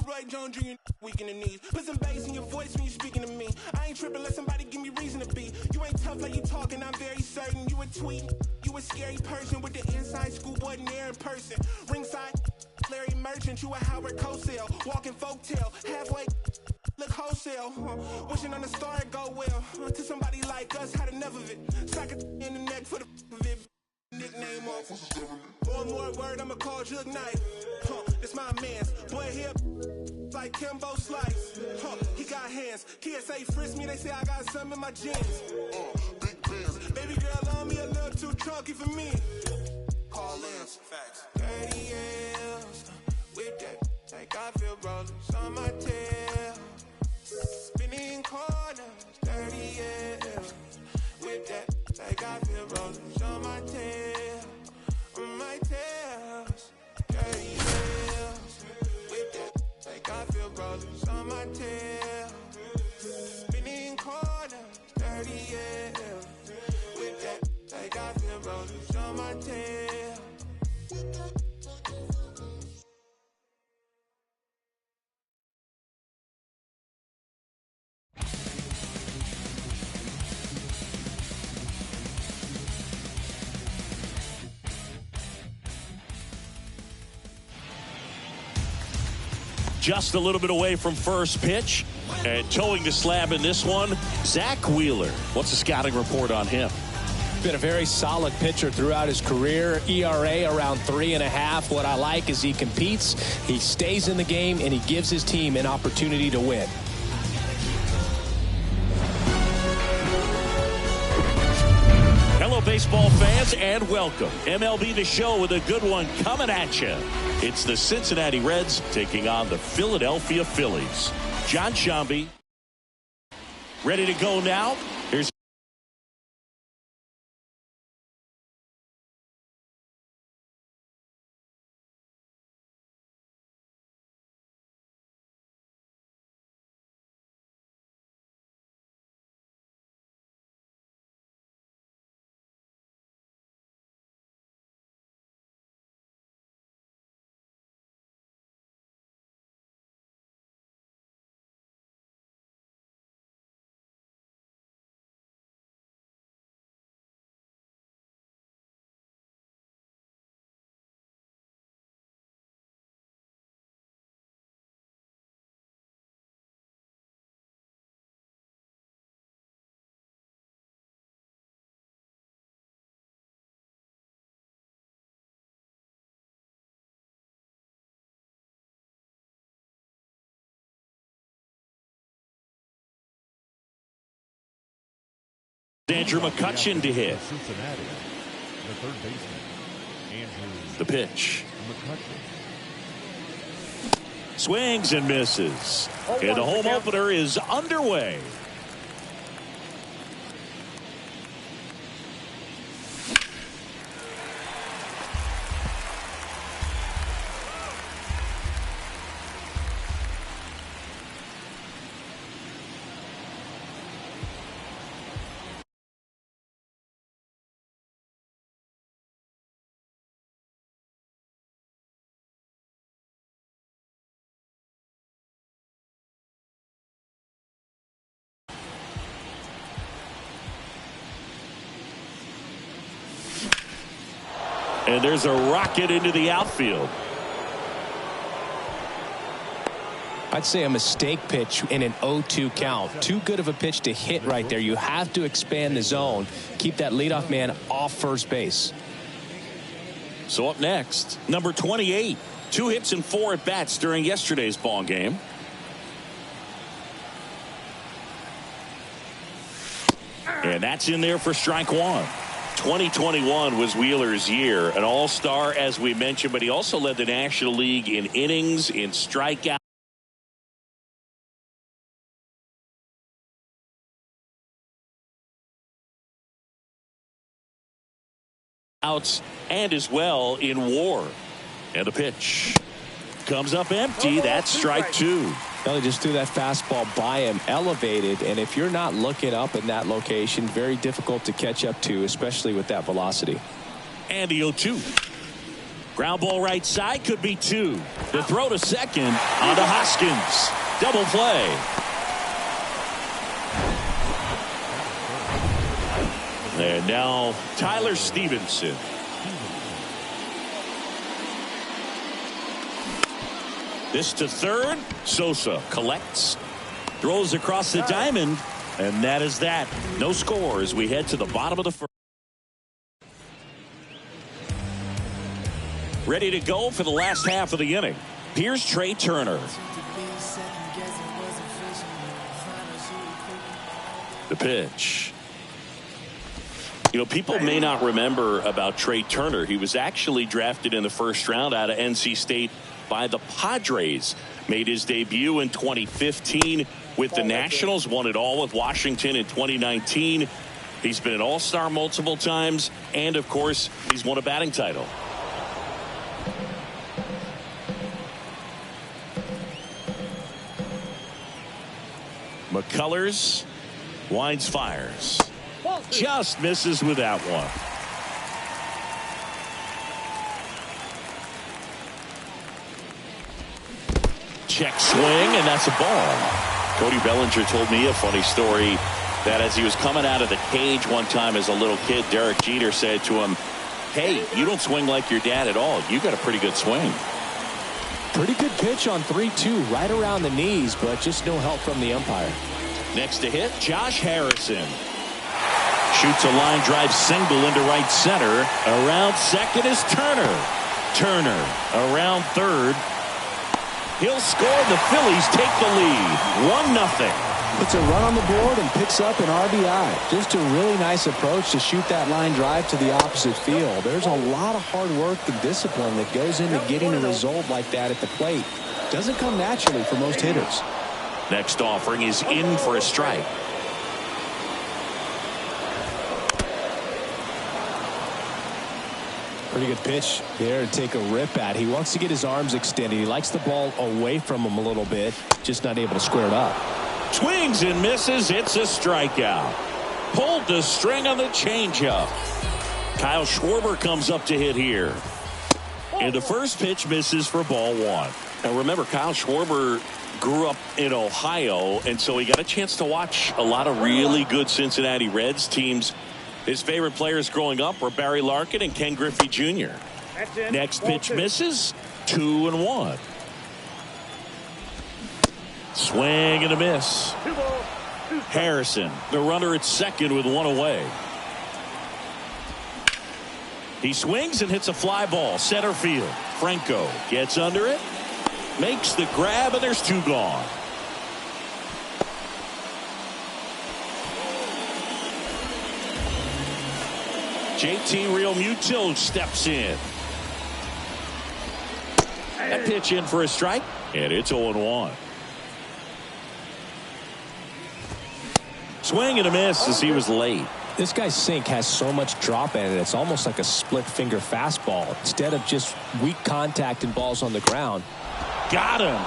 Roy Jones Jr. weak in the knees. Put some bass in your voice when you speaking to me. I ain't tripping, let somebody give me reason to be. You ain't tough like you talking, I'm very certain. You a tweet, you a scary person with the inside schoolboy near in person. Ringside, Larry Merchant, you a Howard Cosell. Walking folktale, halfway, look wholesale. Wishing on the star it go well. To somebody like us, had enough of it. Sock it in the neck for the of it. Nickname off. One more word, I'ma call Jug Knife. It's my man's. Boy here like Kimbo Slice. He got hands. KSA frisk me, they say I got some in my jeans. Big bands. Baby girl on me a little too chunky for me. Call Lance. Facts. 30 years. With that, like I feel rollers on my tail. Spinning corners. 30 years. With that, like I feel rollers on my tail. On my tails. 30 years. With that, like I feel rollers on my tail. Spinning corners. 30 years. With that, like I feel rollers on my tail. Just a little bit away from first pitch and towing the slab in this one, Zach Wheeler. What's the scouting report on him? Been a very solid pitcher throughout his career. ERA around 3.5. What I like is he competes, he stays in the game, and he gives his team an opportunity to win. Hello, baseball fans, and welcome. MLB The Show with a good one coming at you. It's the Cincinnati Reds taking on the Philadelphia Phillies. John Shambi ready to go now. Here's Andrew McCutchen to hit. The pitch. Swings and misses. And the home opener is underway. And there's a rocket into the outfield. I'd say a mistake pitch in an 0-2 count. Too good of a pitch to hit right there. You have to expand the zone. Keep that leadoff man off first base. So up next, number 28. 2 hits and 4 at bats during yesterday's ball game. And that's in there for strike one. 2021 was Wheeler's year, an all-star as we mentioned, but he also led the National League in innings, in strikeouts, and as well in WAR. And the pitch comes up empty. That's strike 2. Well, he just threw that fastball by him, elevated, and if you're not looking up in that location, very difficult to catch up to, especially with that velocity. And the 0-2. Ground ball right side, could be 2. The throw to second onto Hoskins. Double play. And now Tyler Stevenson. This to third. Sosa collects. Throws across the diamond. And that is that. No score as we head to the bottom of the first. Ready to go for the last half of the inning. Here's Trey Turner. The pitch. You know, people may not remember about Trey Turner. He was actually drafted in the first round out of NC State by the Padres. Made his debut in 2015 with the Nationals. Won it all with Washington in 2019. He's been an all-star multiple times. And, of course, he's won a batting title. McCullers winds, fires. Just misses with that one. Check swing, and that's a ball. Cody Bellinger told me a funny story that as he was coming out of the cage one time as a little kid, Derek Jeter said to him, "Hey, you don't swing like your dad at all. You got a pretty good swing." Pretty good pitch on 3-2, right around the knees, but just no help from the umpire. Next to hit, Josh Harrison. Shoots a line drive single into right center. Around second is Turner. Turner around third. He'll score. The Phillies take the lead. 1-0. Puts a run on the board and picks up an RBI. Just a really nice approach to shoot that line drive to the opposite field. There's a lot of hard work and discipline that goes into getting a result like that at the plate. Doesn't come naturally for most hitters. Next offering is in for a strike. Pretty good pitch there to take a rip at. He wants to get his arms extended. He likes the ball away from him a little bit. Just not able to square it up. Swings and misses. It's a strikeout. Pulled the string on the changeup. Kyle Schwarber comes up to hit here. And the first pitch misses for ball 1. Now remember, Kyle Schwarber grew up in Ohio, and so he got a chance to watch a lot of really good Cincinnati Reds teams. His favorite players growing up were Barry Larkin and Ken Griffey Jr. Next pitch misses. 2-1. Swing and a miss. Harrison, the runner at second with 1 away. He swings and hits a fly ball center field. Franco gets under it, makes the grab, and there's 2 gone. JT Realmuto steps in. A pitch in for a strike, and it's 0-1. Swing and a miss as he was late. This guy's sink has so much drop in it. It's almost like a split finger fastball instead of just weak contact and balls on the ground. Got him.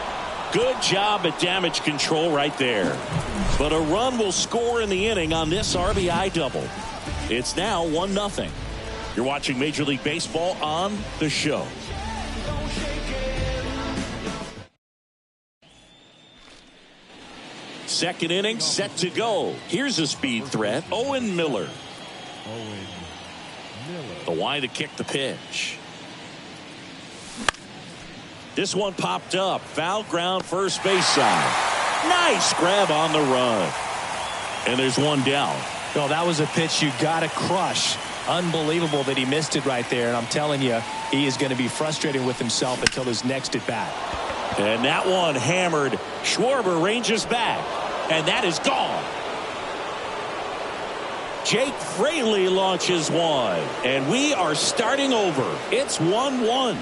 Good job at damage control right there. But a run will score in the inning on this RBI double. It's now 1-0. You're watching Major League Baseball on The Show. Second inning set to go. Here's a speed threat. Owen Miller. The wind to kick the pitch. This one popped up. Foul ground first base side. Nice grab on the run. And there's 1 down. Oh, that was a pitch you got to crush. Unbelievable that he missed it right there. And I'm telling you, he is going to be frustrated with himself until his next at bat. And that one hammered. Schwarber ranges back. And that is gone. Jake Fraley launches one. And we are starting over. It's 1-1.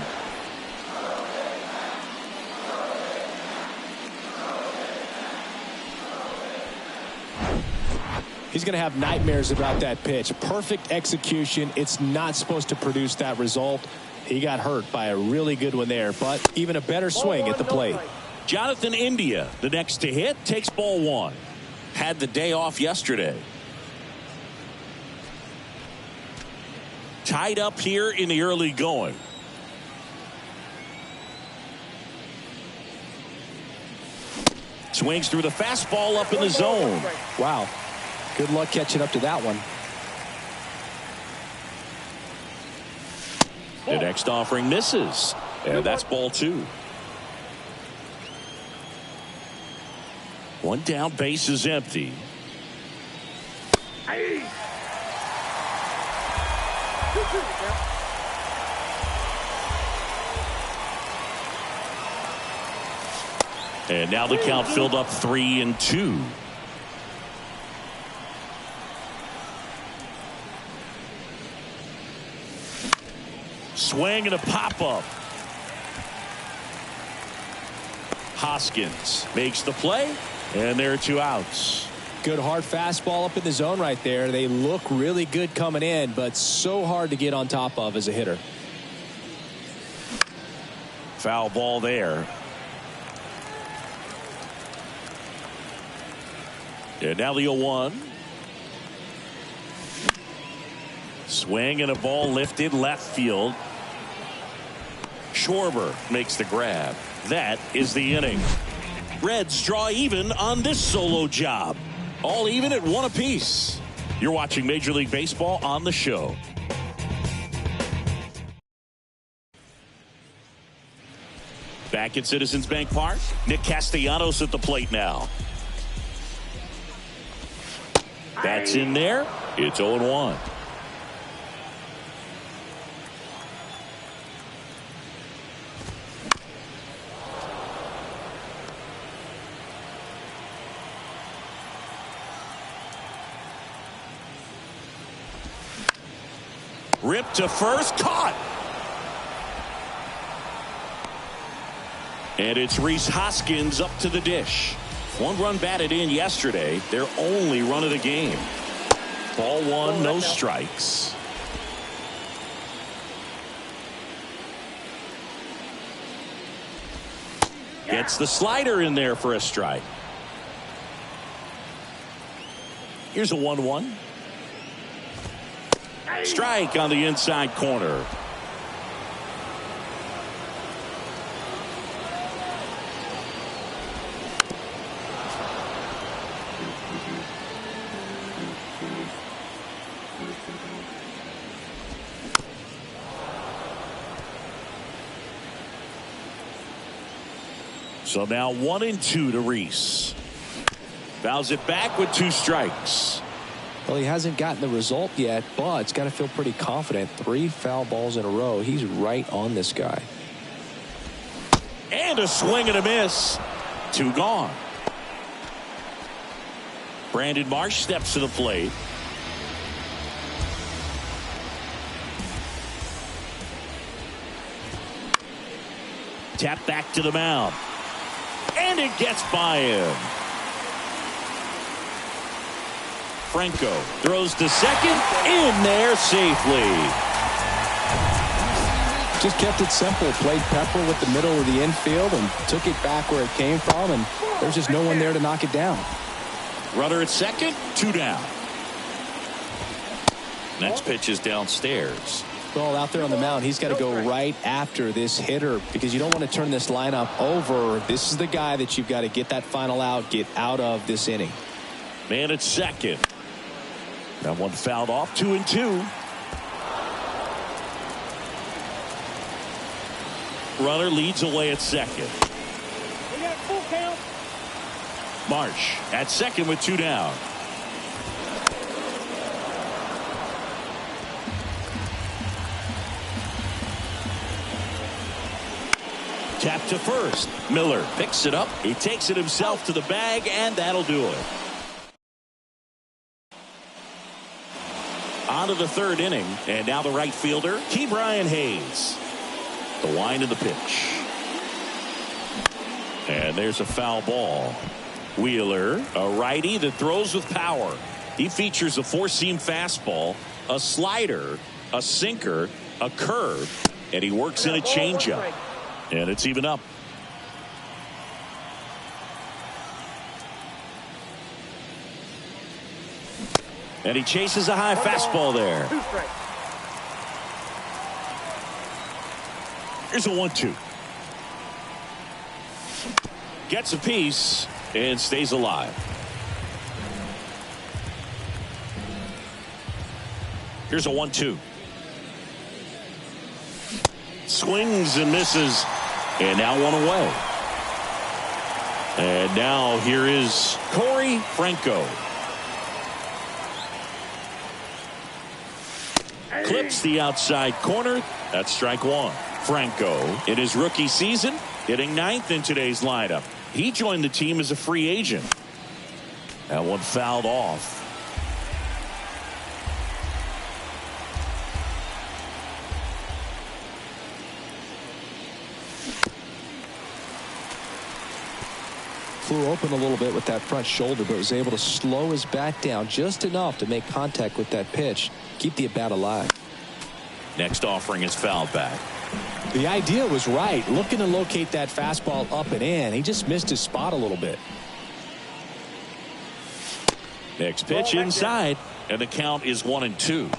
He's going to have nightmares about that pitch. Perfect execution. It's not supposed to produce that result. He got hurt by a really good one there, but even a better swing at the plate. Jonathan India, the next to hit, takes ball 1. Had the day off yesterday. Tied up here in the early going. Swings through the fastball up in the zone. Wow. Good luck catching up to that one. The next offering misses. And that's ball 2. One down, base is empty. And now the count filled up 3-2. Swing and a pop-up. Hoskins makes the play, and there are 2 outs. Good hard fastball up in the zone right there. They look really good coming in, but so hard to get on top of as a hitter. Foul ball there. And now the 0-1. Swing and a ball lifted left field. Schwarber makes the grab. That is the inning. Reds draw even on this solo job. All even at 1 apiece. You're watching Major League Baseball on the show. Back at Citizens Bank Park, Nick Castellanos at the plate now. That's in there. It's 0-1. Ripped to first, caught. And it's Rhys Hoskins up to the dish. 1 run batted in yesterday. Their only run of the game. Ball 1, no strikes. Gets the slider in there for a strike. Here's a 1-1. Strike on the inside corner. So now 1-2 to Rhys. Fouls it back with 2 strikes. Well, he hasn't gotten the result yet, but it's got to feel pretty confident. 3 foul balls in a row. He's right on this guy. And a swing and a miss. 2 gone. Brandon Marsh steps to the plate. Tap back to the mound. And it gets by him. Franco throws to second, in there safely. Just kept it simple. Played Pepper with the middle of the infield and took it back where it came from, and there's just no one there to knock it down. Runner at second, 2 down. Next pitch is downstairs. Well, out there on the mound, he's got to go right after this hitter because you don't want to turn this lineup over. This is the guy that you've got to get that final out, get out of this inning. Man at second. That one fouled off. 2-2. Runner leads away at second. We got full count. Marsh at second with 2 down. Tap to first. Miller picks it up. He takes it himself to the bag, and that'll do it. On to the 3rd inning, and now the right fielder, Ke'Bryan Hayes. The wind of the pitch. And there's a foul ball. Wheeler, a righty that throws with power. He features a 4-seam fastball, a slider, a sinker, a curve, and he works in a changeup. And it's even up. And he chases a high fastball there. Here's a 1-2. Gets a piece. and stays alive. Here's a 1-2. Swings and misses, and now one away. And now here is Corey Franco. Clips the outside corner. That's strike one. Franco, in his rookie season, hitting 9th in today's lineup. He joined the team as a free agent. That one fouled off. Flew open a little bit with that front shoulder, but was able to slow his bat down just enough to make contact with that pitch. Keep the at-bat alive. Next offering is fouled back. The idea was right. Looking to locate that fastball up and in. He just missed his spot a little bit. Next pitch inside, and the count is 1-2.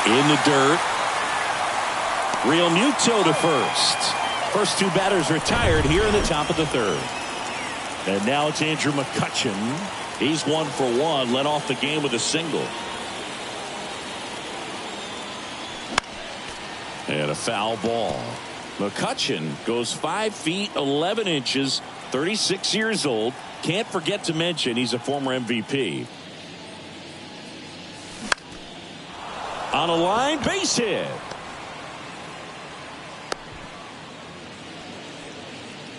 In the dirt. Real Muto to first. First two batters retired here in the top of the third. And now it's Andrew McCutchen. He's 1 for 1, led off the game with a single. And a foul ball. McCutchen goes 5 feet 11 inches, 36 years old. Can't forget to mention he's a former MVP. On a line, base hit.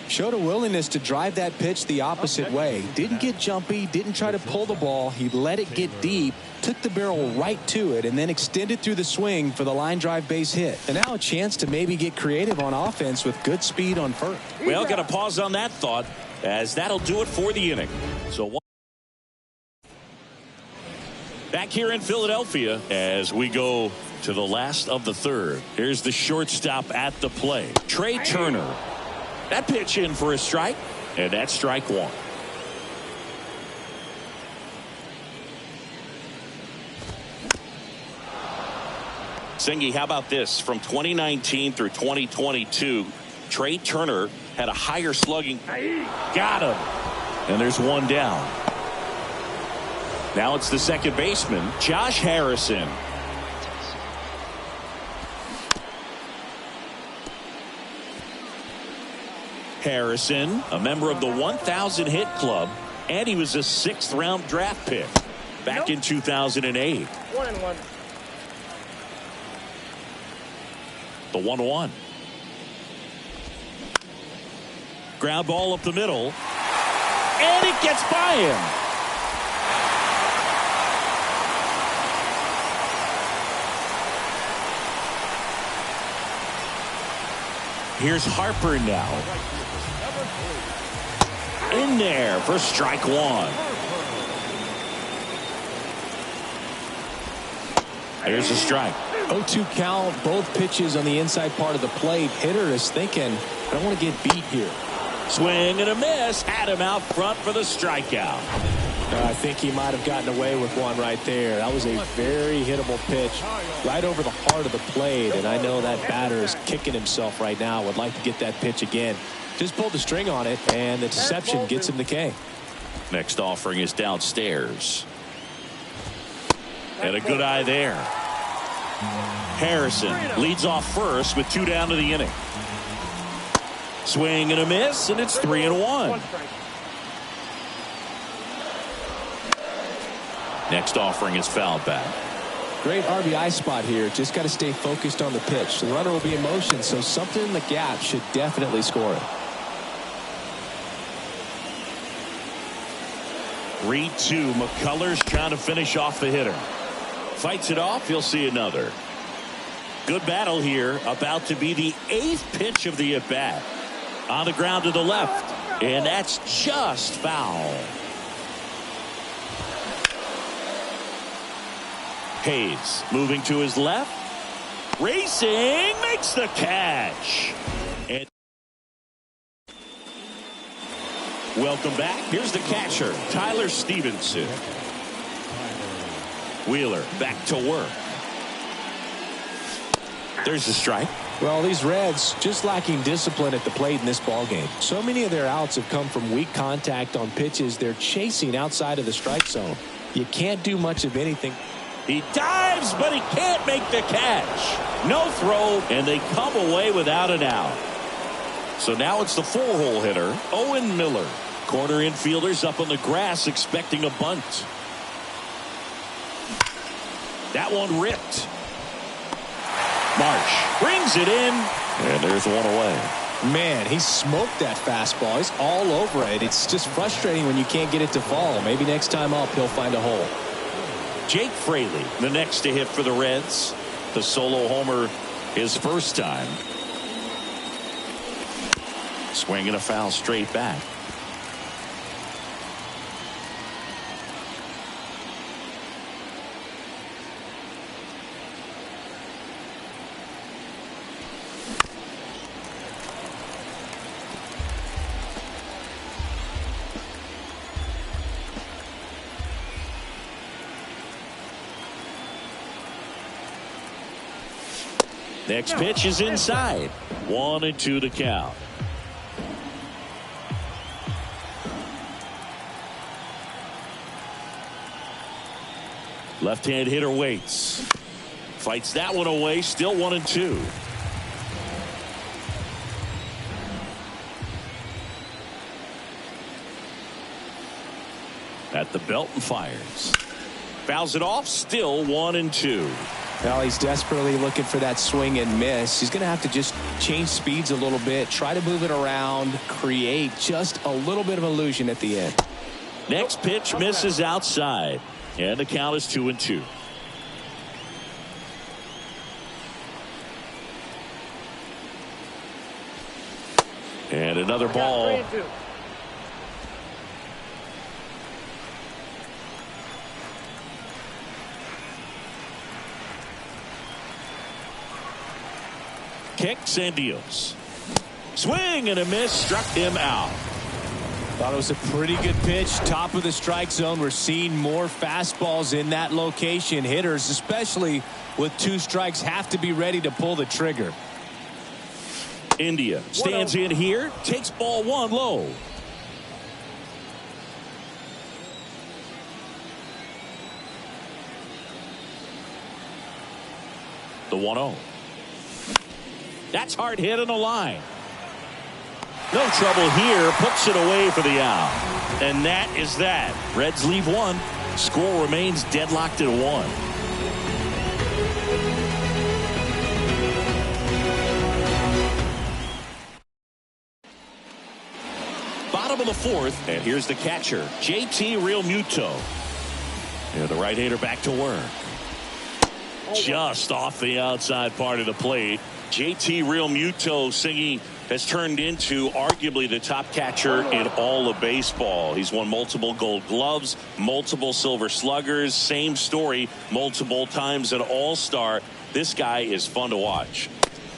Showed a willingness to drive that pitch the opposite way. Didn't get jumpy, didn't try to pull the ball. He let it get deep, took the barrel right to it, and then extended through the swing for the line drive base hit. And now a chance to maybe get creative on offense with good speed on first. Well, got to pause on that thought, as that'll do it for the inning. So back here in Philadelphia as we go to the last of the third. Here's the shortstop at the plate, Trey Turner. That pitch in for a strike, and that's strike one. Singy, how about this? From 2019 through 2022, Trey Turner had a higher slugging. Got him. And there's one down. Now it's the second baseman, Josh Harrison. Harrison, a member of the 1,000 hit club, and he was a 6th round draft pick back in 2008. 1-1. The 1-1. Ground ball up the middle, and it gets by him. Here's Harper now. In there for strike one. There's a strike. 0-2 count, both pitches on the inside part of the plate. Hitter is thinking, I don't want to get beat here. Swing and a miss. Had him out front for the strikeout. I think he might have gotten away with one right there. That was a very hittable pitch right over the heart of the plate, and I know that batter is kicking himself right now. Would like to get that pitch again. Just pulled the string on it, and the deception gets him the K. Next offering is downstairs. And a good eye there. Harrison leads off first with 2 down to the inning. Swing and a miss, and it's 3-1. Next offering is fouled back. Great RBI spot here. Just got to stay focused on the pitch. The runner will be in motion, so something in the gap should definitely score it. 3-2. McCullers trying to finish off the hitter. Fights it off. He'll see another. Good battle here. About to be the 8th pitch of the at-bat. On the ground to the left. And that's just foul. Hayes moving to his left. Racing. Makes the catch. And welcome back. Here's the catcher, Tyler Stevenson. Wheeler back to work. There's the strike. Well, these Reds just lacking discipline at the plate in this ballgame. So many of their outs have come from weak contact on pitches they're chasing outside of the strike zone. You can't do much of anything. He dives, but he can't make the catch. No throw, and they come away without an out. So now it's the four-hole hitter, Owen Miller. Corner infielders up on the grass expecting a bunt. That one ripped. Marsh brings it in, and there's one away. Man, he smoked that fastball. He's all over it. It's just frustrating when you can't get it to fall. Maybe next time up he'll find a hole. Jake Fraley, the next to hit for the Reds. The solo homer his first time. Swinging a foul straight back. Next pitch is inside. 1-2 to count. Left-hand hitter waits. Fights that one away. Still 1-2. At the belt and fires. Fouls it off. Still 1-2. Well, he's desperately looking for that swing and miss. He's going to have to just change speeds a little bit, try to move it around, create just a little bit of illusion at the end. Next pitch misses outside, and the count is 2-2. And another ball. Kicks and deals. Swing and a miss, struck him out. Thought it was a pretty good pitch. Top of the strike zone. We're seeing more fastballs in that location. Hitters, especially with 2 strikes, have to be ready to pull the trigger. India stands in here, takes ball 1 low. The 1-0. That's hard hit on the line. No trouble here. Puts it away for the out. And that is that. Reds leave 1. Score remains deadlocked at 1. Bottom of the 4th. And here's the catcher, JT Realmuto. And the right-hander back to work. Just off the outside part of the plate. JT Realmuto singing has turned into arguably the top catcher in all of baseball. He's won multiple Gold Gloves, multiple Silver Sluggers, same story, multiple times an All-Star. This guy is fun to watch.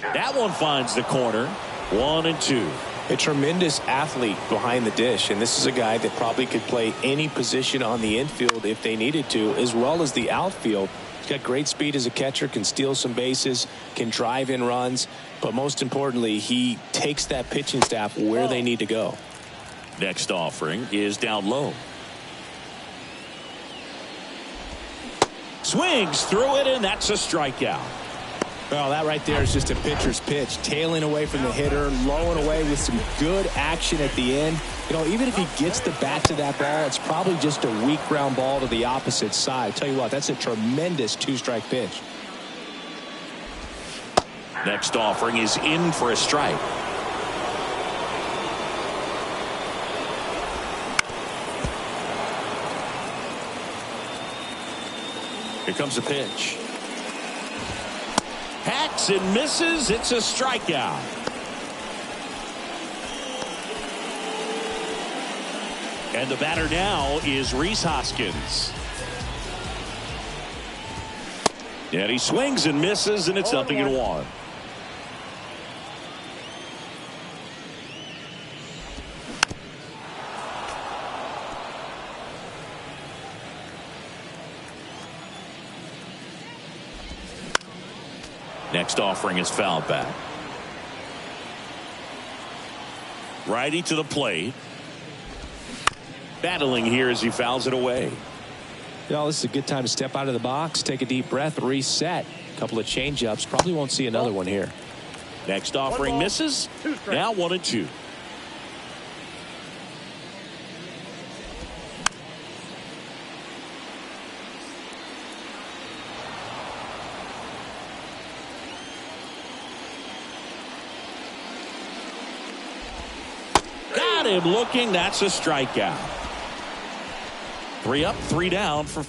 That one finds the corner. 1-2. A tremendous athlete behind the dish, and this is a guy that probably could play any position on the infield if they needed to, as well as the outfield. He's got great speed as a catcher, can steal some bases, can drive in runs, but most importantly, he takes that pitching staff where they need to go. Next offering is down low. Swings through it, and that's a strikeout. Well, that right there is just a pitcher's pitch, tailing away from the hitter, lowing away with some good action at the end. You know, even if he gets the bat to that ball, it's probably just a weak ground ball to the opposite side. Tell you what, that's a tremendous 2-strike pitch. Next offering is in for a strike. Here comes a pitch. Hacks and misses. It's a strikeout. And the batter now is Rhys Hoskins. And he swings and misses, and it's 0-1. Next offering is fouled back. Righty to the plate. Battling here as he fouls it away. This is a good time to step out of the box, take a deep breath, reset. A couple of changeups. Probably won't see another one here. Next offering misses. Now 1-2. Got him looking. That's a strikeout. 3 up, 3 down for.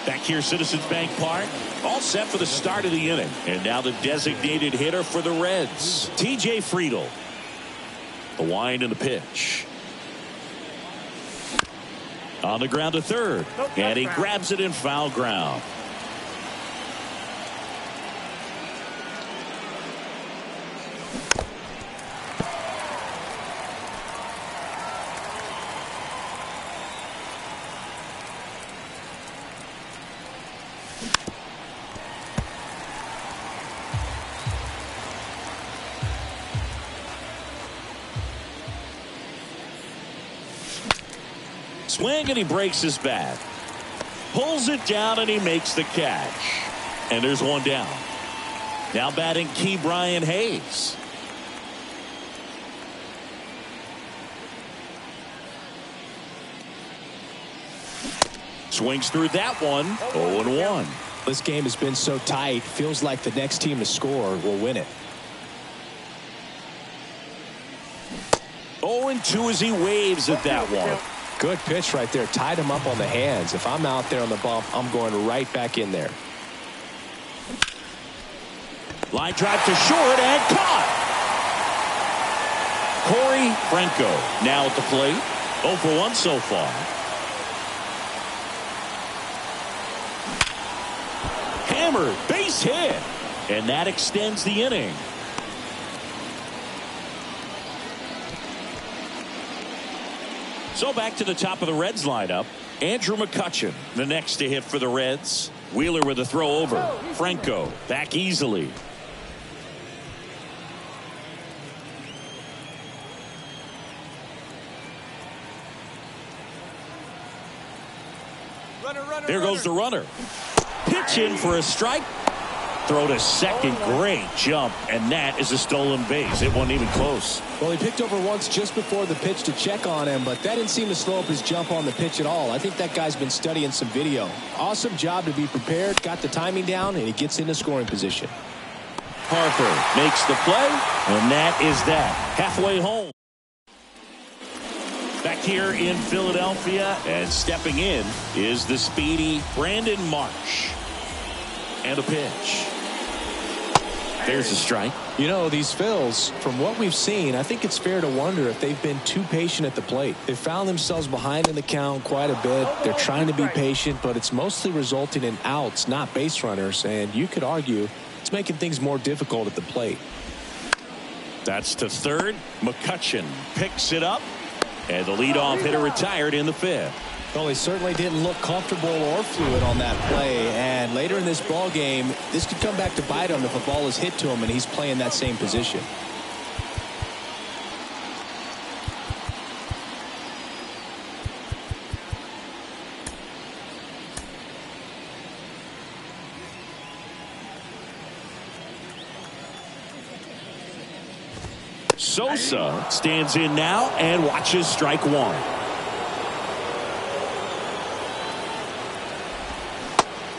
Back here, Citizens Bank Park. All set for the start of the inning. And now the designated hitter for the Reds, T.J. Friedl. The wind and the pitch. On the ground to third. And he grabs it in foul ground. Swing and he breaks his bat. Pulls it down and he makes the catch. And there's one down. Now batting Key Brian Hayes. Swings through that one. 0-1. This game has been so tight. Feels like the next team to score will win it. 0-2 as he waves at that one. Good pitch right there. Tied him up on the hands. If I'm out there on the bump, I'm going right back in there. Line drive to short and caught. Corey Franco now at the plate. 0 for 1 so far. Hammered, base hit. And that extends the inning. So back to the top of the Reds lineup. Andrew McCutchen, the next to hit for the Reds. Wheeler with a throw over. Franco back easily. There goes the runner. Pitch in for a strike. Throw to second. Great jump. And that is a stolen base. It wasn't even close. Well, he picked over once just before the pitch to check on him, but that didn't seem to slow up his jump on the pitch at all. I think that guy's been studying some video. Awesome job to be prepared. Got the timing down, and he gets into scoring position. Harper makes the play, and that is that. Halfway home. Back here in Philadelphia, and stepping in is the speedy Brandon Marsh. And a pitch. There's a strike. These Phils, from what we've seen, I think it's fair to wonder if they've been too patient at the plate. They've found themselves behind in the count quite a bit. They're trying to be patient, but it's mostly resulting in outs, not base runners. And you could argue it's making things more difficult at the plate. That's to third. McCutchen picks it up. And the leadoff hitter retired in the 5th. Well, he certainly didn't look comfortable or fluid on that play. And later in this ball game, this could come back to bite him if a ball is hit to him and he's playing that same position. Sosa stands in now and watches strike one.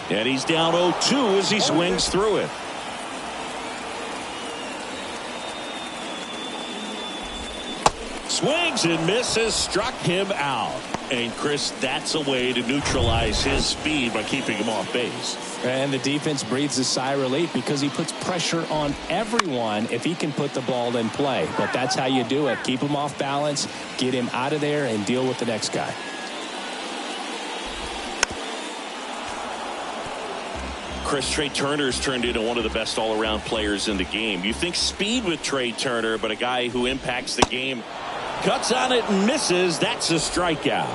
And he's down 0-2 as he swings through it. Swings and misses, struck him out. And Chris, that's a way to neutralize his speed by keeping him off base. And the defense breathes a sigh of relief because he puts pressure on everyone if he can put the ball in play. But that's how you do it. Keep him off balance, get him out of there, and deal with the next guy. Chris, Trey Turner's turned into one of the best all-around players in the game. You think speed with Trey Turner, but a guy who impacts the game. Cuts on it and misses. That's a strikeout.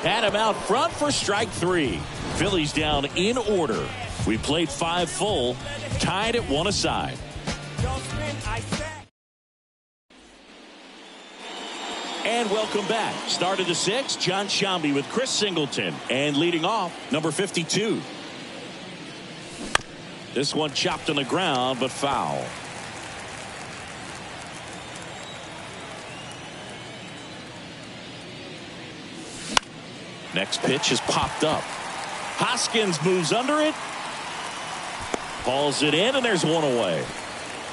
Had him out front for strike 3. Phillies down in order. We played 5 full, tied at 1 aside. And welcome back. Start of the 6th, John Shambi with Chris Singleton. And leading off, number 52. This one chopped on the ground, but foul. Next pitch is popped up. Hoskins moves under it. Hauls it in, and there's one away.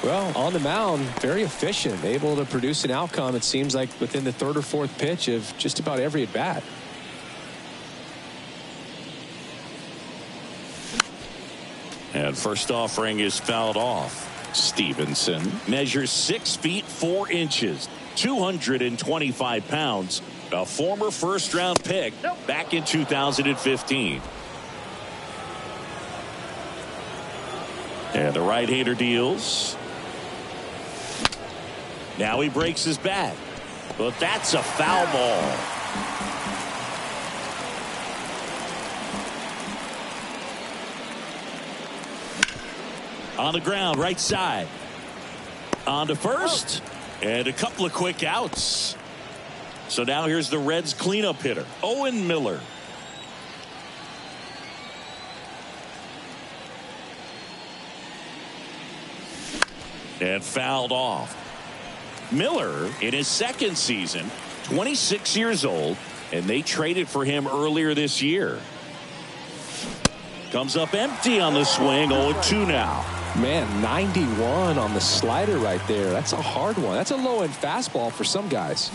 Well, on the mound, very efficient, able to produce an outcome, it seems like, within the 3rd or 4th pitch of just about every at-bat. And first offering is fouled off. Stevenson measures 6 feet 4 inches, 225 pounds, a former first-round pick back in 2015. And the right-hander deals. Now he breaks his bat, but that's a foul ball. On the ground, right side. On to first, and a couple of quick outs. So now here's the Reds cleanup hitter, Owen Miller. And fouled off. Miller, in his 2nd season, 26 years old, and they traded for him earlier this year. Comes up empty on the swing, 0-2 now. Man, 91 on the slider right there. That's a hard one. That's a low-end fastball for some guys.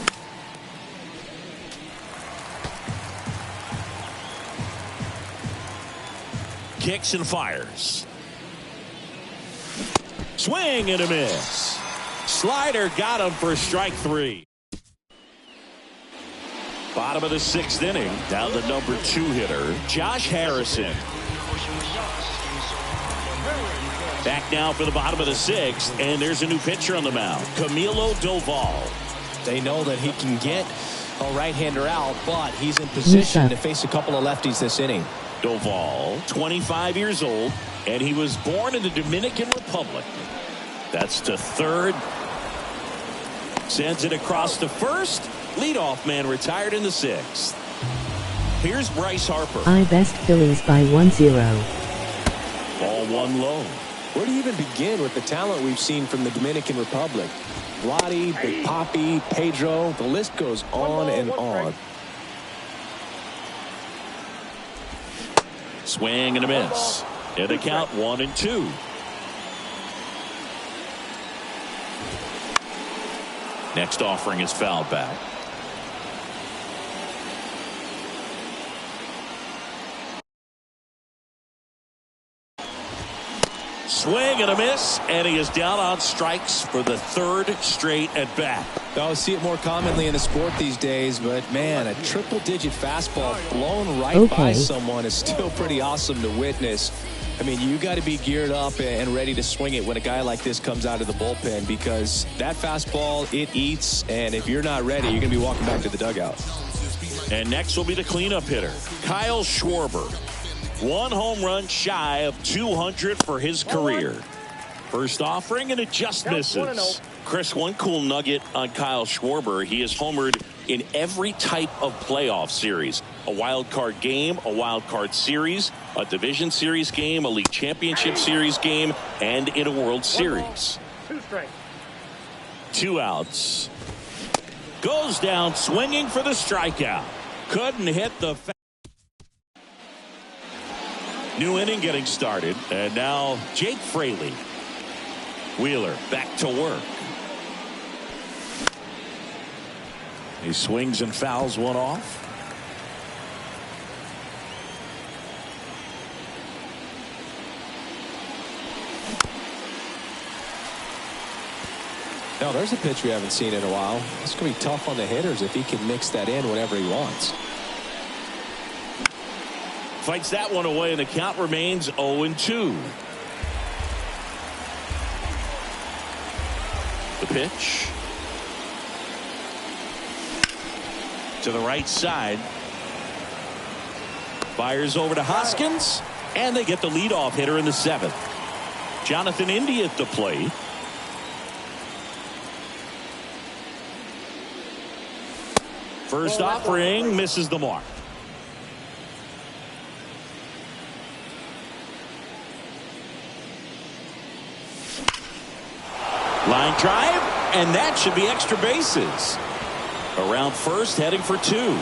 Kicks and fires. Swing and a miss. Slider got him for strike 3. Bottom of the 6th inning. Down the number 2 hitter, Josh Harrison. Back now for the bottom of the 6th, and there's a new pitcher on the mound, Camilo Doval. They know that he can get a right-hander out, but he's in position to face a couple of lefties this inning. Doval, 25 years old, and he was born in the Dominican Republic. That's to 3rd. Sends it across to 1st. Leadoff man retired in the 6th. Here's Bryce Harper. I best Phillies by 1-0. Ball 1 low. Where do you even begin with the talent we've seen from the Dominican Republic? Vladdy, Big Papi, Pedro, the list goes on and on. Swing and a miss. And the count 1-2. Next offering is fouled back. Swing and a miss, and he is down on strikes for the 3rd straight at bat. I see it more commonly in the sport these days, but man, a triple-digit fastball blown right by someone is still pretty awesome to witness. I mean, you got to be geared up and ready to swing it when a guy like this comes out of the bullpen, because that fastball, it eats, and if you're not ready, you're going to be walking back to the dugout. And next will be the cleanup hitter, Kyle Schwarber. 1 home run shy of 200 for his career. First offering, and it just misses. Chris, one cool nugget on Kyle Schwarber: he has homered in every type of playoff series. A wild card game, a wild card series, a division series game, a league championship series game, and in a World Series. 2 straight. 2 outs. Goes down swinging for the strikeout. Couldn't hit the... New inning getting started, and now Jake Fraley. Wheeler back to work. He swings and fouls one off. Now there's a pitch we haven't seen in a while. It's going to be tough on the hitters if he can mix that in whenever he wants. Fights that one away, and the count remains 0-2. The pitch. To the right side. Fires over to Hoskins. And they get the leadoff hitter in the 7th. Jonathan India at the plate. First offering misses the mark. Line drive, and that should be extra bases. Around first, heading for 2.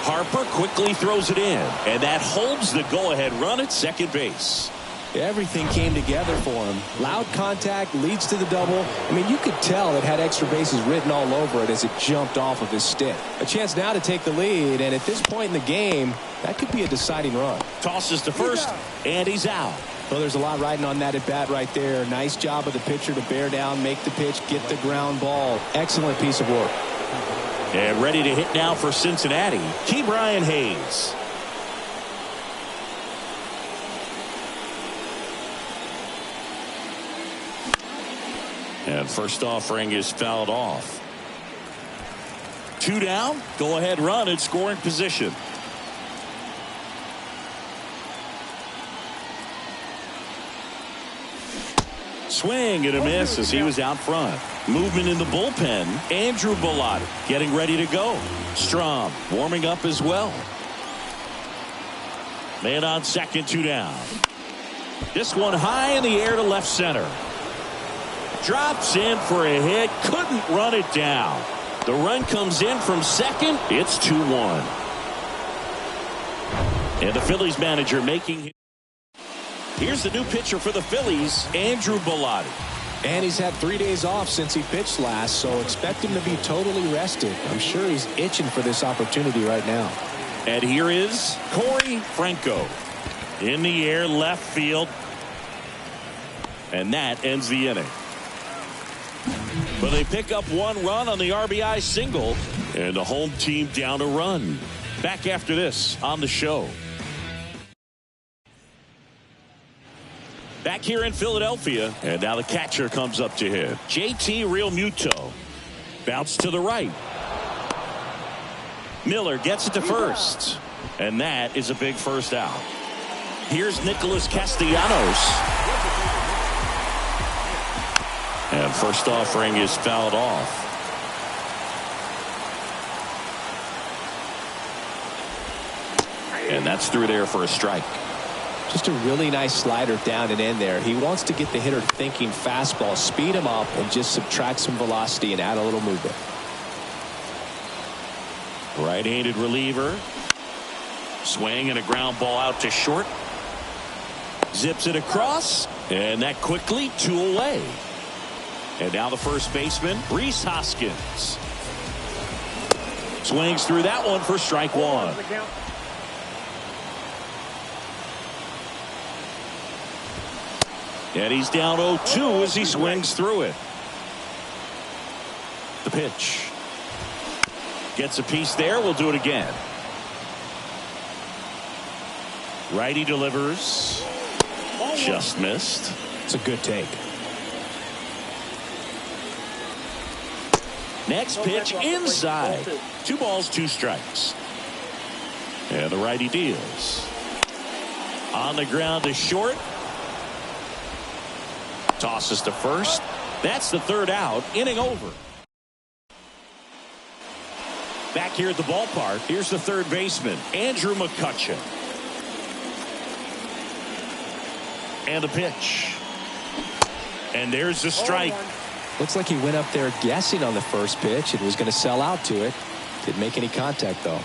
Harper quickly throws it in, and that holds the go-ahead run at second base. Everything came together for him. Loud contact leads to the double. I mean, you could tell it had extra bases written all over it as it jumped off of his stick. A chance now to take the lead, and at this point in the game, that could be a deciding run. Tosses to first, and he's out. Well, there's a lot riding on that at bat right there. Nice job of the pitcher to bear down, make the pitch, get the ground ball. Excellent piece of work. And ready to hit now for Cincinnati, Ke'Bryan Hayes. And first offering is fouled off. 2 down, go ahead run in scoring position. Swing and a miss as he was out front. Movement in the bullpen. Andrew Bellotti getting ready to go. Strom warming up as well. Man on second, 2 down. This one high in the air to left center. Drops in for a hit. Couldn't run it down. The run comes in from second. It's 2-1. And the Phillies manager making. Here's the new pitcher for the Phillies, Andrew Bellotti. And he's had 3 days off since he pitched last, so expect him to be totally rested. I'm sure he's itching for this opportunity right now. And here is Corey Franco. In the air, left field. And that ends the inning. But they pick up 1 run on the RBI single, and the home team down a run. Back after this on the show. Back here in Philadelphia, and now the catcher comes up to hit. JT Realmuto. Bounce to the right. Miller gets it to first. And that is a big first out. Here's Nicholas Castellanos. And first offering is fouled off. And that's through there for a strike. Just a really nice slider down and in there. He wants to get the hitter thinking fastball, speed him up, and just subtract some velocity and add a little movement. Right-handed reliever. Swing and a ground ball out to short. Zips it across, and that quickly 2 away. And now the first baseman, Rhys Hoskins. Swings through that one for strike 1. And he's down 0-2 as he swings through it. The pitch. Gets a piece there. We'll do it again. Righty delivers. Just missed. It's a good take. Next pitch inside. 2 balls, 2 strikes. And the righty deals. On the ground to short. Tosses to first. That's the 3rd out. Inning over. Back here at the ballpark, here's the 3rd baseman, Andrew McCutchen. And the pitch. And there's the strike. Looks like he went up there guessing on the first pitch and was going to sell out to it. Didn't make any contact, though.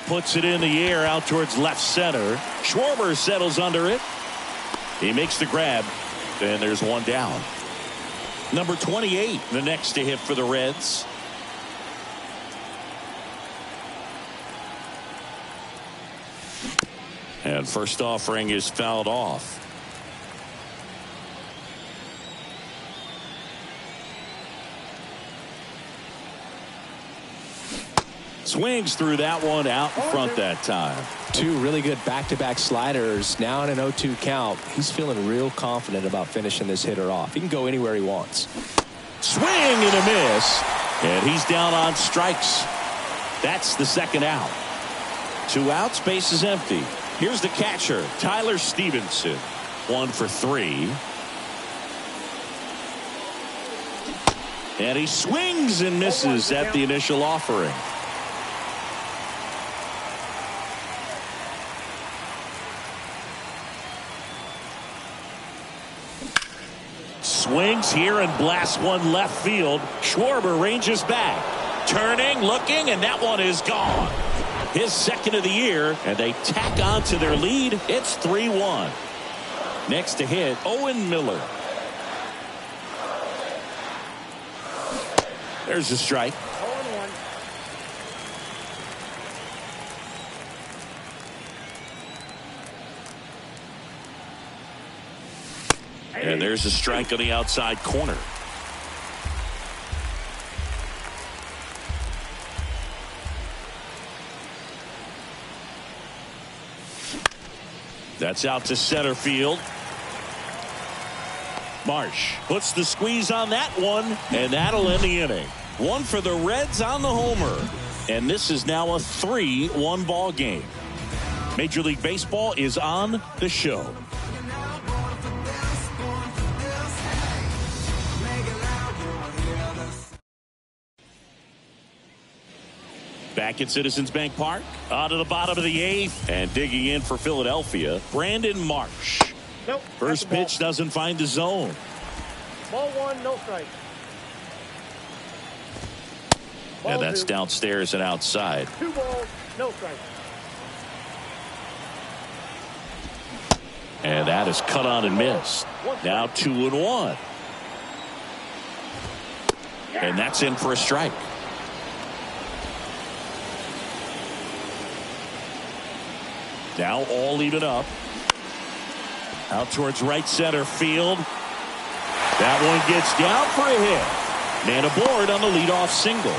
Puts it in the air out towards left center. Schwarber settles under it. He makes the grab. And there's 1 down. Number 28, the next to hit for the Reds. And first offering is fouled off. Swings through that one out in front that time. 2 really good back-to-back sliders. Now in an 0-2 count. He's feeling real confident about finishing this hitter off. He can go anywhere he wants. Swing and a miss. And he's down on strikes. That's the 2nd out. 2 outs, base is empty. Here's the catcher, Tyler Stevenson. 1 for 3. And he swings and misses at the initial offering. Swings here and blasts one left field. Schwarber ranges back. Turning, looking, and that one is gone. His second of the year, and they tack on to their lead. It's 3-1. Next to hit, Owen Miller. There's a strike. And there's a strike on the outside corner. That's out to center field. Marsh puts the squeeze on that one, and that'll end the inning. 1 for the Reds on the homer. And this is now a 3-1 ball game. Major League Baseball is on the show. Back at Citizens Bank Park, out of the bottom of the 8th, and digging in for Philadelphia, Brandon Marsh. Nope. First pitch doesn't find the zone. Ball 1, no strike. Ball And that's 2. downstairs and outside. 2 balls, no strike. And that is cut on and missed. Now 2-1. And that's in for a strike. Now all even up. Out towards right center field. That one gets down for a hit. Man aboard on the leadoff single.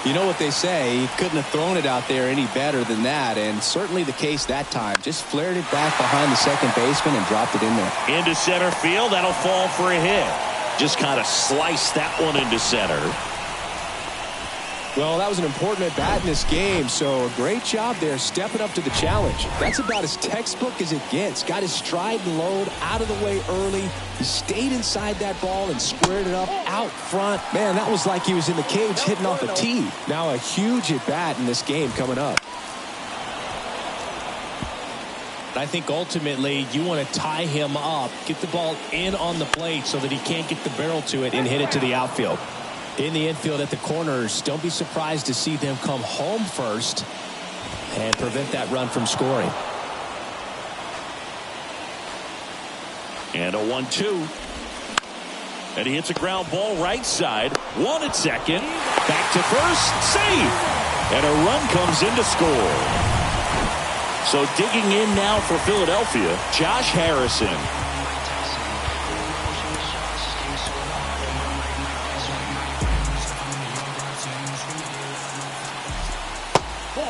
You know what they say, he couldn't have thrown it out there any better than that, and certainly the case that time. Just flared it back behind the second baseman and dropped it in there. Into center field, that'll fall for a hit. Just kind of sliced that one into center. Well, that was an important at bat in this game, so a great job there stepping up to the challenge. That's about as textbook as it gets. Got his stride and load out of the way early. He stayed inside that ball and squared it up out front. Man, that was like he was in the cage hitting off a tee. Now a huge at bat in this game coming up. I think ultimately you want to tie him up, get the ball in on the plate so that he can't get the barrel to it and hit it to the outfield. In the infield at the corners, don't be surprised to see them come home first and prevent that run from scoring. And a 1-2. And he hits a ground ball right side. 1 at second. Back to first. Safe. And a run comes in to score. So digging in now for Philadelphia, Josh Harrison.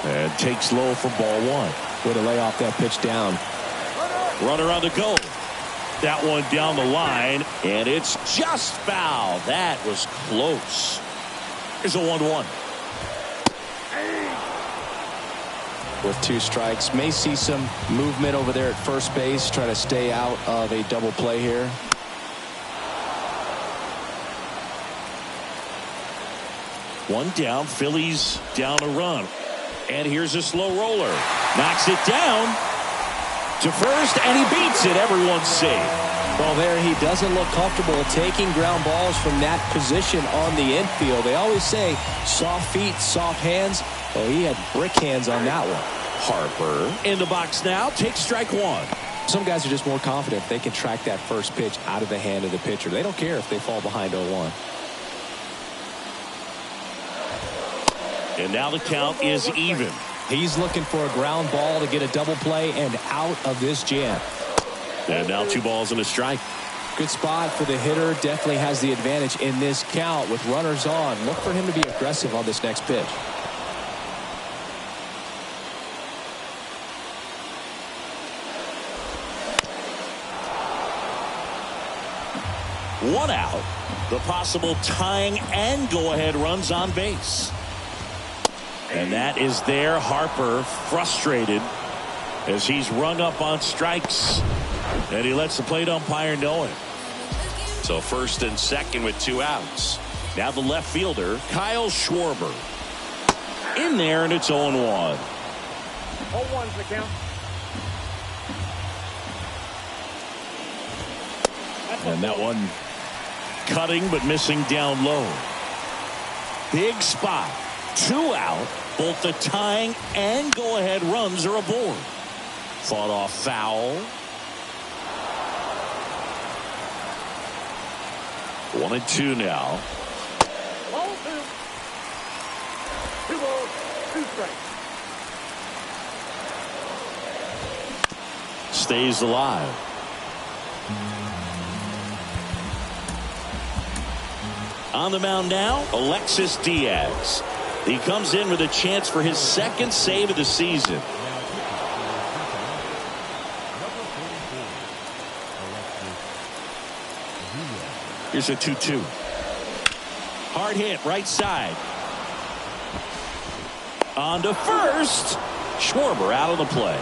And takes low for ball 1. Way to lay off that pitch down. Runner on the go. That one down the line, and it's just foul. That was close. Here's a 1-1. With 2 strikes, may see some movement over there at first base, trying to stay out of a double play here. One down, Phillies down a run. And here's a slow roller. Knocks it down to first, and he beats it. Everyone's safe. Well, there he doesn't look comfortable taking ground balls from that position on the infield. They always say soft feet, soft hands. Well, he had brick hands on that one. Harper in the box now. Takes strike 1. Some guys are just more confident if they can track that first pitch out of the hand of the pitcher. They don't care if they fall behind 0-1. And now the count is even. He's looking for a ground ball to get a double play and out of this jam. And now 2 balls and a strike. Good spot for the hitter. Definitely has the advantage in this count with runners on. Look for him to be aggressive on this next pitch. One out. The possible tying and go-ahead runs on base. And that is there. Harper frustrated as he's rung up on strikes. And he lets the plate umpire know it. So first and second with 2 outs. Now the left fielder, Kyle Schwarber. In there, and it's 0-1. 0-1's the count. And that one cutting but missing down low. Big spot. 2 out. Both the tying and go-ahead runs are aboard. Fought off foul. 1-2 now. Ball 2. 2 balls, 2 strikes. Stays alive. On the mound now, Alexis Diaz. He comes in with a chance for his 2nd save of the season. Here's a 2-2. Hard hit, right side. On to first. Schwarber out of the play.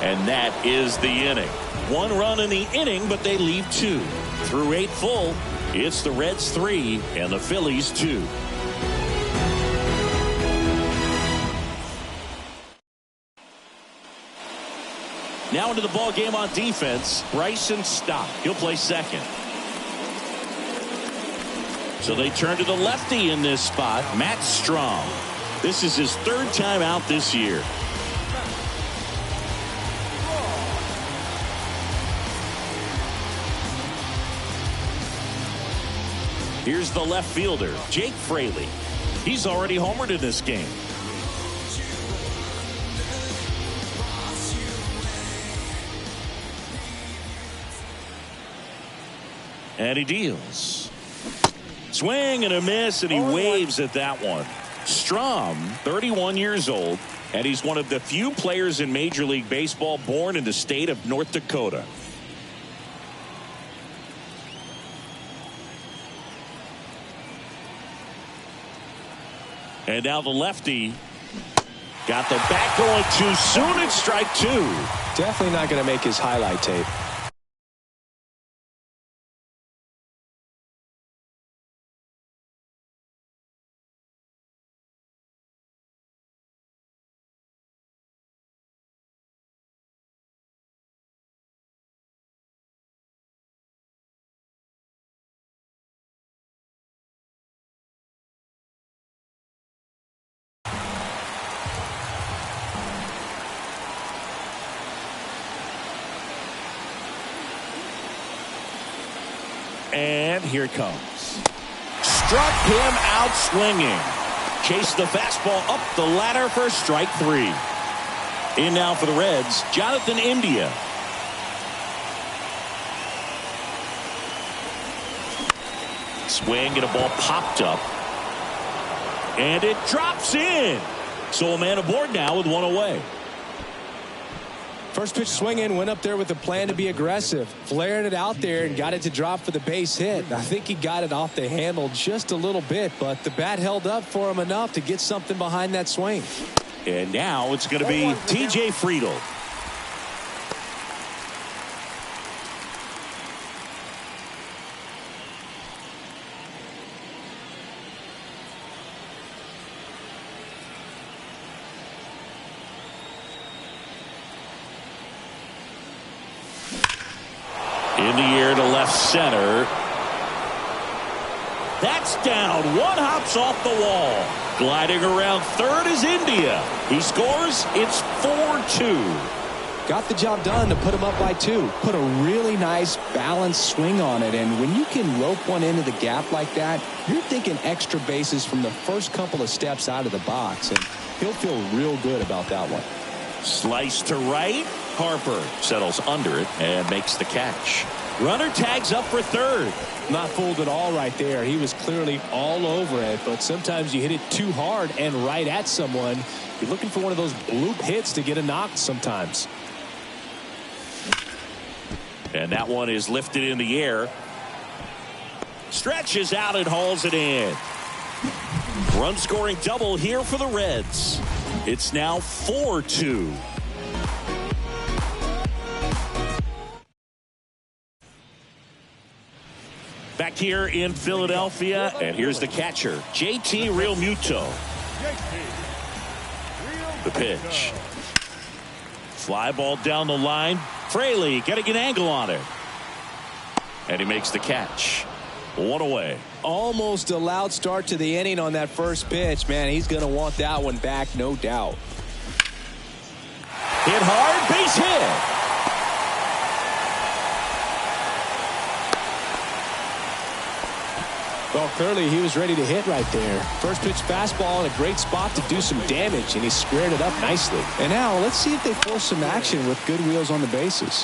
And that is the inning. 1 run in the inning, but they leave 2. Through 8 full, it's the Reds 3 and the Phillies 2. Now into the ball game on defense, Bryson Stott. He'll play second. So they turn to the lefty in this spot, Matt Strom. This is his 3rd time out this year. Here's the left fielder, Jake Fraley. He's already homered in this game. And he deals. Swing and a miss, and he waves at that one. Strom, 31 years old, and he's one of the few players in Major League Baseball born in the state of North Dakota. And now the lefty got the bat going too soon. It's strike 2. Definitely not going to make his highlight tape. And here it comes. Struck him out swinging. Chased the fastball up the ladder for strike 3. In now for the Reds, Jonathan India. Swing and a ball popped up. And it drops in. So a man aboard now with 1 away. First pitch swinging, went up there with a plan to be aggressive, flared it out there and got it to drop for the base hit. I think he got it off the handle just a little bit, but the bat held up for him enough to get something behind that swing. And now it's going to be T.J. Friedl. In the air to left center. That's down. 1 hops off the wall. Gliding around third is India. He scores. It's 4-2. Got the job done to put him up by 2. Put a really nice balanced swing on it. And when you can rope one into the gap like that, you're thinking extra bases from the first couple of steps out of the box. And he'll feel real good about that one. Slice to right. Harper settles under it and makes the catch. Runner tags up for third. Not fooled at all right there. He was clearly all over it, but sometimes you hit it too hard and right at someone. You're looking for one of those bloop hits to get a knock sometimes. And that one is lifted in the air. Stretches out and hauls it in. Run-scoring double here for the Reds. It's now 4-2. Back here in Philadelphia, and here's the catcher, JT Realmuto. The pitch. Fly ball down the line. Fraley getting an angle on it. And he makes the catch. One away. Almost a loud start to the inning on that first pitch. Man, he's going to want that one back, no doubt. Hit hard, base hit. Well, clearly he was ready to hit right there. First pitch fastball in a great spot to do some damage, and he squared it up nicely. And now let's see if they force some action with good wheels on the bases.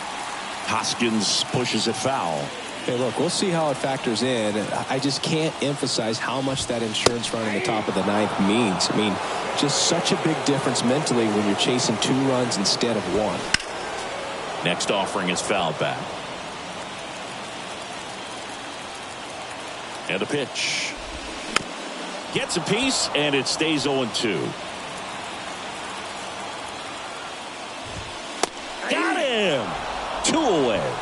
Hoskins pushes it foul. Hey, look, we'll see how it factors in. I just can't emphasize how much that insurance run in the top of the ninth means. I mean, just such a big difference mentally when you're chasing 2 runs instead of 1. Next offering is fouled back. And the pitch. Gets a piece, and it stays 0-2. Got him! 2 away.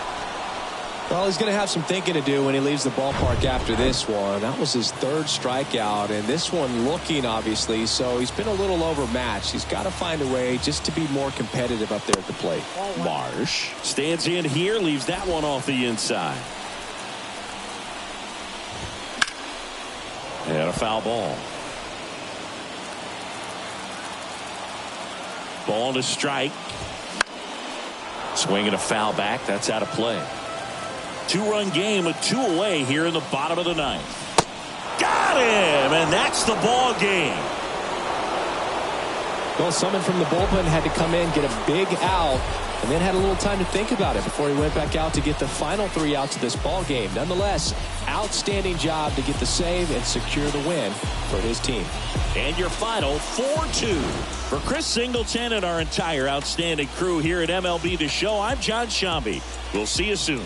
Well, he's going to have some thinking to do when he leaves the ballpark after this one. That was his 3rd strikeout, and this one looking, obviously, so he's been a little overmatched. He's got to find a way just to be more competitive up there at the plate. Marsh stands in here, leaves that one off the inside. And a foul ball. Ball to strike. Swinging a foul back. That's out of play. 2-run game with 2 away here in the bottom of the 9th. Got him! And that's the ball game. Well, someone from the bullpen had to come in, get a big out, and then had a little time to think about it before he went back out to get the final 3 outs of this ball game. Nonetheless, outstanding job to get the save and secure the win for his team. And your final 4-2. For Chris Singleton and our entire outstanding crew here at MLB The Show, I'm John Shambi. We'll see you soon.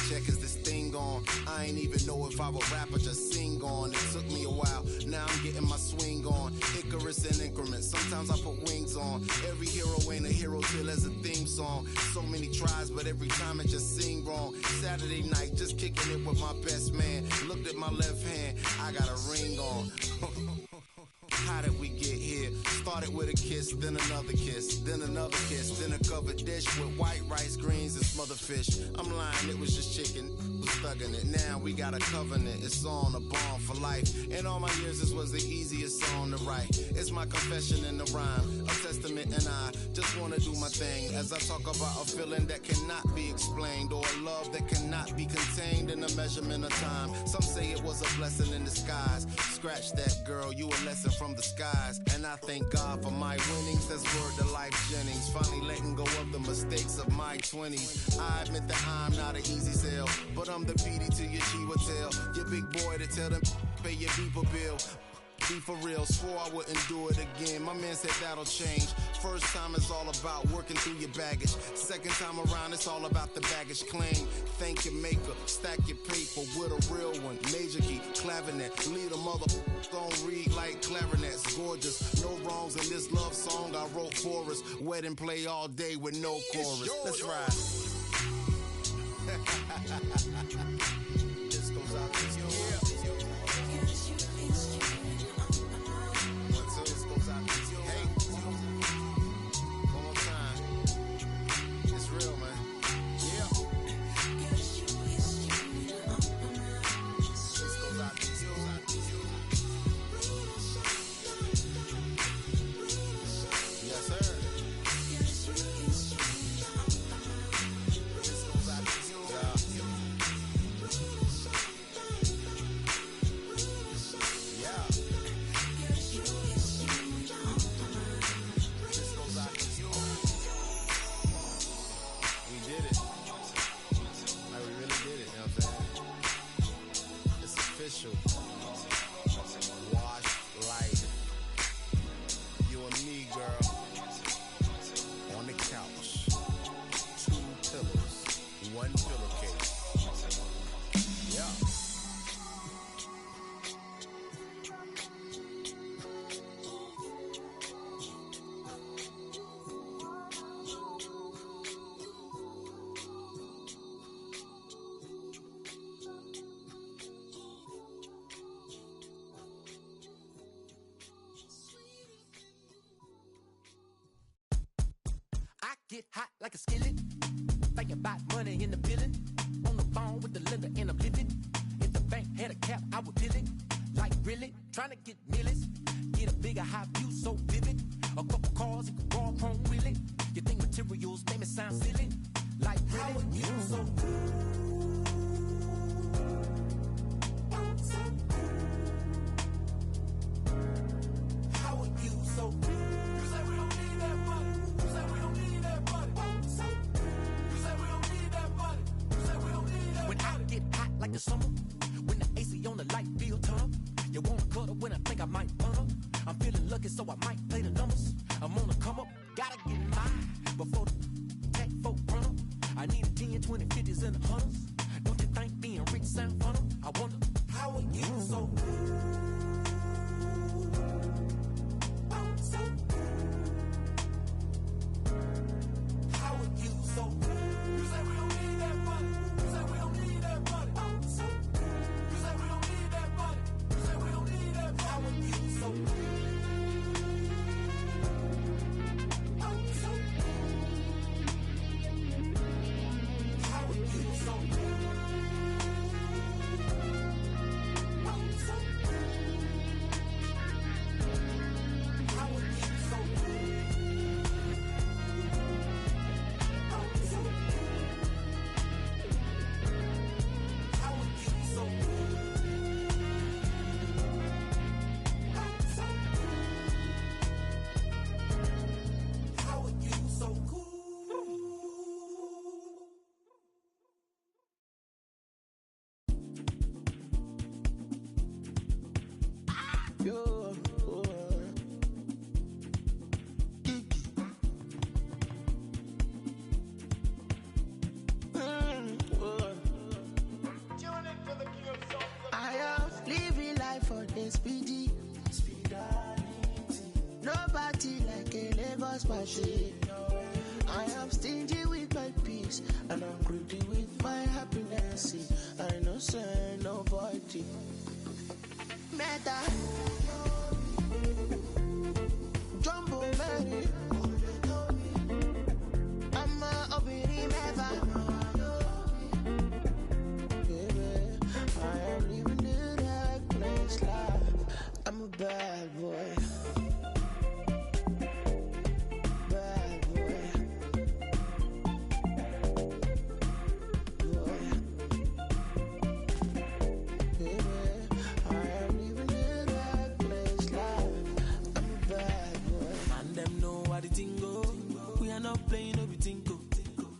Check, is this thing on? I ain't even know if I would rap or just sing on. It took me a while, now I'm getting my swing on. Icarus in increments, sometimes I put wings on. Every hero ain't a hero till there's a theme song. So many tries, but every time it just sing wrong. Saturday night, just kicking it with my best man. Looked at my left hand, I got a ring on. How did we get here? Started with a kiss, then another kiss, then another kiss, then a covered dish with white rice, greens, and smothered fish. I'm lying, it was just chicken, was thugging it. Now we got a covenant, it's on a bond for life. In all my years, this was the easiest song to write. It's my confession in the rhyme, a testament, and I just want to do my thing as I talk about a feeling that cannot be explained, or a love that cannot be contained in a measurement of time. Some say it was a blessing in disguise. Scratch that, girl, you a lesson from the skies. And I thank God for my winnings. That's word to Life Jennings. Finally letting go of the mistakes of my 20s. I admit that I'm not an easy sell, but I'm the PD to your Chiwetel. Your big boy to tell them pay your beeper bill. Be for real, swore I wouldn't do it again. My man said that'll change. First time is all about working through your baggage. Second time around, it's all about the baggage claim. Thank your maker, stack your paper with a real one. Major key, clavinet, lead a mother don't read like clarinets. Gorgeous, no wrongs in this love song I wrote for us. Wedding play all day with no chorus. Let's ride. This goes out to you. did it. Like we really did it, you know what I'm saying? It's official. Wash light. You and me, girl. On the couch. 2 pillows. 1 pillowcase. Yeah. I get hot like a skillet. Thinking about money in the billing. On the phone with the lender and I'm living. If the bank had a cap, I would bill it. Like really, trying to get millions. Get a bigger high view so vivid. A couple cars, it could all chrome really. You think materials make me sound silly? Like really? How are you so good? How are you so good? You say we don't need that money. You say we don't need that money. You say we don't need that money. You say we don't need that money. When I get hot like the summer, when the AC on the light feel tough, you wanna cuddle when I think I might burn up. I'm feeling lucky, so I might play the numbers. I'm on the come up, gotta get mine before the tech folk run up. I need a 10, 20, 50s, and 100s. Don't you think being rich sound fun? I wonder, how are you so good? So how are you so good? You say we don't need that money. You say we don't need that money. You say we don't need that money. You say we don't need that money. How are you so good? How are you so good? How are you so good? I am living life for the speedy. Nobody like a Lagos party. I am stingy with my peace, and I'm greedy with my happiness. I know say nobody. Meta Jumbo Mary, I'm a obiri meva. Baby, I am living the right place life. I'm a bad boy. Bad boy. Boy. Baby, I am living the right place life. I'm a bad boy. And them know how the thing go. We are not playing no be tinko.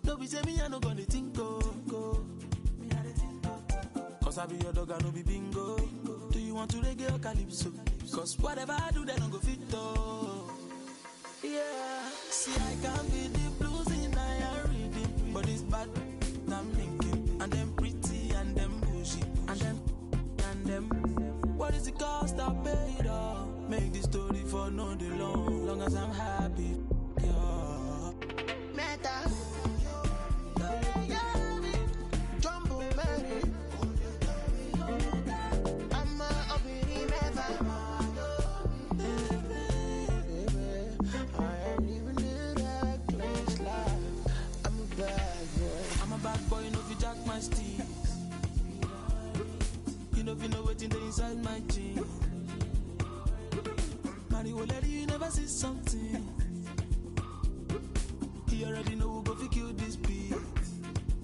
No be say me I no gonna tinko. Cause I be your dog I no be bingo. Do you want to reggae or calypso? Cause whatever I do they don't go fit though. Yeah, see I can be the blues in I reading. But it's bad, I'm thinking. And them pretty and them bougie. And them what is the cost I pay it all? Make this story for no day long as I'm happy. Yeah. Meta Jumbo Mary, I'm a obiri meva. Baby, I am living the right place life. I'm a bad boy. I'm a bad boy, no fi jack my steez. You know fi know what's inside my jeans. Mario lady, you never see something. You already know who go fi kill this beat.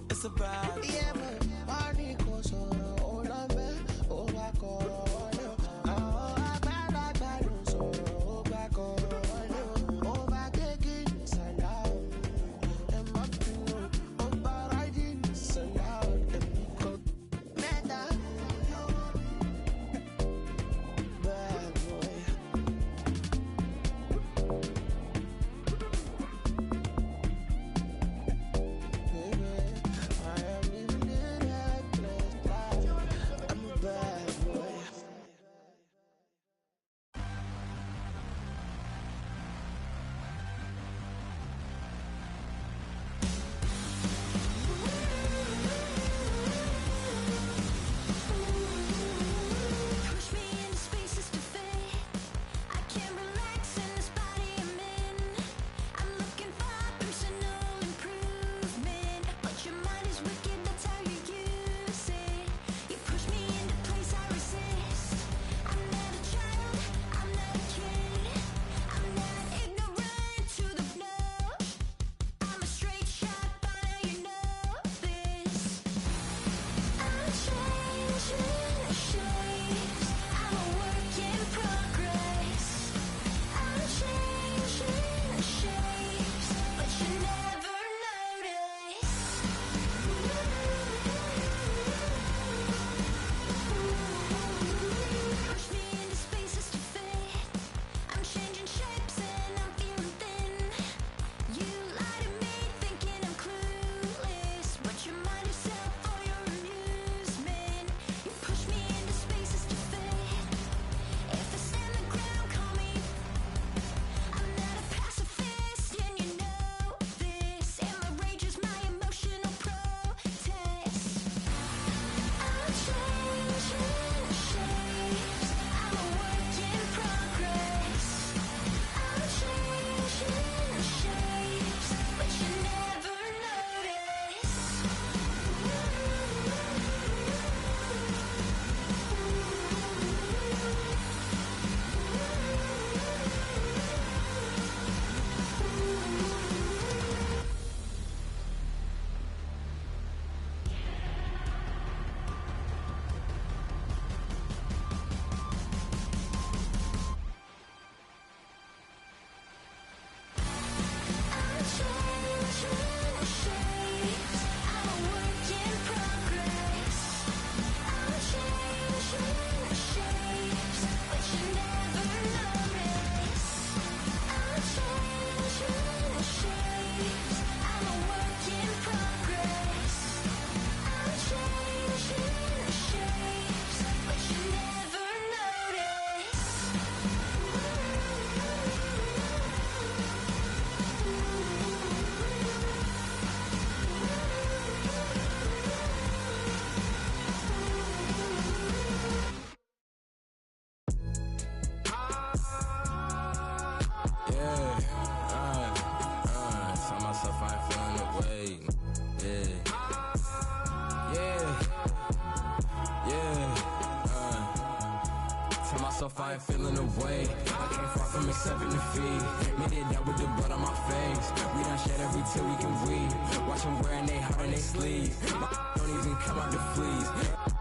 It's a bad boy. Yeah, but money goes on all of me. Oh, I call on you. Oh, I bad so oh, back on you. Overtaking salam. And my people, oh, I ain't feeling the way. I can't far from accepting defeat. Made it out with the blood on my face. We done shed every tear we can weep. Watch them wearing they heart on they sleeves. Don't even come out the fleas.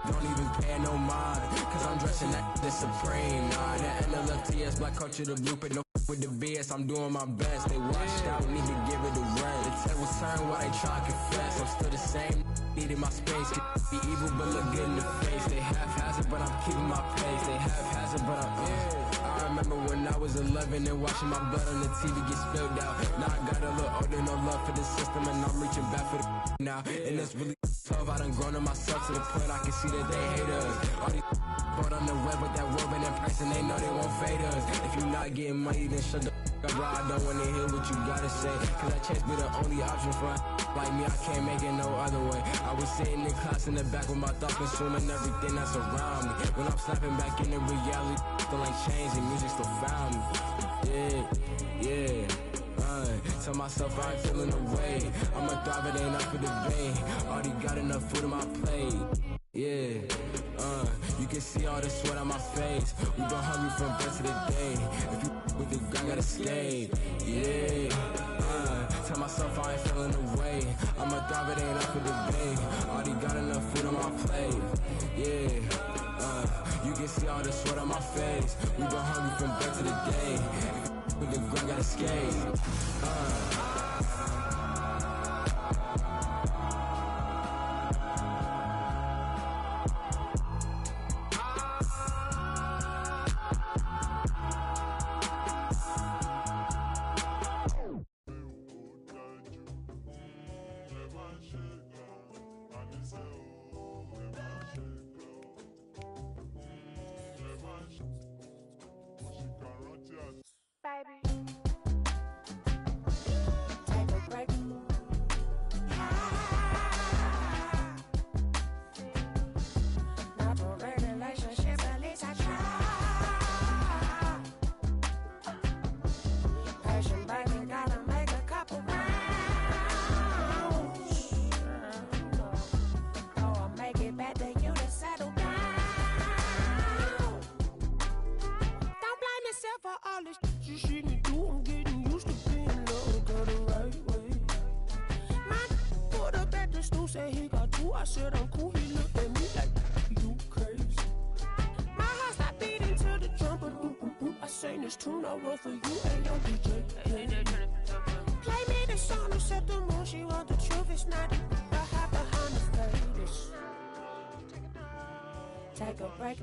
Don't even pay no mind. Cause I'm dressing that the supreme. Nah, the NLFTS, black culture, the blueprint. No with the BS, I'm doing my best. They washed out, need to give it a rest. The tables turn while they try to confess. I'm still the same, needing my space. Be evil, but look good in the face. They haphazard, but I'm keeping my pace. They haphazard, but I remember when I was 11 and watching my blood on the TV get spilled out. Now I got a little older, no love for the system, and I'm reaching back for the now. And it's really tough, I done grown on myself to the point I can see that they hate us. All these bought on the web with that woman in price, and they know they won't fade us. If you not getting money, then shut the up, bro. I don't wanna hear what you gotta say, cause that chance be the only option for like me. I can't make it no other way. I was sitting in class in the back with my thoughts consuming everything that's around me. When I'm snapping back into reality, still ain't changing, music still found me. Yeah. Tell myself I ain't feeling the way. I'ma thrive, it ain't up for debate. Already got enough food on my plate. Yeah, you can see all the sweat on my face. We been hungry from birth to the day. If you with the gang, gotta escape. Yeah, tell myself I ain't feeling the way. I'ma thrive, it ain't up for debate. Already got enough food on my plate. Yeah, you can see all the sweat on my face. We been hungry from birth to the day. With the grind, gotta escape. I said I'm cool, he looked at me like, you crazy. My heart stopped beating to the trumpet. I sang this tune, I wrote for you, and your DJ. Play me the song, who set the moon, she want the truth, it's not the hide behind the face. Take a break.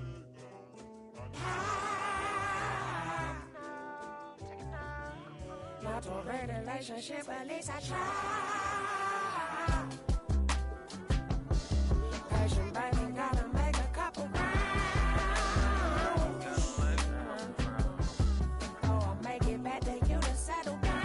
Not a real relationship, at least I try. Passion, baby, gotta make a couple rounds. Oh, I'll make it back to you to settle down.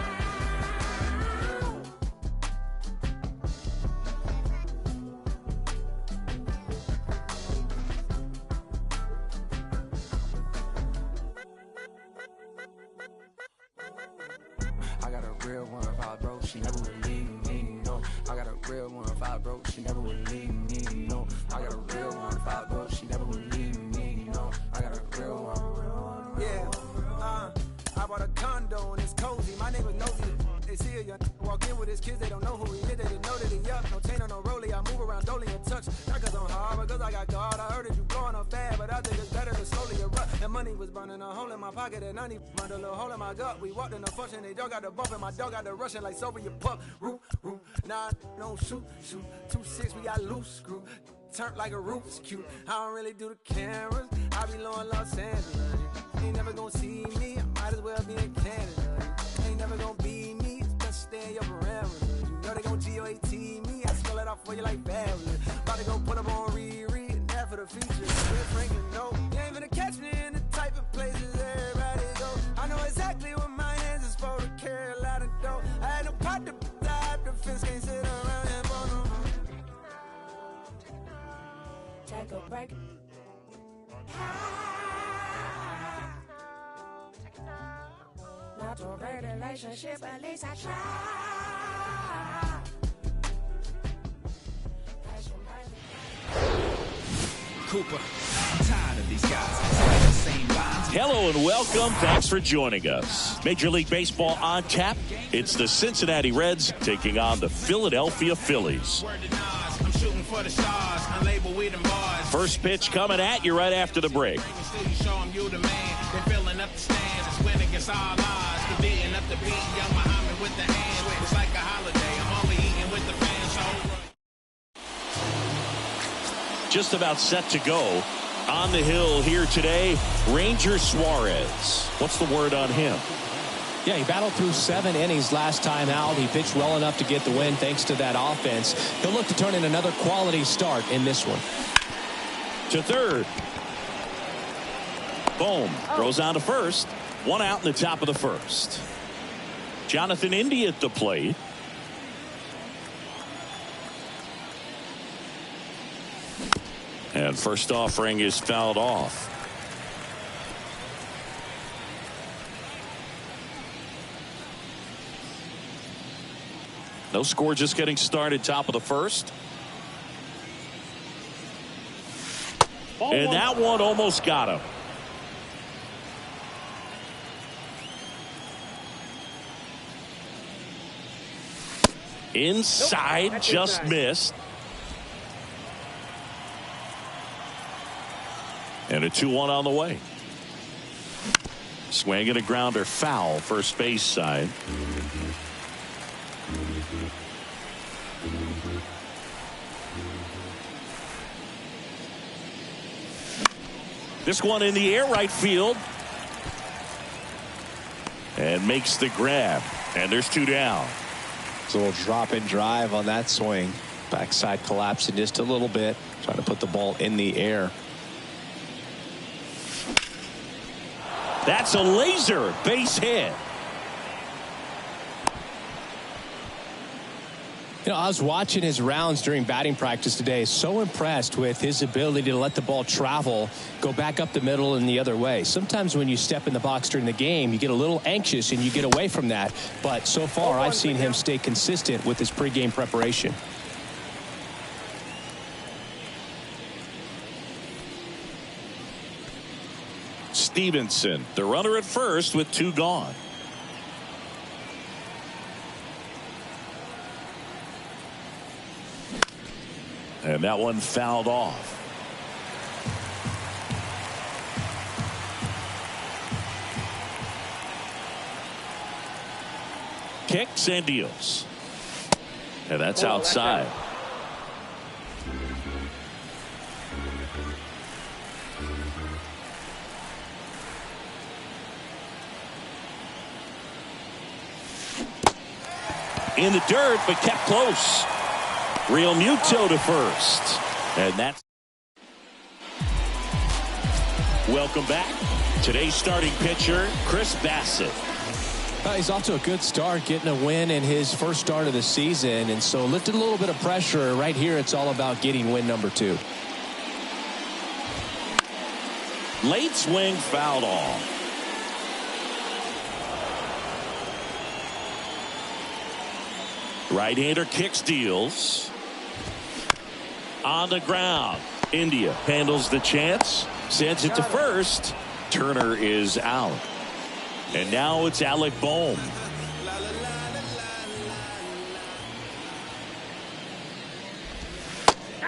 I got a real one, if I broke, she never would leave me, no. I got a real one, if I broke, she never would leave me, no. I got a real one, if I broke, she never would leave me, no. I got a real one. Yeah, I bought a condo and it's cozy. My neighbor's nosy. They see a young walk in with his kids, they don't know who he is. They didn't know that he up. No chain or no rollie. I move around dolly and touch. Not cause I'm hard, but cause I got God. I heard that you blowing up fast, but I think it's better to slowly erupt. That money was burning a hole in my pocket at 90. Burned a little hole in my gut. We walked in the function, they dog got the bump and my dog got the rushing like Soviet pup. Roo, roo. Nah, no shoot. 2-6, we got loose screw. Turned like a Rubik's Cube. I don't really do the cameras. I be low in Los Angeles. You ain't never gonna see me. I might as well be in Canada. You ain't never gonna be me. It's best to stay in your parameters. You know they gon' GOAT me. I spell it out for you like fabulous. About to go put up on Riri and that for the features. Quit Franklin, no. You ain't gonna catch me in the type of places everybody go. I know exactly what my hands is supposed to carry a lot of dough. I had no pot to dive. The fence can't sit around and bone no more. Take a break. Not a real relationship, at least I try. Cooper, Tired of these guys saying the same lines. Hello and welcome. Thanks for joining us. Major League Baseball on tap. It's the Cincinnati Reds taking on the Philadelphia Phillies. First pitch coming at you right after the break. Just about set to go. On the hill here today, Ranger Suarez. What's the word on him? Yeah, he battled through 7 innings last time out. He pitched well enough to get the win thanks to that offense. He'll look to turn in another quality start in this one. To third. Boom. Throws on to first. 1 out in the top of the first. Jonathan India at the plate. And first offering is fouled off. No score, just getting started, top of the first. And that one almost got him. Inside, just missed. And a 2-1 on the way. Swing and a grounder, foul, first base side. This one in the air, right field. And makes the grab. And there's 2 down. It's a little drop and drive on that swing. Backside collapsing just a little bit. Trying to put the ball in the air. That's a laser base hit. You know, I was watching his rounds during batting practice today. So impressed with his ability to let the ball travel, go back up the middle and the other way. Sometimes when you step in the box during the game, you get a little anxious and you get away from that. But so far, I've seen him stay consistent with his pregame preparation. Stevenson, the runner at first with 2 gone. And that one fouled off. Kicks and deals. And that's outside. In the dirt, but kept close. Real Muto to first. And that's... Welcome back. Today's starting pitcher, Chris Bassett. He's off to a good start, getting a win in his first start of the season. And so lifted a little bit of pressure. Right here, it's all about getting win number 2. Late swing, fouled off. Right-hander kicks, deals. On the ground. India handles the chance. Sends it to first. Turner is out. And now it's Alec Bohm.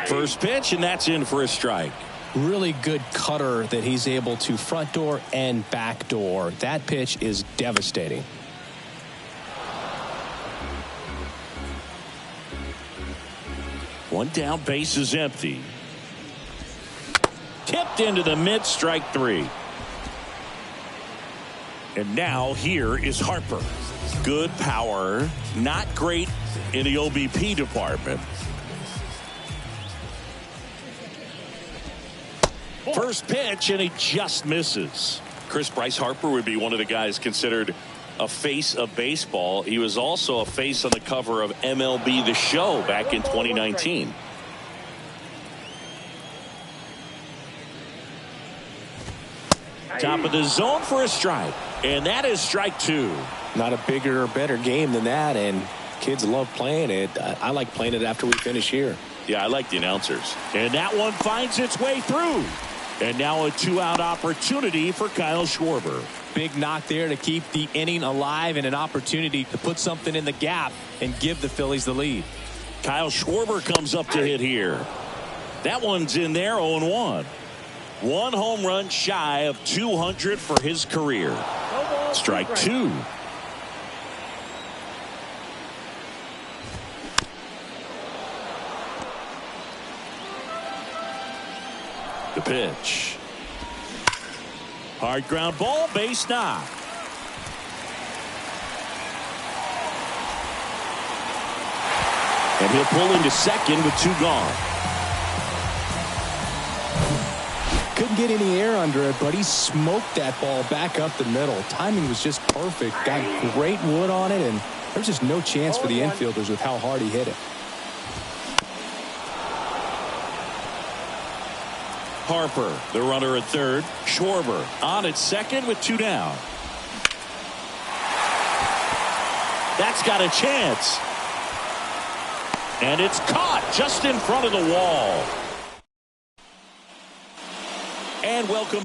First pitch, and that's in for a strike. Really good cutter that he's able to front door and back door. That pitch is devastating. One down, base is empty. Tipped into the mid, strike 3. And now here is Harper. Good power, not great in the OBP department. First pitch, and he just misses. Bryce Harper would be one of the guys considered a face of baseball. He was also a face on the cover of MLB The Show back in 2019. Top of the zone for a strike, and that is strike 2. Not a bigger or better game than that, and kids love playing it. I like playing it after we finish here. Yeah, I like the announcers. And that one finds its way through. And now a 2-out opportunity for Kyle Schwarber. Big knock there to keep the inning alive and an opportunity to put something in the gap and give the Phillies the lead. Kyle Schwarber comes up to hit here. That one's in there, 0-1. One home run shy of 200 for his career. Strike two. The pitch. Hard ground ball, base knock. And he'll pull into second with 2 gone. Couldn't get any air under it, but he smoked that ball back up the middle. Timing was just perfect. Got great wood on it, and there's just no chance for the infielders with how hard he hit it. Harper, the runner at third. Schwarber on at second with 2 down. That's got a chance. And it's caught just in front of the wall. And welcome.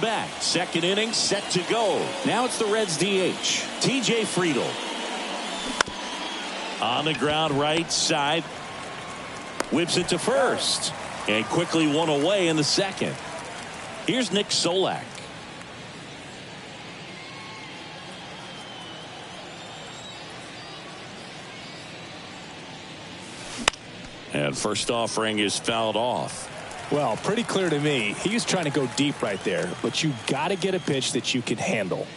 Back, second inning set to go. Now it's the Reds DH, TJ Friedl. On the ground right side. Whips it to first. And quickly one away in the second. Here's Nick Solak. And first offering is fouled off. Well, pretty clear to me. He was trying to go deep right there, but you got to get a pitch that you can handle.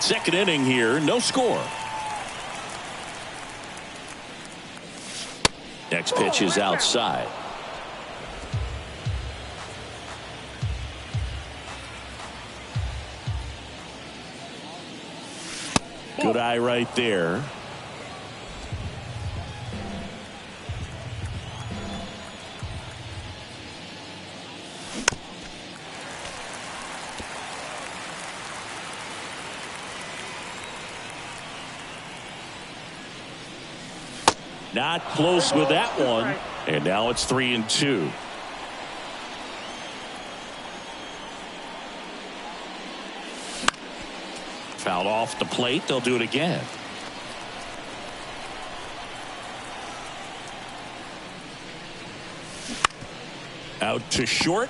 Second inning here, no score. Next pitch is outside. Good eye right there. Not close with that one. And now it's 3-2. Fouled off the plate. They'll do it again. Out to short.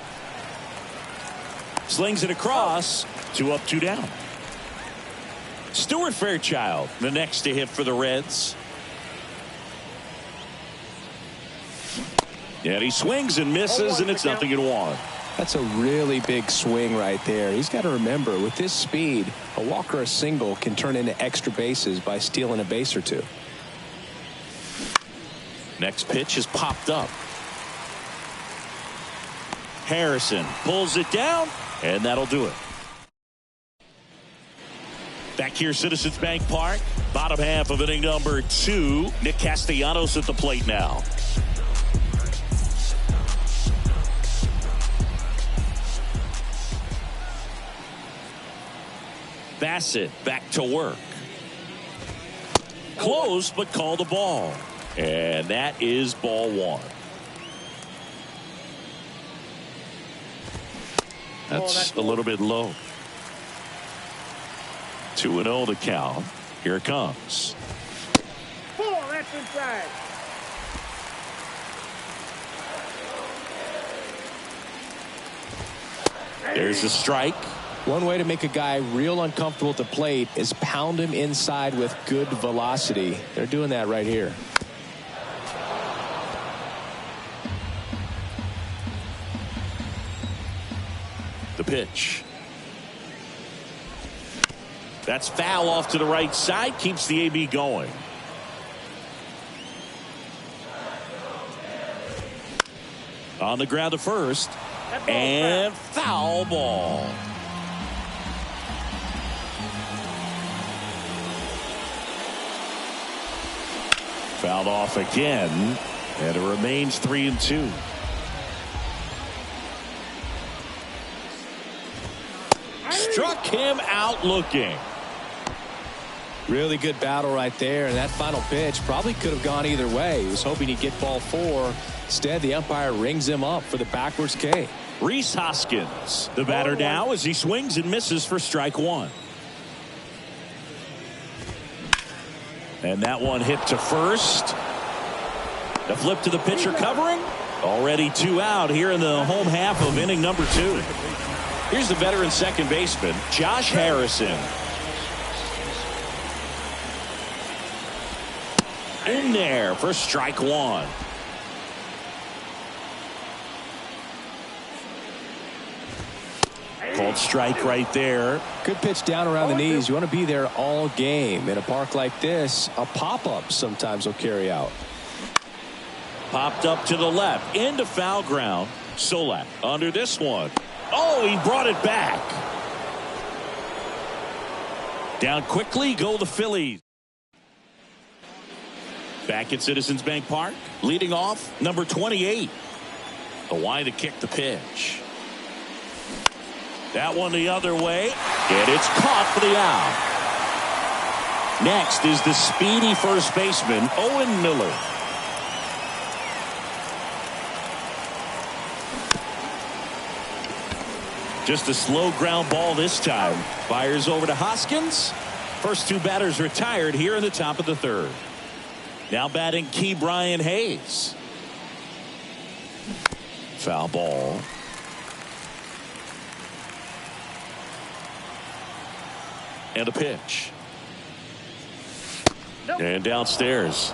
Slings it across. 2 up, 2 down. Stuart Fairchild, the next to hit for the Reds. And he swings and misses, and it's 0-1. That's a really big swing right there. He's got to remember, with this speed, a walk or a single can turn into extra bases by stealing a base or two. Next pitch is popped up. Harrison pulls it down, and that'll do it. Back here, Citizens Bank Park, bottom half of inning number 2. Nick Castellanos at the plate now. Bassett back to work. Close, but called a ball. And that is ball 1. That's a little bit low. 2-0 to count. Here it comes. 4, that's inside. There's a strike. One way to make a guy real uncomfortable at the plate is pound him inside with good velocity. They're doing that right here. The pitch. That's foul off to the right side. Keeps the AB going. On the ground to first. And foul ball. Fouled off again. And it remains 3-2. Struck him out looking. Really good battle right there, and that final pitch probably could have gone either way. He was hoping he'd get ball 4. Instead, the umpire rings him up for the backwards K. Rhys Hoskins, the batter now, as he swings and misses for strike 1. And that one hit to first. The flip to the pitcher covering. Already 2 out here in the home half of inning number 2. Here's the veteran second baseman, Josh Harrison. In there for strike 1. Called strike right there. Good pitch down around the knees. You want to be there all game. In a park like this, a pop-up sometimes will carry out. Popped up to the left into foul ground. Solak under this one. Oh, he brought it back. Down quickly go the Phillies. Back at Citizens Bank Park, leading off number 28. The wide to kick the pitch. That one the other way, and it's caught for the out. Next is the speedy first baseman, Owen Miller. Just a slow ground ball this time. Fires over to Hoskins. First 2 batters retired here in the top of the 3rd. Now batting Key Brian Hayes. Foul ball. And a pitch. Nope. And downstairs.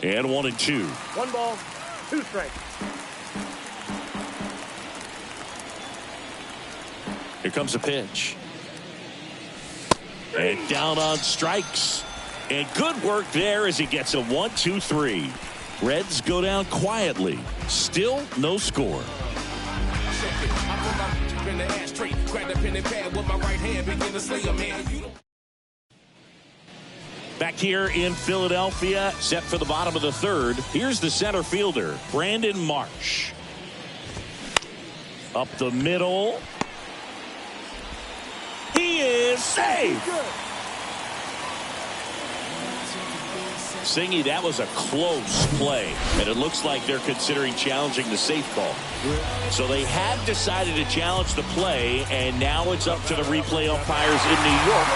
And 1-2. 1 ball, 2 strikes. Here comes a pitch. And down on strikes. And good work there as he gets a 1-2-3. Reds go down quietly. Still no score. Back here in Philadelphia, set for the bottom of the third. Here's the center fielder, Brandon Marsh. Up the middle. He is safe. Singy, that was a close play, and it looks like they're considering challenging the safe call. So they have decided to challenge the play, and now it's up to the replay umpires in New York.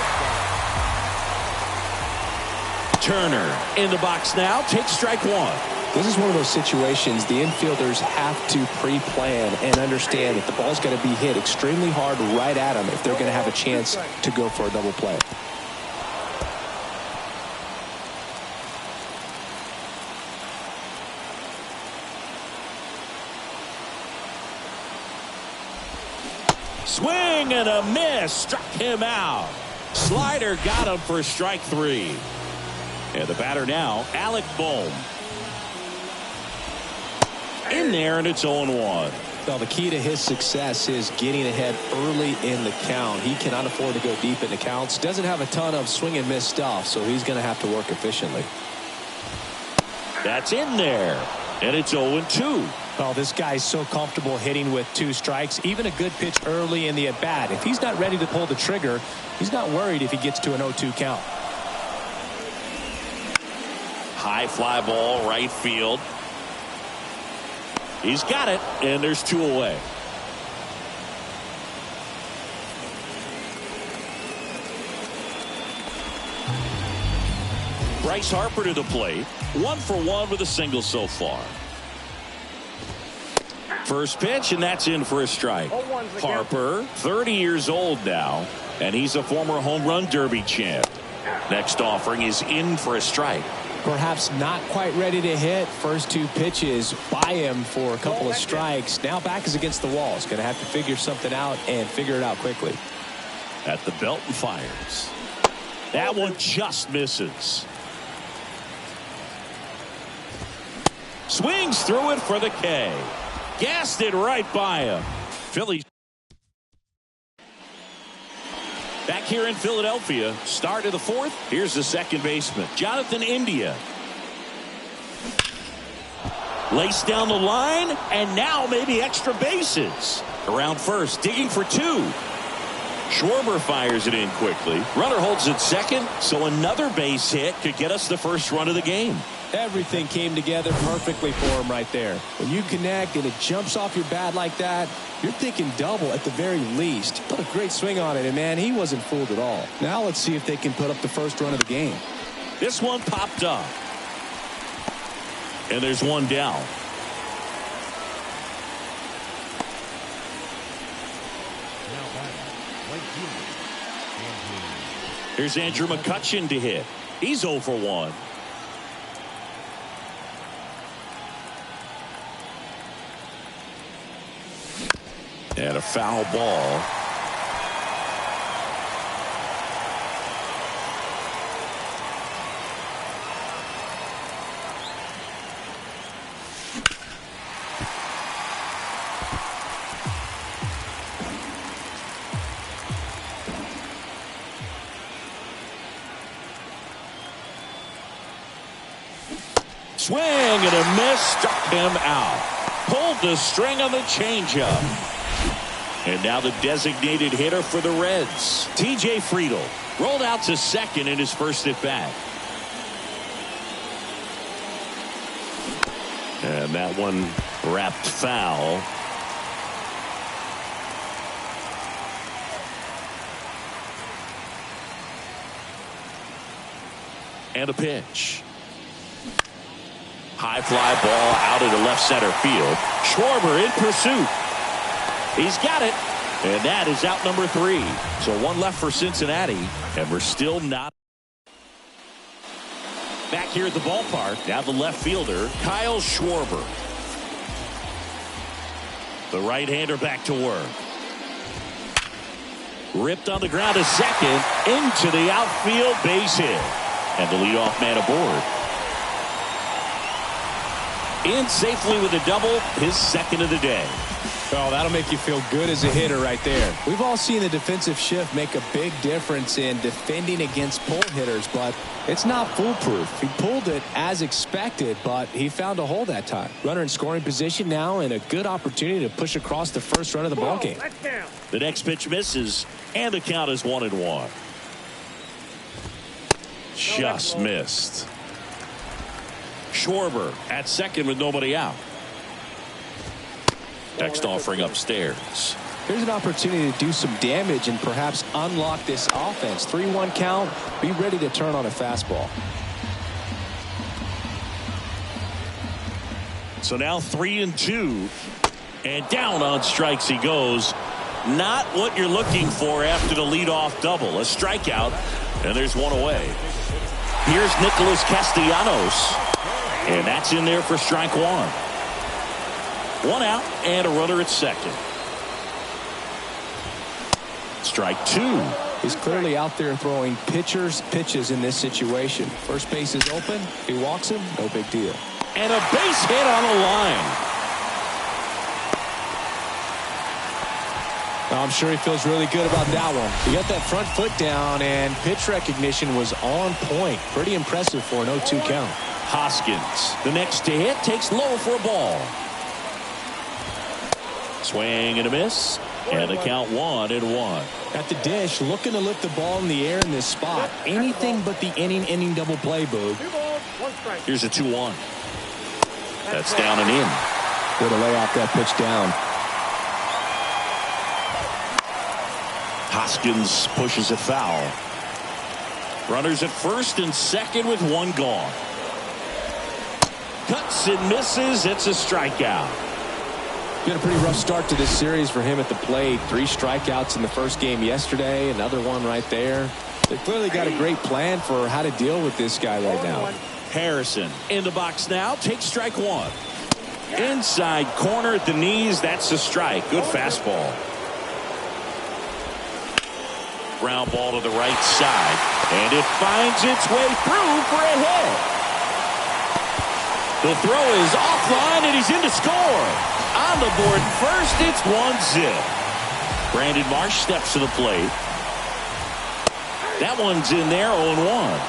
Turner in the box now, takes strike one. This is one of those situations the infielders have to pre-plan and understand that the ball's going to be hit extremely hard right at them if they're going to have a chance to go for a double play. Swing and a miss, struck him out. Slider got him for strike three. And the batter now, Alec Bohm. In there, and it's 0-1. Well, the key to his success is getting ahead early in the count. He cannot afford to go deep in the counts. Doesn't have a ton of swing and miss stuff, so he's going to have to work efficiently. That's in there, and it's 0-2. Well, this guy's so comfortable hitting with 2 strikes. Even a good pitch early in the at-bat. If he's not ready to pull the trigger, he's not worried if he gets to an 0-2 count. High fly ball, right field. He's got it, and there's 2 away. Bryce Harper to the plate. 1 for 1 with a single so far. First pitch, and that's in for a strike. Harper, 30 years old now, and he's a former home run derby champ. Next offering is in for a strike. Perhaps not quite ready to hit. First 2 pitches by him for a couple of strikes. Now back is against the wall. He's going to have to figure something out and figure it out quickly. At the belt and fires. That one just misses. Swings through it for the K. Gassed it right by him. Phillies. Back here in Philadelphia, start of the 4th. Here's the second baseman, Jonathan India. Laced down the line, and now maybe extra bases. Around first, digging for 2. Schwarber fires it in quickly. Runner holds it second, so another base hit could get us the first run of the game. Everything came together perfectly for him right there. When you connect and it jumps off your bat like that, you're thinking double at the very least. Put a great swing on it, and man, he wasn't fooled at all. Now let's see if they can put up the first run of the game. This one popped up. And there's one down. Here's Andrew McCutchen to hit. He's 0 for 1. And a foul ball. Swing and a miss, struck him out. Pulled the string on the changeup. And now the designated hitter for the Reds, T.J. Friedl, rolled out to second in his first at bat. And that one wrapped foul. And a pitch. High fly ball out into left center field. Schwarber in pursuit. He's got it, and that is out number 3. So 1 left for Cincinnati, and we're still not. Back here at the ballpark, now the left fielder, Kyle Schwarber. The right-hander back to work. Ripped on the ground to second, into the outfield, base hit. And the leadoff man aboard. in safely with a double, his second of the day. Oh, that'll make you feel good as a hitter right there. We've all seen the defensive shift make a big difference in defending against pull hitters, but it's not foolproof. He pulled it as expected, but he found a hole that time. Runner in scoring position now and a good opportunity to push across the first run of the ballgame. The next pitch misses, and the count is 1-1. Just missed. Schwarber at second with nobody out. Next offering upstairs. Here's an opportunity to do some damage and perhaps unlock this offense. 3-1 count. Be ready to turn on a fastball. So now 3-2. And down on strikes he goes. Not what you're looking for after the leadoff double. A strikeout. And there's one away. Here's Nicholas Castellanos. And that's in there for strike one. One out and a runner at second. Strike two. He's clearly out there throwing pitchers pitches in this situation. First base is open. He walks him. No big deal. And a base hit on the line. I'm sure he feels really good about that one. He got that front foot down and pitch recognition was on point. Pretty impressive for an 0-2 count. Hoskins, the next to hit, takes low for a ball. Swing and a miss, and the count 1-1. At the dish, looking to lift the ball in the air in this spot. Anything but the inning double play, Boog. Here's a 2-1. That's down and in. Good to lay off that pitch down. Hoskins pushes it foul. Runners at first and second with one gone. Cuts and misses. It's a strikeout. Been a pretty rough start to this series for him at the plate. 3 strikeouts in the first game yesterday. Another one right there. They clearly got a great plan for how to deal with this guy right now. Harrison in the box now. Takes strike one. Inside corner at the knees. That's a strike. Good fastball. Ground ball to the right side. And it finds its way through for a hit. The throw is offline and he's in to score. On the board first, it's 1-0. Brandon Marsh steps to the plate. That one's in there, 0-1.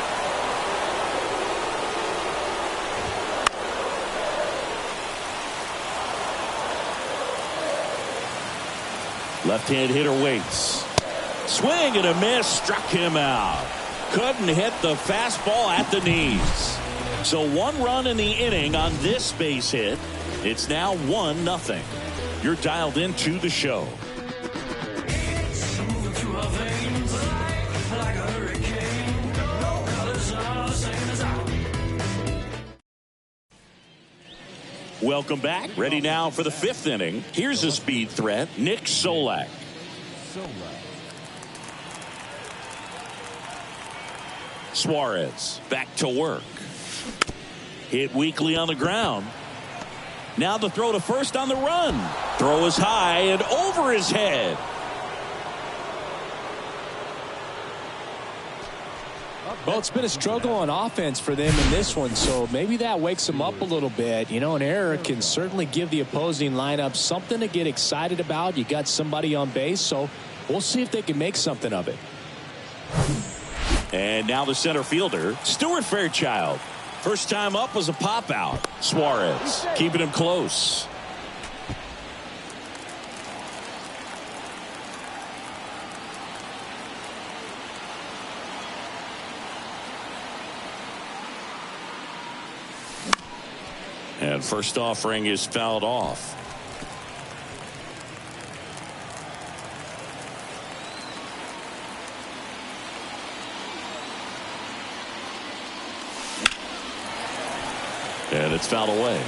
Left-hand hitter waits. Swing and a miss, struck him out. Couldn't hit the fastball at the knees. So 1 run in the inning on this base hit. It's now 1-0. You're dialed into the show. Welcome back. Ready now for the 5th inning. Here's a speed threat, Nick Solak. Suarez back to work. Hit weakly on the ground. Now the throw to first on the run. Throw is high and over his head. Well, it's been a struggle on offense for them in this one, so maybe that wakes them up a little bit. You know, an error can certainly give the opposing lineup something to get excited about. You got somebody on base, so we'll see if they can make something of it. And now the center fielder, Stuart Fairchild. First time up was a pop out. Suarez keeping him close. And first offering is fouled off. And it's fouled away.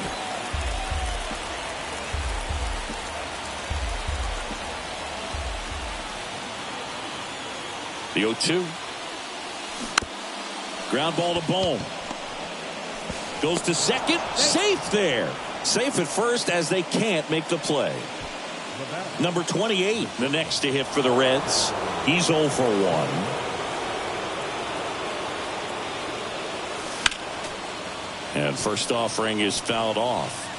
The 0-2. Ground ball to Bohm. Goes to second. Safe there. Safe at first as they can't make the play. Number 28, the next to hit for the Reds. He's 0 for 1. And first offering is fouled off.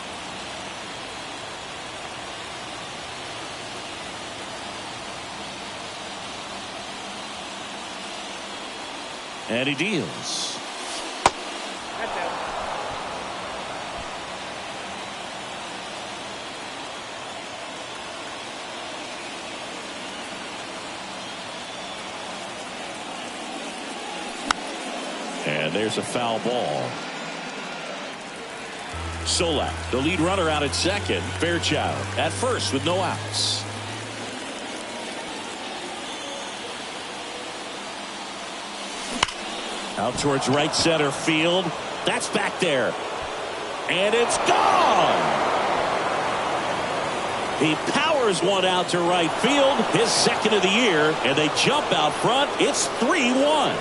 And he deals. And there's a foul ball. Solak, the lead runner, out at second. Fairchild at first with no outs. Out towards right center field. That's back there. And it's gone. He powers one out to right field. His second of the year. And they jump out front. It's 3-1.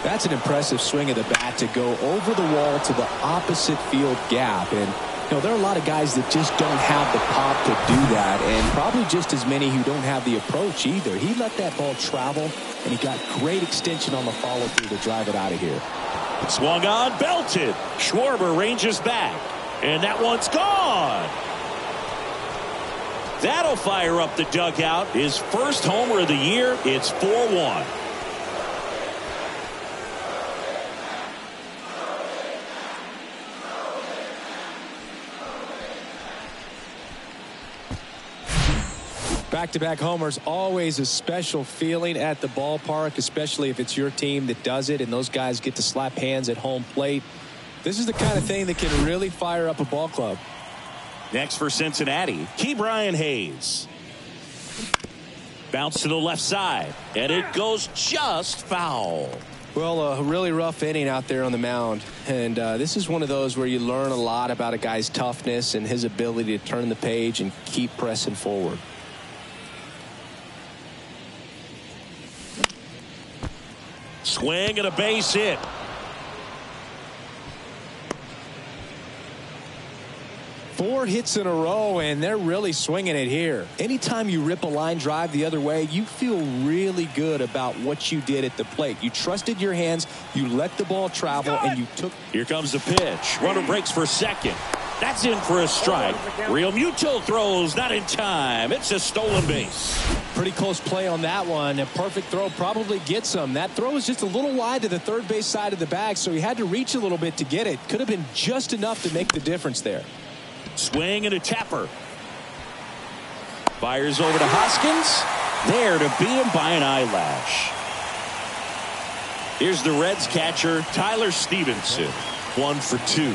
That's an impressive swing of the bat to go over the wall to the opposite field gap. And there are a lot of guys that just don't have the pop to do that, and probably just as many who don't have the approach either. He let that ball travel, and he got great extension on the follow-through to drive it out of here. Swung on, belted. Schwarber ranges back, and that one's gone. That'll fire up the dugout. His first homer of the year. It's 4-1. Back-to-back homers, always a special feeling at the ballpark, especially if it's your team that does it and those guys get to slap hands at home plate. This is the kind of thing that can really fire up a ball club. Next for Cincinnati, Ke'Bryan Hayes. Bounce to the left side, and it goes just foul. Well, a really rough inning out there on the mound, and this is one of those where you learn a lot about a guy's toughness and his ability to turn the page and keep pressing forward. Swing and a base hit. Four hits in a row, and they're really swinging it here. Anytime you rip a line drive the other way, you feel really good about what you did at the plate. You trusted your hands, you let the ball travel, and you took. Here comes the pitch. Runner breaks for second. That's in for a strike. Real Muto throws, not in time. It's a stolen base. Pretty close play on that one. A perfect throw probably gets him. That throw was just a little wide to the third base side of the bag, so he had to reach a little bit to get it. Could have been just enough to make the difference there. Swing and a tapper. Fires over to Hoskins. There to beat him by an eyelash. Here's the Reds catcher, Tyler Stevenson. 1 for 2.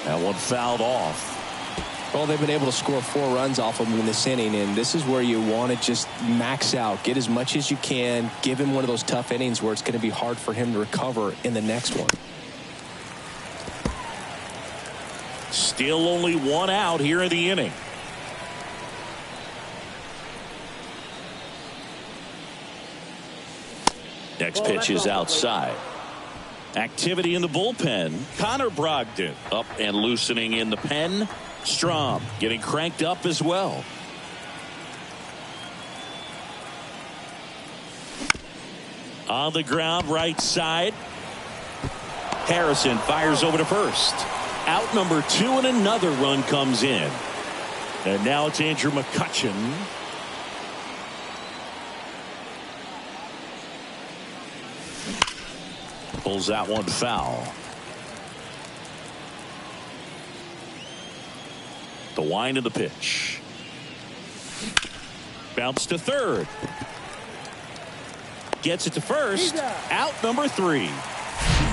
That one fouled off. Well, they've been able to score 4 runs off of him in this inning, and this is where you want to just max out, get as much as you can, give him one of those tough innings where it's going to be hard for him to recover in the next one. Still only 1 out here in the inning. Next pitch is outside. Activity in the bullpen. Connor Brogdon up and loosening in the pen. Strom getting cranked up as well. On the ground, right side. Harrison fires over to first. Out number 2, and another run comes in. And now it's Andrew McCutchen. Pulls that one foul. The wind of the pitch. Bounce to third. Gets it to first. Out number 3.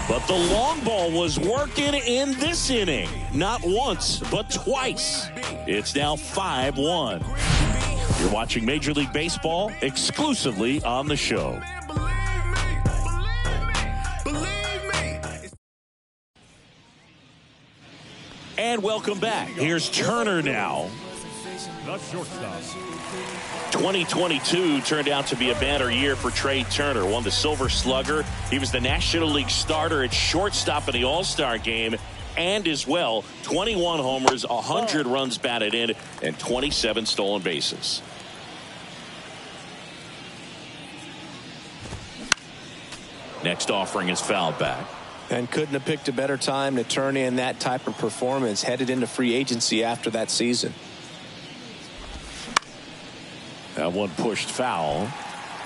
But the long ball was working in this inning. Not once, but twice. It's now 5-1. You're watching Major League Baseball exclusively on the show. And welcome back. Here's Turner now. The shortstop. 2022 turned out to be a banner year for Trey Turner. Won the Silver Slugger. He was the National League starter at shortstop in the All-Star game. and as well 21 homers, 100 runs batted in, and 27 stolen bases. Next offering is fouled back. And couldn't have picked a better time to turn in that type of performance headed into free agency after that season. That one pushed foul.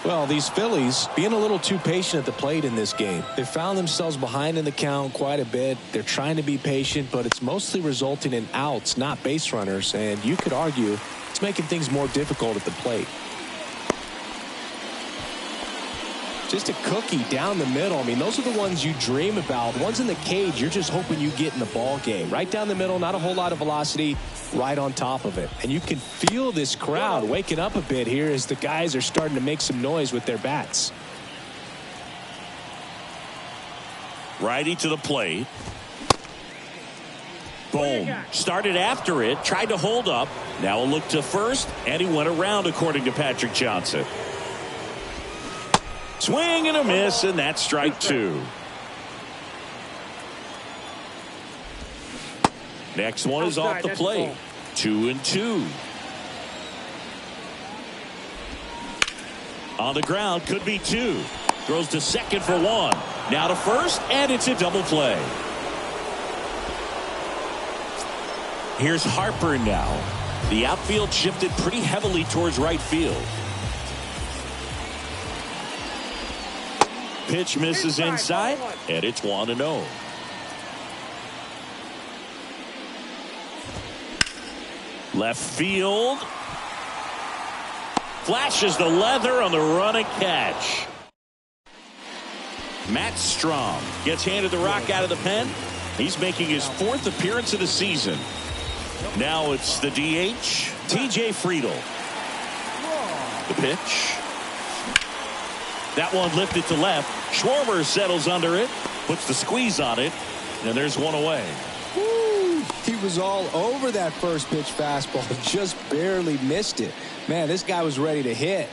Well, these Phillies being a little too patient at the plate in this game. They found themselves behind in the count quite a bit. They're trying to be patient, but it's mostly resulting in outs, not base runners. And you could argue it's making things more difficult at the plate. Just a cookie down the middle. I mean, those are the ones you dream about. The ones in the cage, you're just hoping you get in the ball game. Right down the middle, not a whole lot of velocity, right on top of it. And you can feel this crowd waking up a bit here as the guys are starting to make some noise with their bats. Righty to the plate. Boom. Started after it, tried to hold up. Now a look to first, and he went around, according to Patrick Johnson. Swing and a miss, and that's strike two. Next one is off the plate. 2-2. On the ground, could be two. Throws to second for one. Now to first, and it's a double play. Here's Harper now. The outfield shifted pretty heavily towards right field. Pitch misses inside, and it's 1-0. Left field. Flashes the leather on the run and catch. Matt Strom gets handed the rock out of the pen. He's making his 4th appearance of the season. Now it's the DH, TJ Friedl. The pitch. That one lifted to left. Schwarber settles under it, puts the squeeze on it, and there's one away. Woo! He was all over that first pitch fastball, just barely missed it. Man, this guy was ready to hit.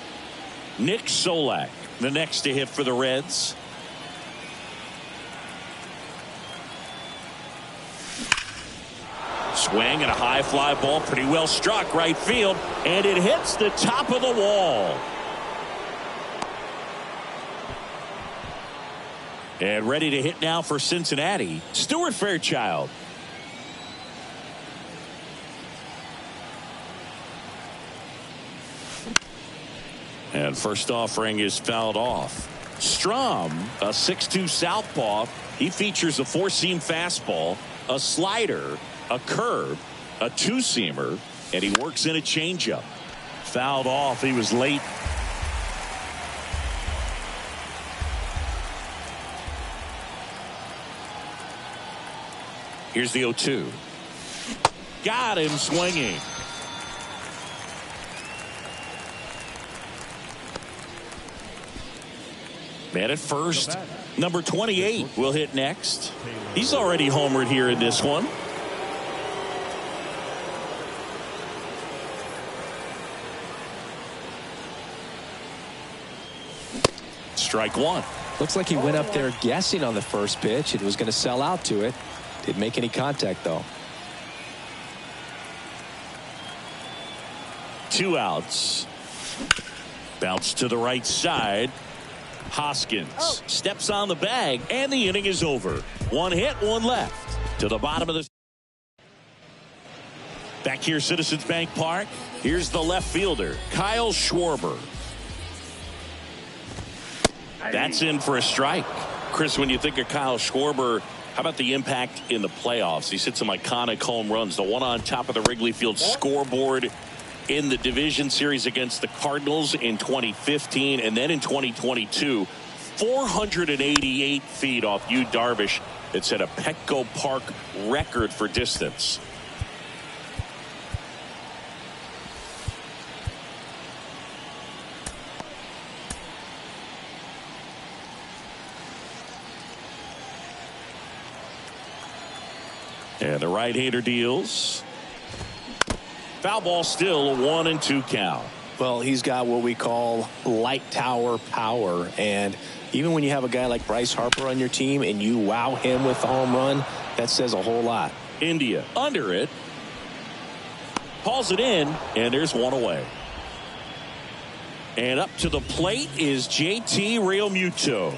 Nick Solak, the next to hit for the Reds. Swing and a high fly ball, pretty well struck right field, and it hits the top of the wall. And ready to hit now for Cincinnati, Stuart Fairchild. And first offering is fouled off. Strom, a 6'2 southpaw. He features a four-seam fastball, a slider, a curve, a two-seamer, and he works in a changeup. Fouled off. He was late. Here's the 0-2. Got him swinging. Man at first. Number 28 will hit next. He's already homered here in this one. Strike one. Looks like he went up there guessing on the first pitch and was going to sell out to it. Didn't make any contact, though. 2 outs. Bounce to the right side. Hoskins steps on the bag, and the inning is over. 1 hit, 1 left. To the bottom of the. Back here, Citizens Bank Park. Here's the left fielder, Kyle Schwarber. That's in for a strike. Chris, when you think of Kyle Schwarber, how about the impact in the playoffs? He's hit some iconic home runs. The one on top of the Wrigley Field scoreboard in the division series against the Cardinals in 2015, and then in 2022, 488 feet off Yu Darvish. It set a Petco Park record for distance. And the right-hander deals. Foul ball, still a 1-2 count. Well, he's got what we call light tower power. And even when you have a guy like Bryce Harper on your team and you wow him with the home run, That says a whole lot. India under it. Hauls it in, and there's one away. And up to the plate is JT Realmuto.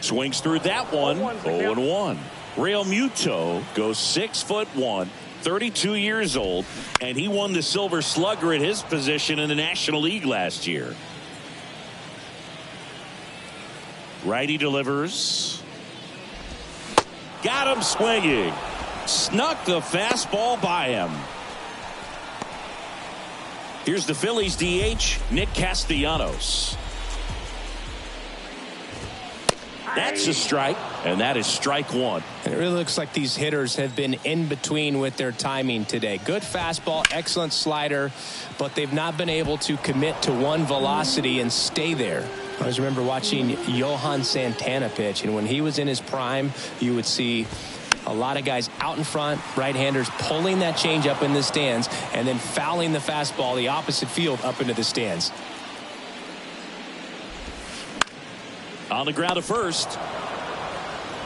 Swings through that one. 0-1. Realmuto goes 6'1", 32 years old, and he won the Silver Slugger at his position in the National League last year. Righty delivers. Got him swinging. Snuck the fastball by him. Here's the Phillies DH, Nick Castellanos. That's a strike, and that is strike one. And it really looks like these hitters have been in between with their timing today. Good fastball, excellent slider, but they've not been able to commit to one velocity and stay there. I always remember watching Johan Santana pitch, and when he was in his prime, you would see a lot of guys out in front, right-handers pulling that change up in the stands and then fouling the fastball the opposite field up into the stands. On the ground at first.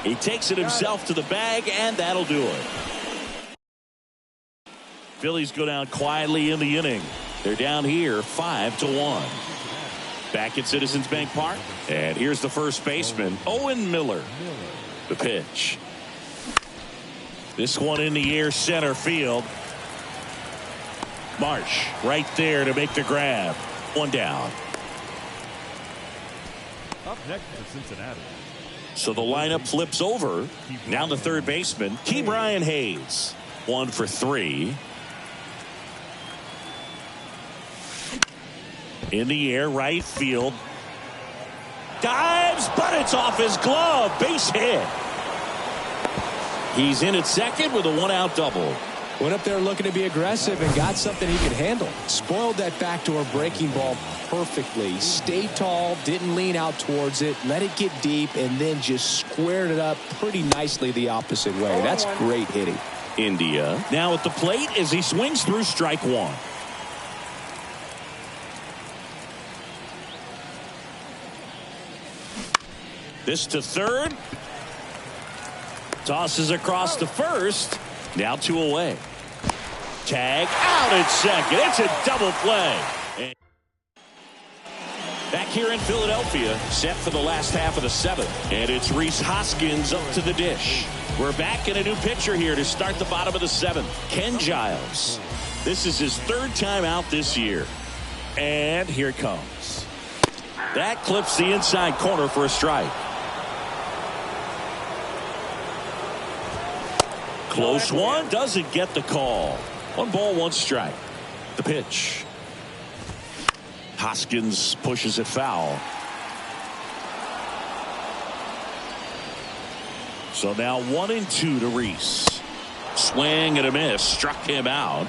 He takes it himself to the bag, and that'll do it. Phillies go down quietly in the inning. They're down here 5-1. Back at Citizens Bank Park. And here's the first baseman, Owen Miller. The pitch. This one in the air, center field. Marsh right there to make the grab. One down. Up next for Cincinnati. So the lineup flips over. Now the third baseman, Ke'Bryan Hayes. 1 for 3. In the air, right field. Dives, but it's off his glove. Base hit. He's in at second with a 1-out double. Went up there looking to be aggressive and got something he could handle. Spoiled that backdoor breaking ball perfectly. Stayed tall, didn't lean out towards it, let it get deep, and then just squared it up pretty nicely the opposite way. That's great hitting. India now at the plate as he swings through strike one. This to third. Tosses across to first. Now 2 away. Tag out at second. It's a double play. And back here in Philadelphia, set for the last half of the 7th. And it's Rhys Hoskins up to the dish. We're back in a new pitcher here to start the bottom of the 7th. Ken Giles. This is his 3rd time out this year. And here it comes. That clips the inside corner for a strike. Close one, doesn't get the call. 1 ball, 1 strike. The pitch. Hoskins pushes it foul. So now 1-2 to Rhys. Swing and a miss. Struck him out.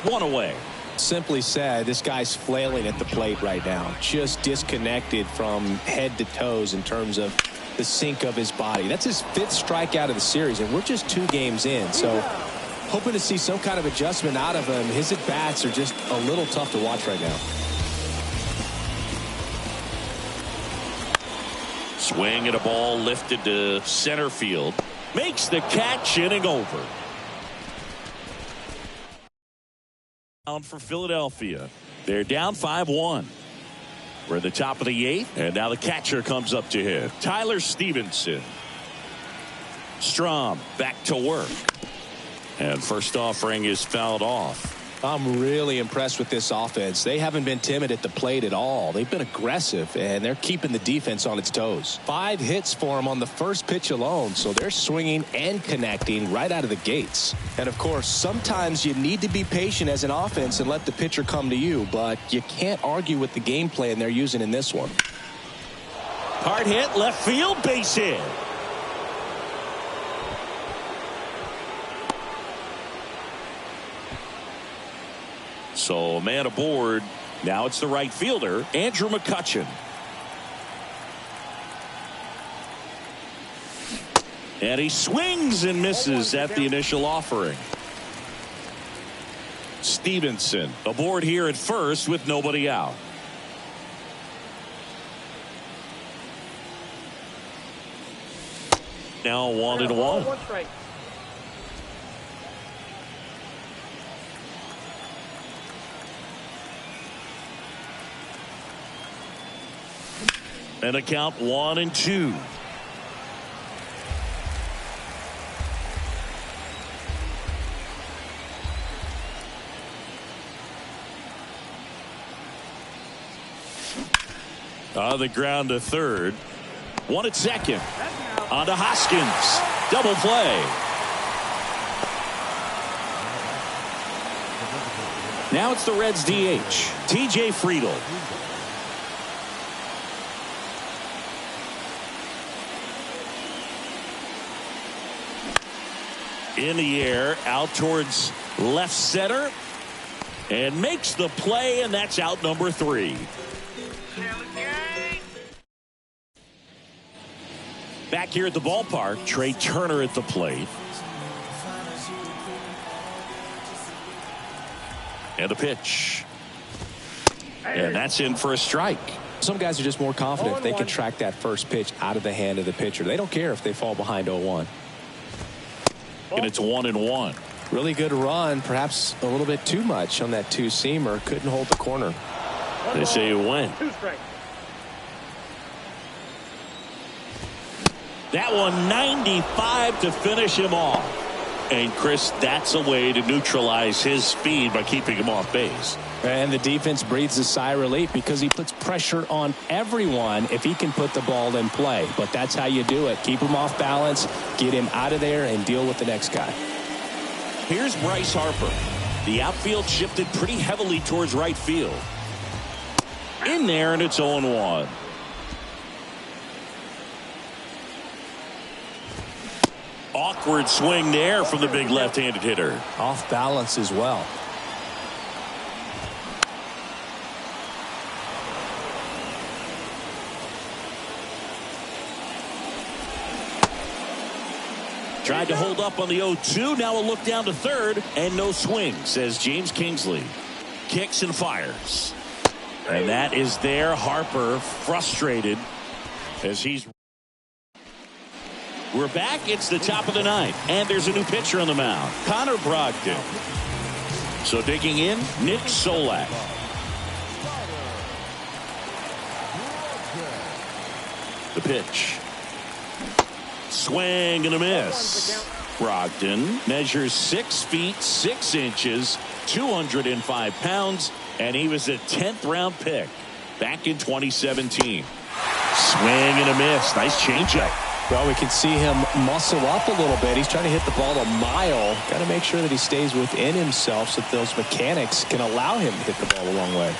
1 away. Simply said, this guy's flailing at the plate right now. Just disconnected from head to toes in terms of the sink of his body. That's his 5th strikeout of the series, and we're just 2 games in. So hoping to see some kind of adjustment out of him. His at-bats are just a little tough to watch right now. Swing and a ball lifted to center field. Makes the catch, inning over. Down for Philadelphia. They're down 5-1. We're at the top of the 8th, and now the catcher comes up to hit. Tyler Stevenson. Strom back to work. And first offering is fouled off. I'm really impressed with this offense. They haven't been timid at the plate at all. They've been aggressive, and they're keeping the defense on its toes. 5 hits for them on the first pitch alone, so they're swinging and connecting right out of the gates. And, of course, sometimes you need to be patient as an offense and let the pitcher come to you, but you can't argue with the game plan they're using in this one. Hard hit, left field, base hit. So a man aboard. Now it's the right fielder, Andrew McCutchen. And he swings and misses at the initial offering. Stevenson aboard here at first with nobody out. now 1-1. One strike. And a count 1-2. On the ground to third. One at second. On to Hoskins. Double play. Now it's the Reds DH, TJ Friedel. In the air, out towards left center. And makes the play, and that's out number 3. Back here at the ballpark, Trey Turner at the plate. And a pitch. And that's in for a strike. Some guys are just more confident if they can track that first pitch out of the hand of the pitcher. They don't care if they fall behind 0-1. And it's 1-1. Really good run, perhaps a little bit too much on that two-seamer. Couldn't hold the corner. They say it went. 2 strikes. That one 95 to finish him off. And Chris, that's a way to neutralize his speed by keeping him off base. And the defense breathes a sigh of relief because he puts pressure on everyone if he can put the ball in play. But that's how you do it. Keep him off balance, get him out of there, and deal with the next guy. Here's Bryce Harper. The outfield shifted pretty heavily towards right field. In there, and it's 0-1. Awkward swing there from the big left-handed hitter. Off balance as well. Tried to hold up on the 0-2. Now a look down to third, and no swing, says James Kingsley. Kicks and fires. And that is there. Harper frustrated as he's... We're back. It's the top of the ninth, and there's a new pitcher on the mound, Connor Brogdon. So digging in, Nick Solak. The pitch. Swing and a miss. Brogdon measures 6 feet 6 inches, 205 pounds, and he was a 10th round pick back in 2017. Swing and a miss. Nice changeup. Well, we can see him muscle up a little bit. He's trying to hit the ball a mile. Got to make sure that he stays within himself so that those mechanics can allow him to hit the ball a long way.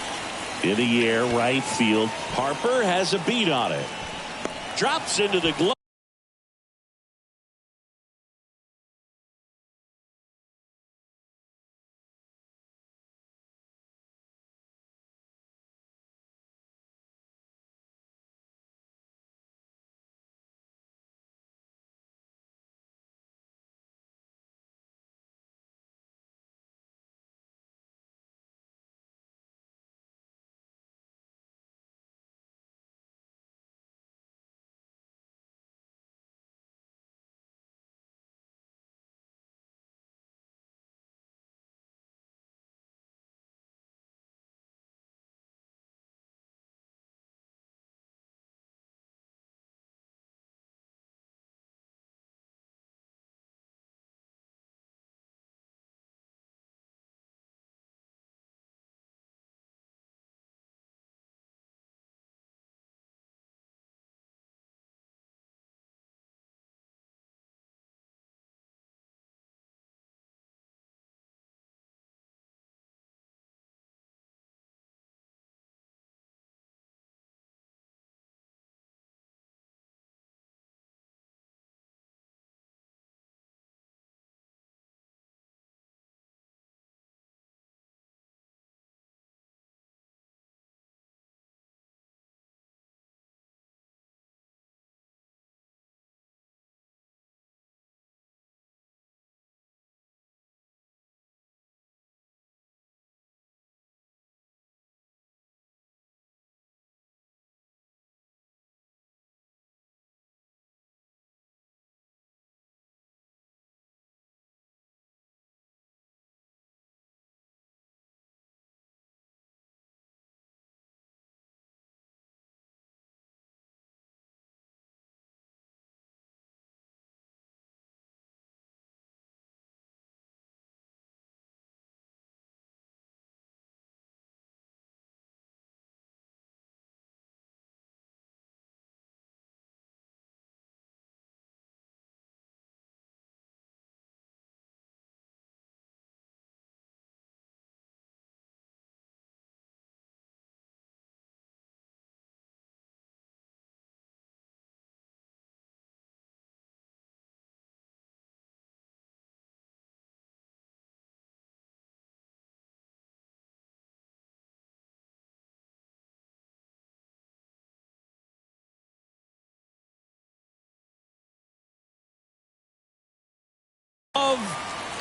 In the air, right field. Harper has a beat on it. Drops into the glove.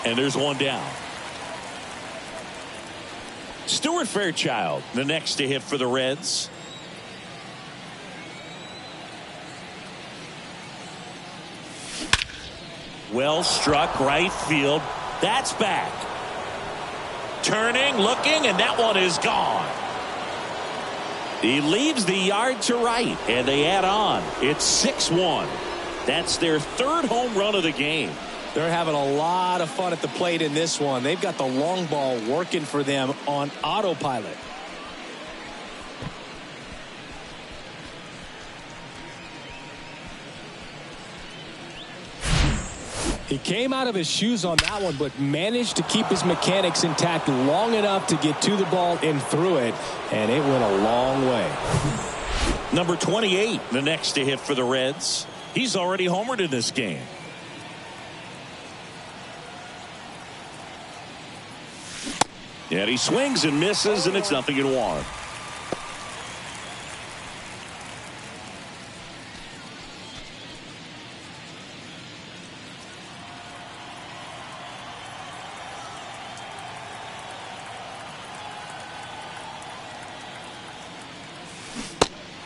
And there's one down. Stuart Fairchild, the next to hit for the Reds. Well struck right field. That's back. Turning, looking, and that one is gone. He leaves the yard to right, and they add on. It's 6-1. That's their third home run of the game. They're having a lot of fun at the plate in this one. They've got the long ball working for them on autopilot. He came out of his shoes on that one, but managed to keep his mechanics intact long enough to get to the ball and through it, and it went a long way. Number 28, the next to hit for the Reds. He's already homered in this game. And he swings and misses, and it's 0-1.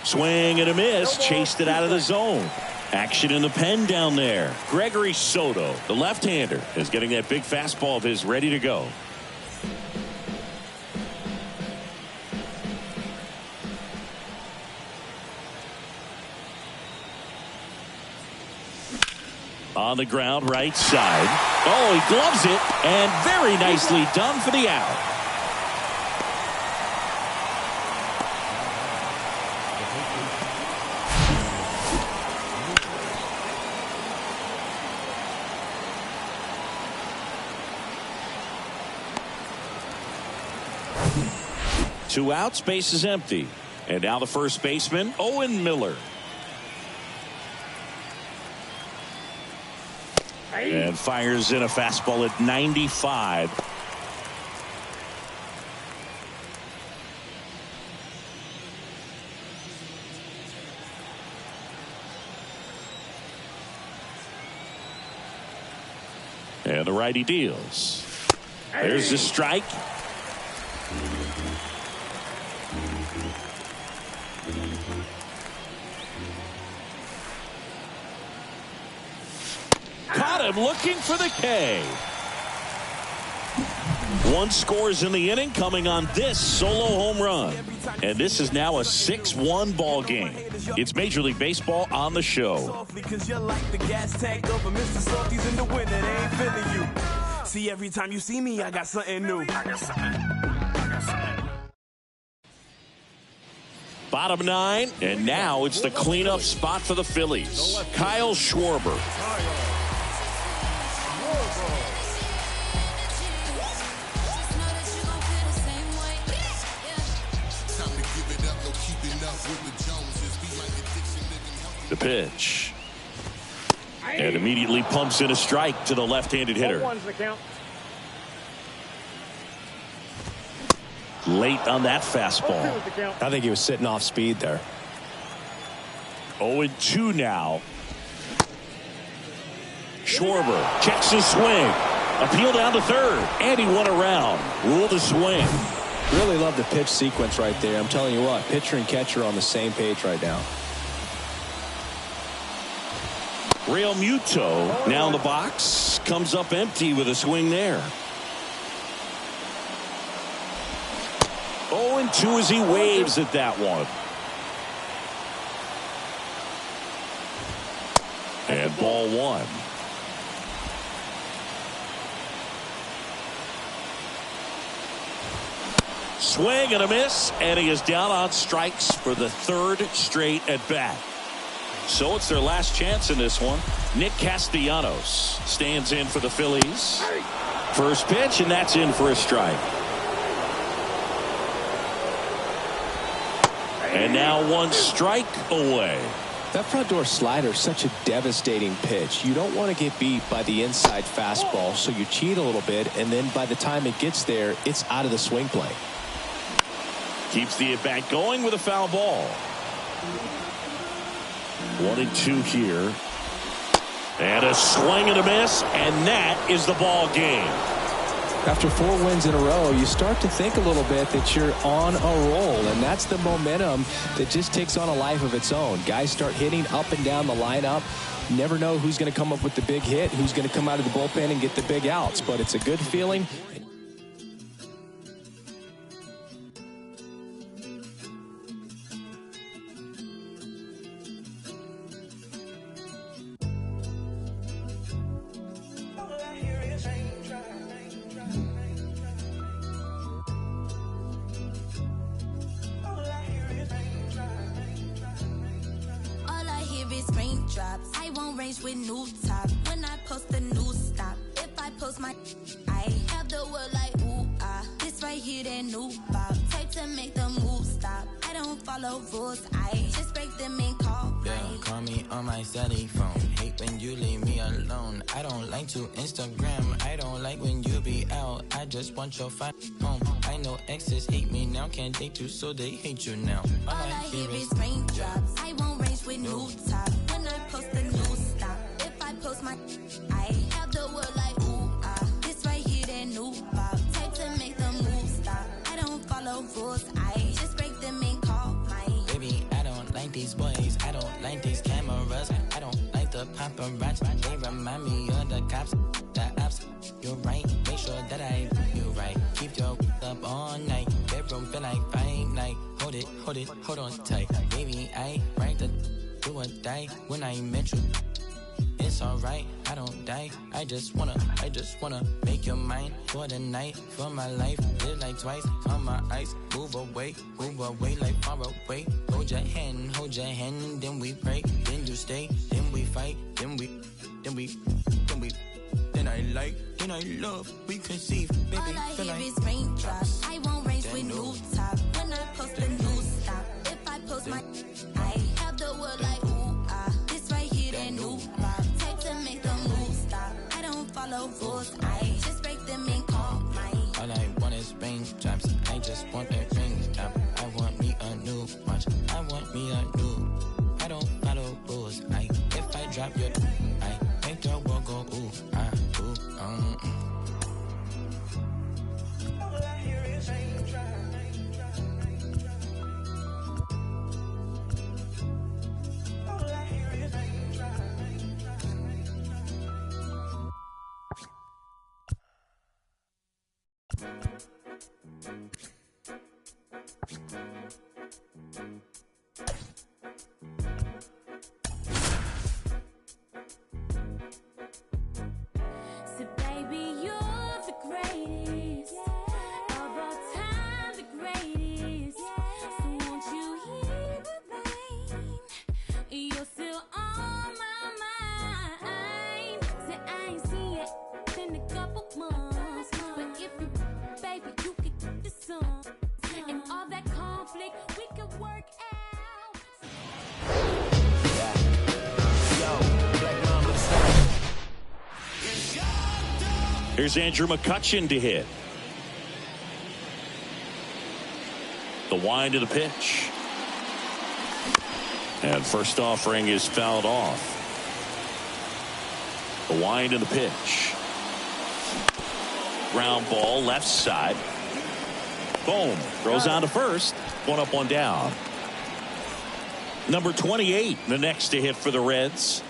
Swing and a miss, chased it out of the zone. Action in the pen down there. Gregory Soto, the left-hander, is getting that big fastball of his ready to go. On the ground, right side. Oh, he gloves it, and very nicely done for the out. Two outs, base is empty. And now the first baseman, Owen Miller. And fires in a fastball at 95. And the righty deals. There's the strike. Caught him looking for the K. One scores in the inning coming on this solo home run. And this is now a 6-1 ball game. It's Major League Baseball on the show. See, every time you see me, I got something new. Bottom 9, and now it's the cleanup spot for the Phillies. Kyle Schwarber. The pitch. And immediately pumps in a strike to the left-handed hitter. Late on that fastball. I think he was sitting off speed there. 0-2 now. Schwarber checks his swing. Appeal down to third. And he won around. Ruled a swing. Really love the pitch sequence right there. I'm telling you what, pitcher and catcher are on the same page right now. Real Muto now in the box. Comes up empty with a swing there. 0-2 as he waves at that one. And ball 1. Swing and a miss, and he is down on strikes for the third straight at bat. So it's their last chance in this one. Nick Castellanos stands in for the Phillies. First pitch, and that's in for a strike. And now one strike away. That front door slider is such a devastating pitch. You don't want to get beat by the inside fastball, so you cheat a little bit, and then by the time it gets there, it's out of the swing plane. Keeps the at-bat going with a foul ball. 1-2 here. And a swing and a miss, and that is the ball game. After 4 wins in a row, you start to think a little bit that you're on a roll, and that's the momentum that just takes on a life of its own. Guys start hitting up and down the lineup. You never know who's going to come up with the big hit, who's going to come out of the bullpen and get the big outs, but it's a good feeling. Raindrops. I won't range with new top. When I post a new stop, if I post my, I have the world like ooh ah. This right here that new pop. Type to make the move stop. I don't follow rules. I just break them and call. Yeah, call me on my celly phone. Hate when you leave me alone. I don't like to Instagram. I don't like when you be out. I just want your home. I know exes hate me now. Can't date you, so they hate you now. All I hear is raindrops. I won't range with new top. When I post a new stop, if I post my, I have the world like ooh ah. This right here that new pop. Type to make the move stop. I don't follow rules. I just break them and call mine. Baby, I don't like these boys. I don't like these cameras. I don't like the paparazzi. They remind me of the cops, the ops. You're right. Make sure that I do you right. Keep your up all night. Bedroom feel like fight night. Hold on tight. Baby, I write the do or die when I met you. It's alright, I don't die. I just wanna make your mind for the night, for my life. Live like twice on my eyes. Move away like far away. Hold your hand, then we pray. Then you stay, then we fight, then I like, then I love, we conceive, baby. All I hear is raindrops. I won't range with new top. When I post a new stop, if I post my, I have the world like ooh ah. This right here that new pop. Type to make the move stop. I don't follow rules. I just break them and call mine. All I want is raindrops. I just want a raindrop. I want me a new watch. I want me a new. I don't follow rules. If I drop your, I make the world go ooh ah ooh All I hear is raindrops. All I hear is raindrops. So baby, you're the greatest of all time, the greatest. So won't you hear the rain? You're still on my mind. Say I ain't seen you in a couple months, but if you, baby, you could get the sun and all that conflict we could work out. Here's Andrew McCutchen to hit. The wind of the pitch. And first offering is fouled off. The wind of the pitch. Ground ball left side. Boom. Throws on to first. One up, one down. Number 28, the next to hit for the Reds.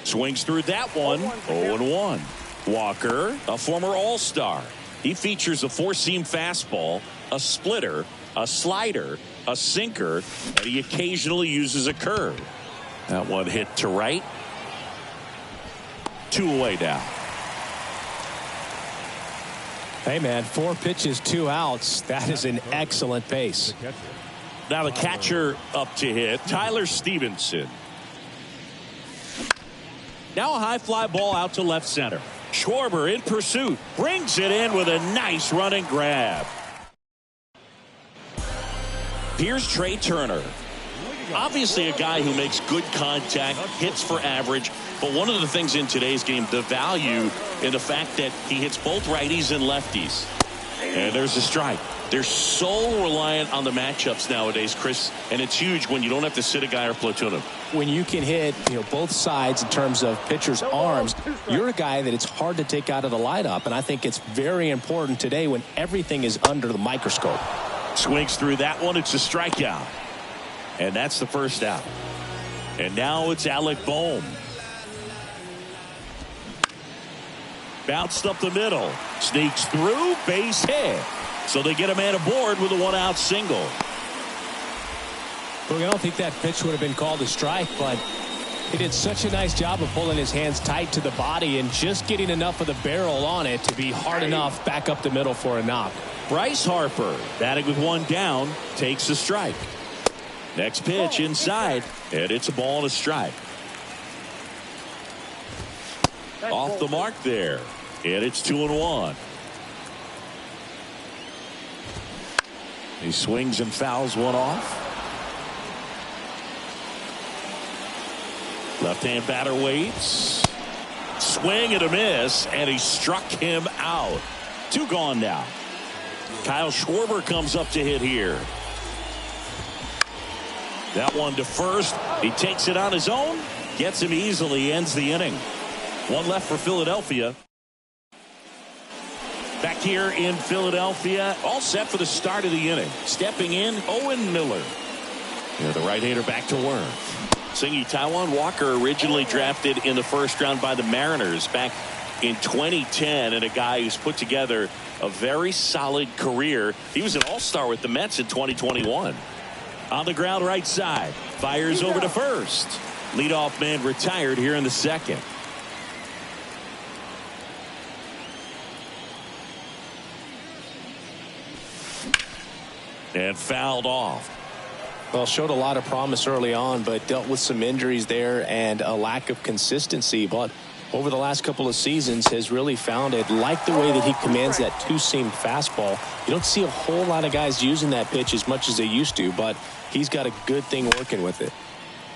Swings through that one. 0-1. Walker, a former All-Star. He features a four-seam fastball, a splitter, a slider, a sinker, and he occasionally uses a curve. That one hit to right. 2 away now. Hey, man, 4 pitches, 2 outs. That is an excellent pace. Now the catcher up to hit, Tyler Stevenson. Now a high fly ball out to left center. Schwarber in pursuit, brings it in with a nice running grab. Here's Trey Turner. Obviously a guy who makes good contact, hits for average, but one of the things in today's game, the value in the fact that he hits both righties and lefties. And there's a strike. They're so reliant on the matchups nowadays, Chris, and it's huge when you don't have to sit a guy or platoon him. When you can hit both sides in terms of pitchers' arms, you're a guy that it's hard to take out of the lineup, and I think it's very important today when everything is under the microscope. Swings through that one. It's a strikeout, and that's the first out. And now it's Alec Bohm. Bounced up the middle, sneaks through, base hit. So they get a man aboard with a one-out single. Look, I don't think that pitch would have been called a strike, but he did such a nice job of pulling his hands tight to the body and just getting enough of the barrel on it to be hard enough back up the middle for a knock. Bryce Harper, batting with one down, takes a strike. Next pitch inside, and it's a ball and a strike. Off the mark there, and it's 2-1. He swings and fouls one off. Left-hand batter waits. Swing and a miss, and he struck him out. 2 gone now. Kyle Schwarber comes up to hit here. That one to first. He takes it on his own. Gets him easily. Ends the inning. 1 left for Philadelphia. Back here in Philadelphia, all set for the start of the inning. Stepping in, Owen Miller. The right-hander back to work. Singy Taiwan Walker, originally drafted in the first round by the Mariners back in 2010, and a guy who's put together a very solid career. He was an all-star with the Mets in 2021. On the ground right side, fires over to first. Leadoff man retired here in the second. And fouled off. Well, showed a lot of promise early on, but dealt with some injuries there and a lack of consistency. But over the last couple of seasons has really found it. Like the way that he commands that two-seam fastball. You don't see a whole lot of guys using that pitch as much as they used to, but he's got a good thing working with it.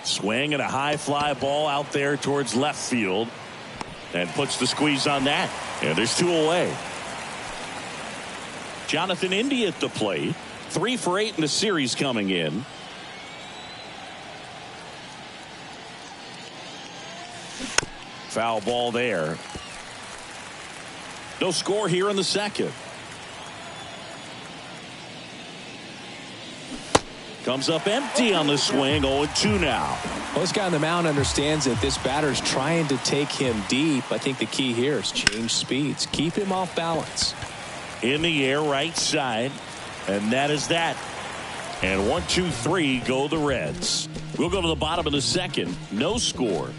Swing and a high fly ball out there towards left field, and puts the squeeze on that. And there's 2 away. Jonathan Indy at the plate. 3 for 8 in the series coming in. Foul ball there. No score here in the second. Comes up empty on the swing. 0-2 now. Well, this guy on the mound understands that this batter's trying to take him deep. I think the key here is change speeds. Keep him off balance. In the air right side. And that is that. And 1-2-3 go the Reds. We'll go to the bottom of the second. No score.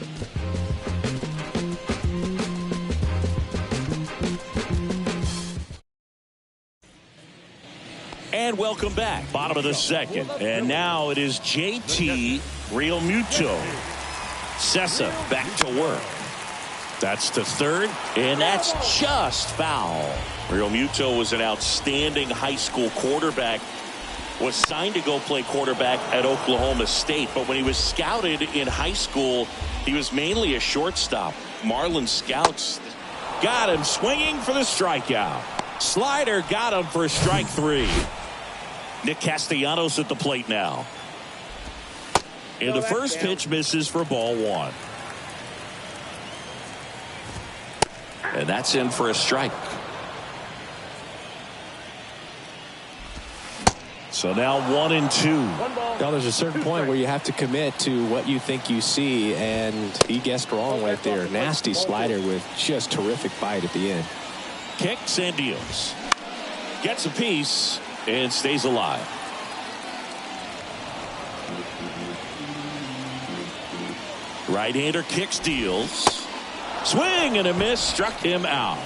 And welcome back. Bottom of the second. And now it is JT Realmuto. Sessa back to work. That's to third, and that's just foul. Realmuto was an outstanding high school quarterback. Was signed to go play quarterback at Oklahoma State, but when he was scouted in high school, he was mainly a shortstop. Marlin scouts got him swinging for the strikeout. Slider got him for strike 3. Nick Castellanos at the plate now. And the first pitch misses for ball 1. And that's in for a strike. So now 1-2. Now there's a certain point where you have to commit to what you think you see, and he guessed wrong right there. Nasty slider with just terrific bite at the end. Kicks and deals. Gets a piece and stays alive. Right-hander kicks, deals. Swing and a miss, struck him out.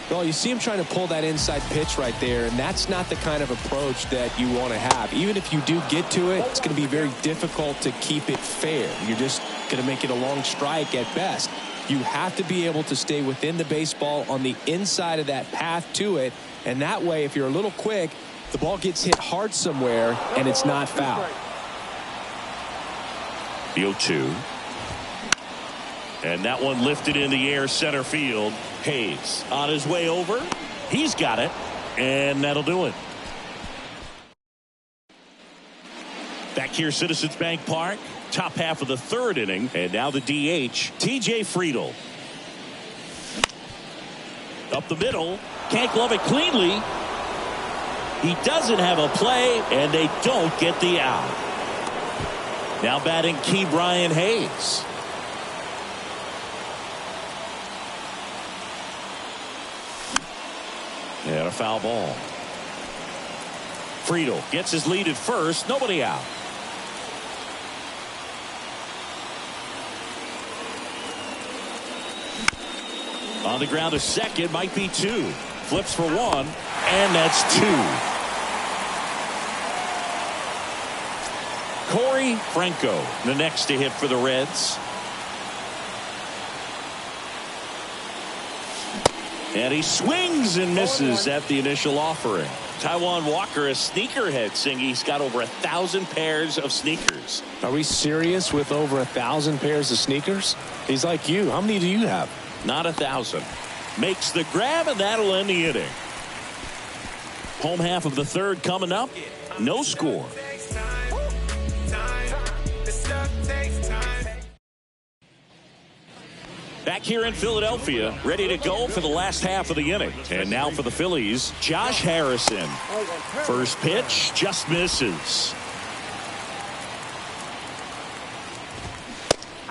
Well, you see him trying to pull that inside pitch right there, and that's not the kind of approach that you want to have. Even if you do get to it, it's going to be very difficult to keep it fair. You're just going to make it a long strike at best. You have to be able to stay within the baseball on the inside of that path to it, and that way, if you're a little quick, the ball gets hit hard somewhere, and it's not foul. The 0-2. And that one lifted in the air center field. Hayes on his way over. He's got it. And that'll do it. Back here, Citizens Bank Park. Top half of the third inning. And now the DH, TJ Friedl. Up the middle. Can't glove it cleanly. He doesn't have a play, and they don't get the out. Now batting Key Brian Hayes. And a foul ball. Friedl gets his lead at first. Nobody out. On the ground to second, might be two. Flips for one, and that's two. Corey Franco, the next to hit for the Reds. And he swings and misses at the initial offering. Taijuan Walker, a sneakerhead, saying he's got over 1,000 pairs of sneakers. Are we serious with over 1,000 pairs of sneakers? He's like you. How many do you have? Not 1,000. Makes the grab, and that'll end the inning. Home half of the third coming up. No score. Back here in Philadelphia, ready to go for the last half of the inning. And now for the Phillies, Josh Harrison. First pitch just misses.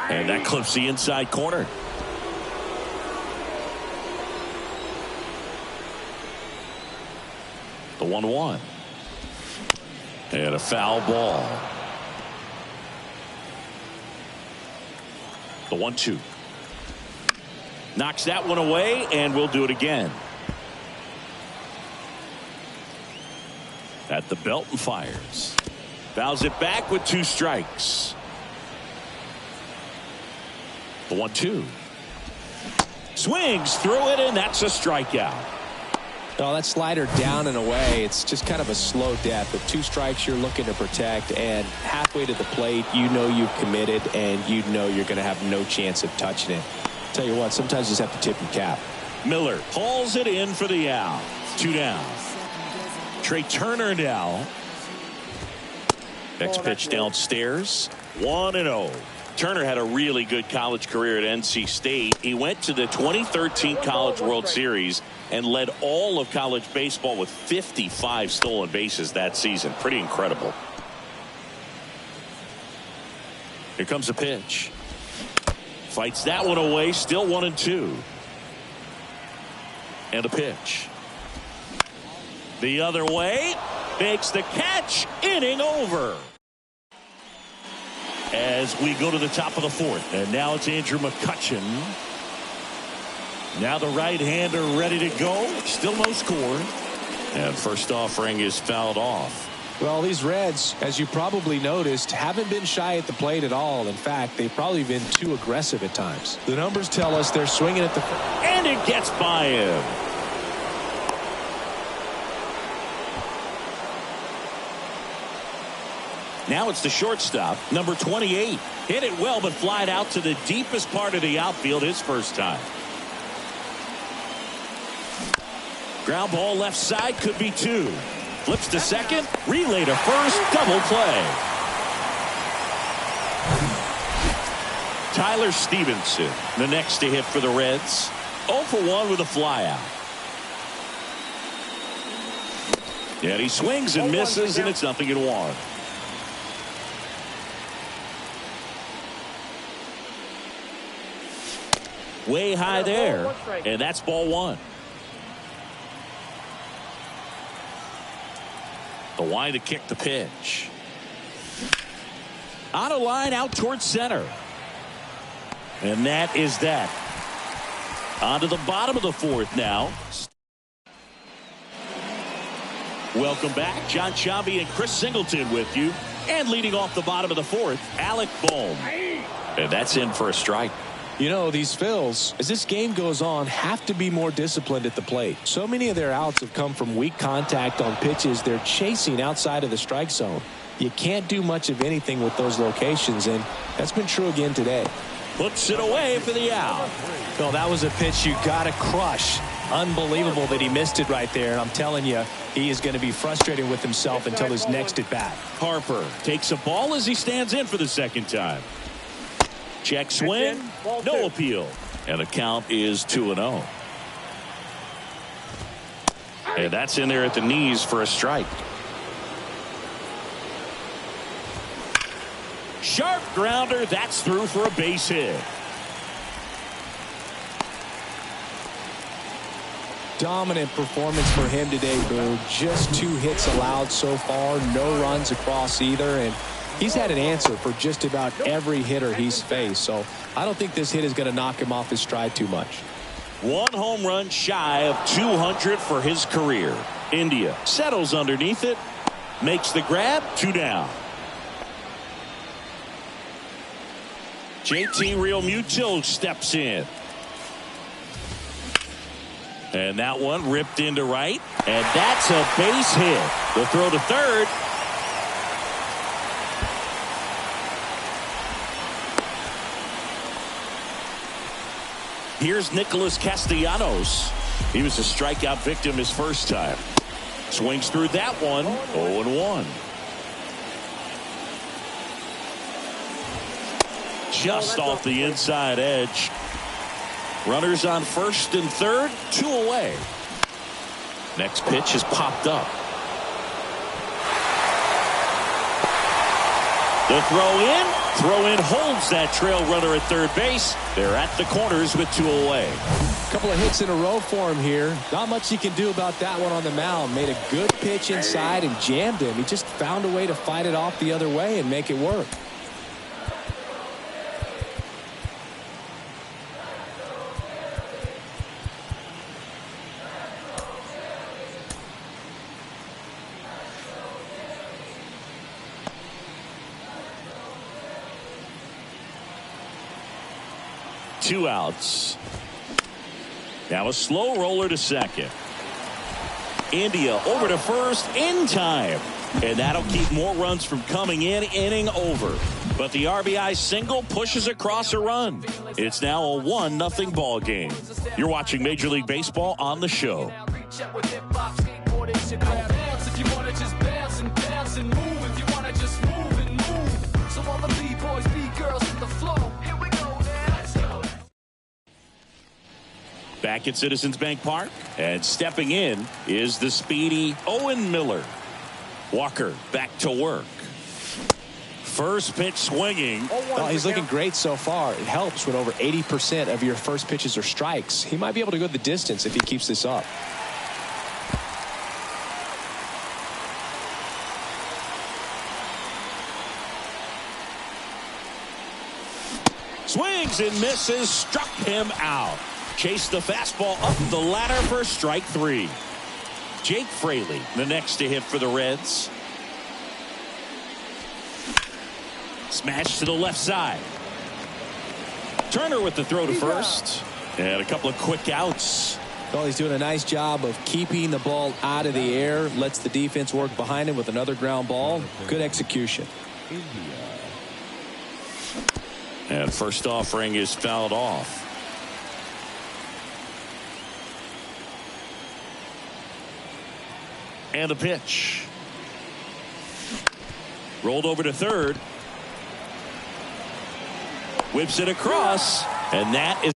And that clips the inside corner. The 1-1. And a foul ball. The 1-2. Knocks that one away, and we'll do it again. At the belt and fires. Fouls it back with 2 strikes. The 1-2. Swings through it, and that's a strikeout. Oh, that slider down and away. It's just kind of a slow death. With 2 strikes, you're looking to protect, and halfway to the plate, you know you've committed, and you know you're going to have no chance of touching it. Tell you what, sometimes you just have to tip your cap. Miller hauls it in for the out. 2 down. Trey Turner now. Next pitch downstairs. 1-0. Turner had a really good college career at NC State. He went to the 2013 College World Series and led all of college baseball with 55 stolen bases that season. Pretty incredible. Here comes a pitch. Fights that one away. Still 1-2. And a pitch. The other way. Makes the catch. Inning over. As we go to the top of the fourth. And now it's Andrew McCutchen. Now the right-hander ready to go. Still no score. And first offering is fouled off. Well, these Reds, as you probably noticed, haven't been shy at the plate at all. In fact, they've probably been too aggressive at times. The numbers tell us they're swinging at the... And it gets by him. Now it's the shortstop, number 28. Hit it well, but flied out to the deepest part of the outfield his first time. Ground ball left side, could be 2. Flips to second, relay to first, double play. Tyler Stevenson, the next to hit for the Reds. 0 for 1 with a flyout. And he swings and misses, and it's 0-1. Way high there, and that's ball 1. The wind to kick the pitch. On a line out towards center. And that is that. On to the bottom of the fourth now. Welcome back. John Sciambi and Chris Singleton with you. And leading off the bottom of the fourth, Alec Bohm. And that's in for a strike. You know, these Phils, as this game goes on, have to be more disciplined at the plate. So many of their outs have come from weak contact on pitches they're chasing outside of the strike zone. You can't do much of anything with those locations, and that's been true again today. Puts it away for the out. Well, that was a pitch you got to crush. Unbelievable that he missed it right there. And I'm telling you, he is going to be frustrated with himself until his next at bat. Harper takes a ball as he stands in for the second time. Check swing, no appeal. And the count is 2-0. And that's in there at the knees for a strike. Sharp grounder, that's through for a base hit. Dominant performance for him today, Boo. Just 2 hits allowed so far, no runs across either, and he's had an answer for just about every hitter he's faced. So I don't think this hit is going to knock him off his stride too much. 1 home run shy of 200 for his career. India settles underneath it, makes the grab, 2 down. JT Realmuto steps in. And that one ripped into right. And that's a base hit. The throw to third. Here's Nicholas Castellanos. He was a strikeout victim his first time. Swings through that one. 0-1. Just off the inside edge. Runners on first and third, 2 away. Next pitch is popped up. The throw in holds that trail runner at third base. They're at the corners with 2 away. Couple of hits in a row for him here. Not much he can do about that one on the mound. Made a good pitch inside and jammed him. He just found a way to fight it off the other way and make it work. Two outs. Now a slow roller to second. India over to first in time. And that'll keep more runs from coming in, inning over. But the RBI single pushes across a run. It's now a 1-0 ball game. You're watching Major League Baseball on the show. Back at Citizens Bank Park, and stepping in is the speedy Owen Miller. Walker back to work. First pitch swinging. Well, he's looking great so far. It helps when over 80% of your first pitches are strikes. He might be able to go the distance if he keeps this up. Swings and misses, struck him out. Chased the fastball up the ladder for strike 3. Jake Fraley, the next to hit for the Reds. Smash to the left side. Turner with the throw to first. And a couple of quick outs. Well, he's doing a nice job of keeping the ball out of the air. Lets the defense work behind him with another ground ball. Good execution. And first offering is fouled off. And a pitch. Rolled over to third. Whips it across. And that is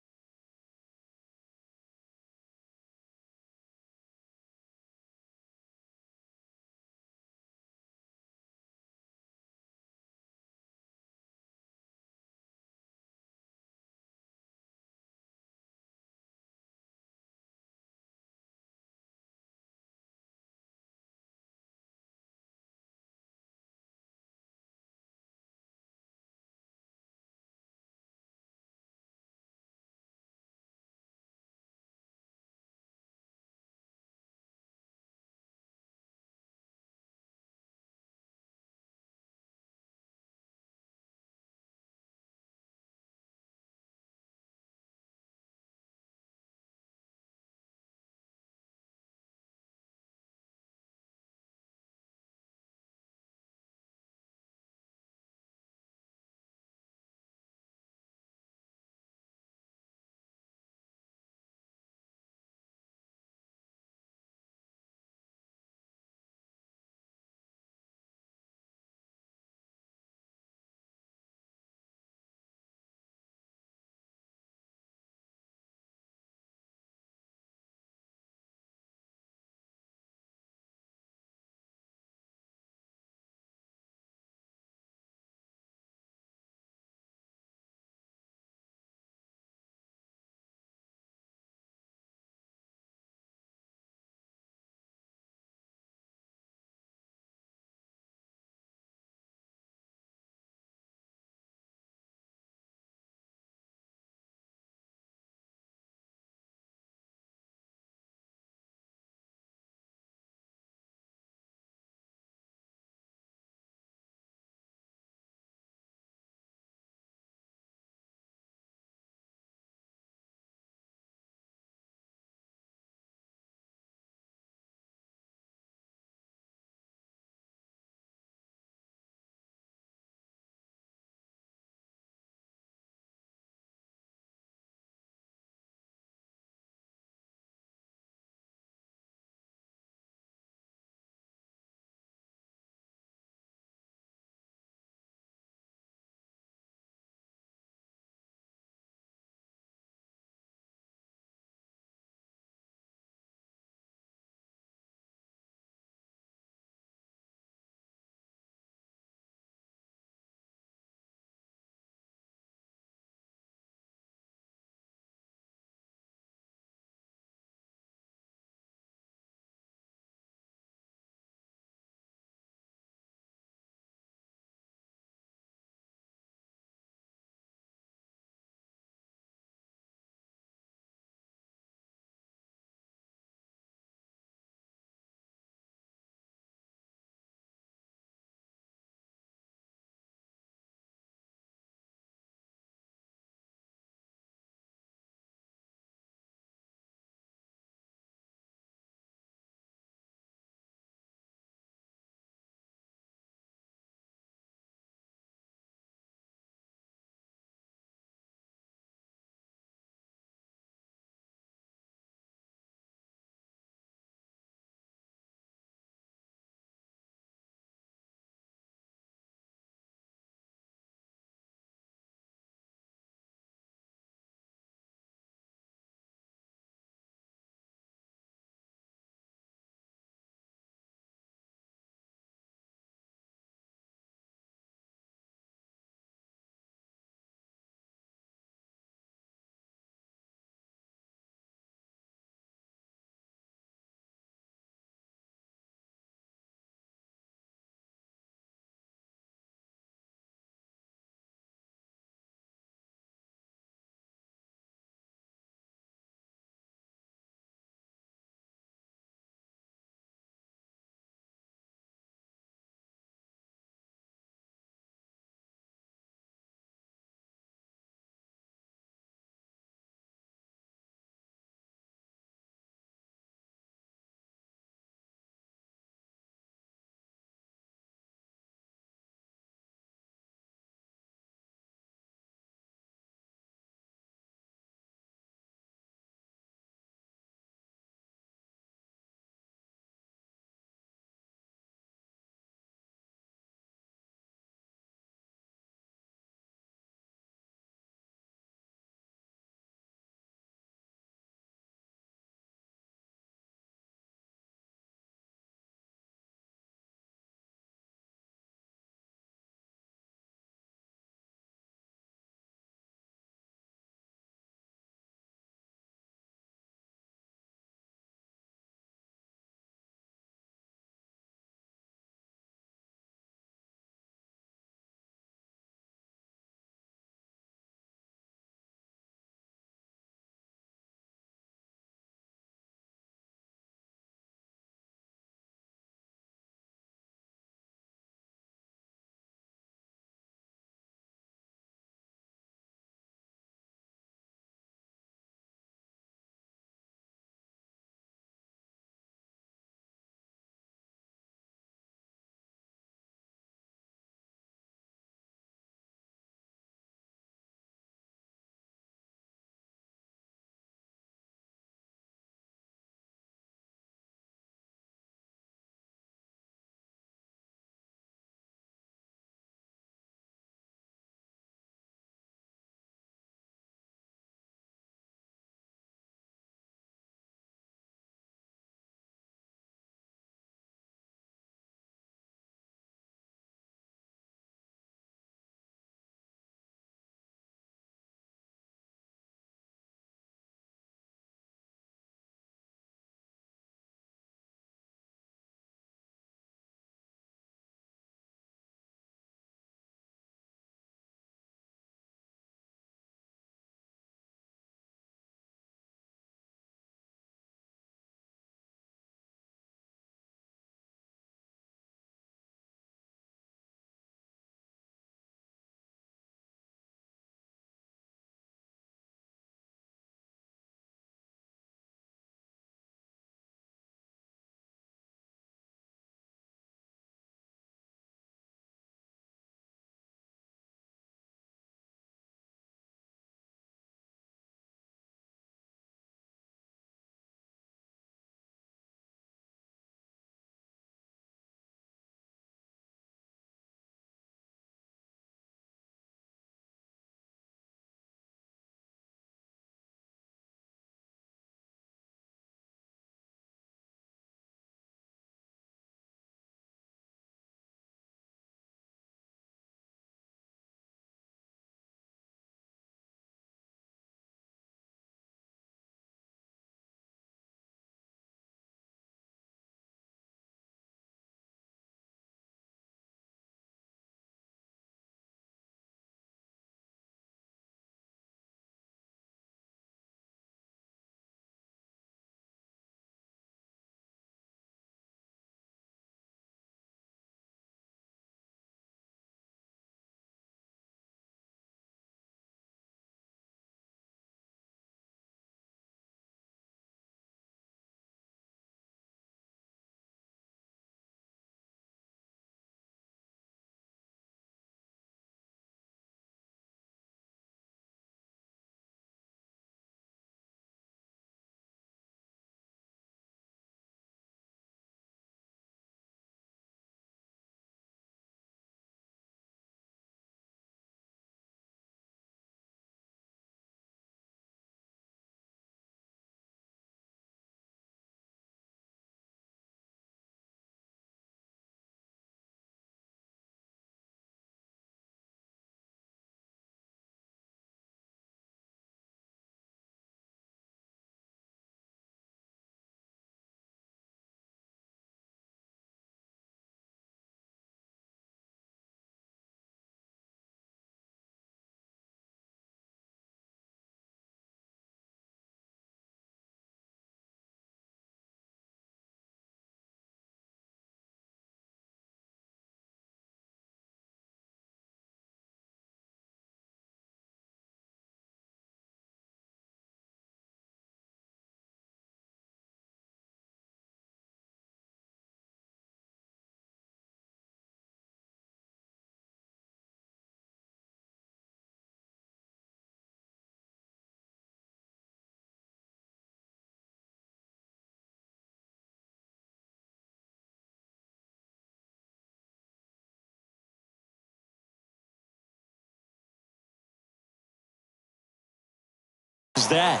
is that.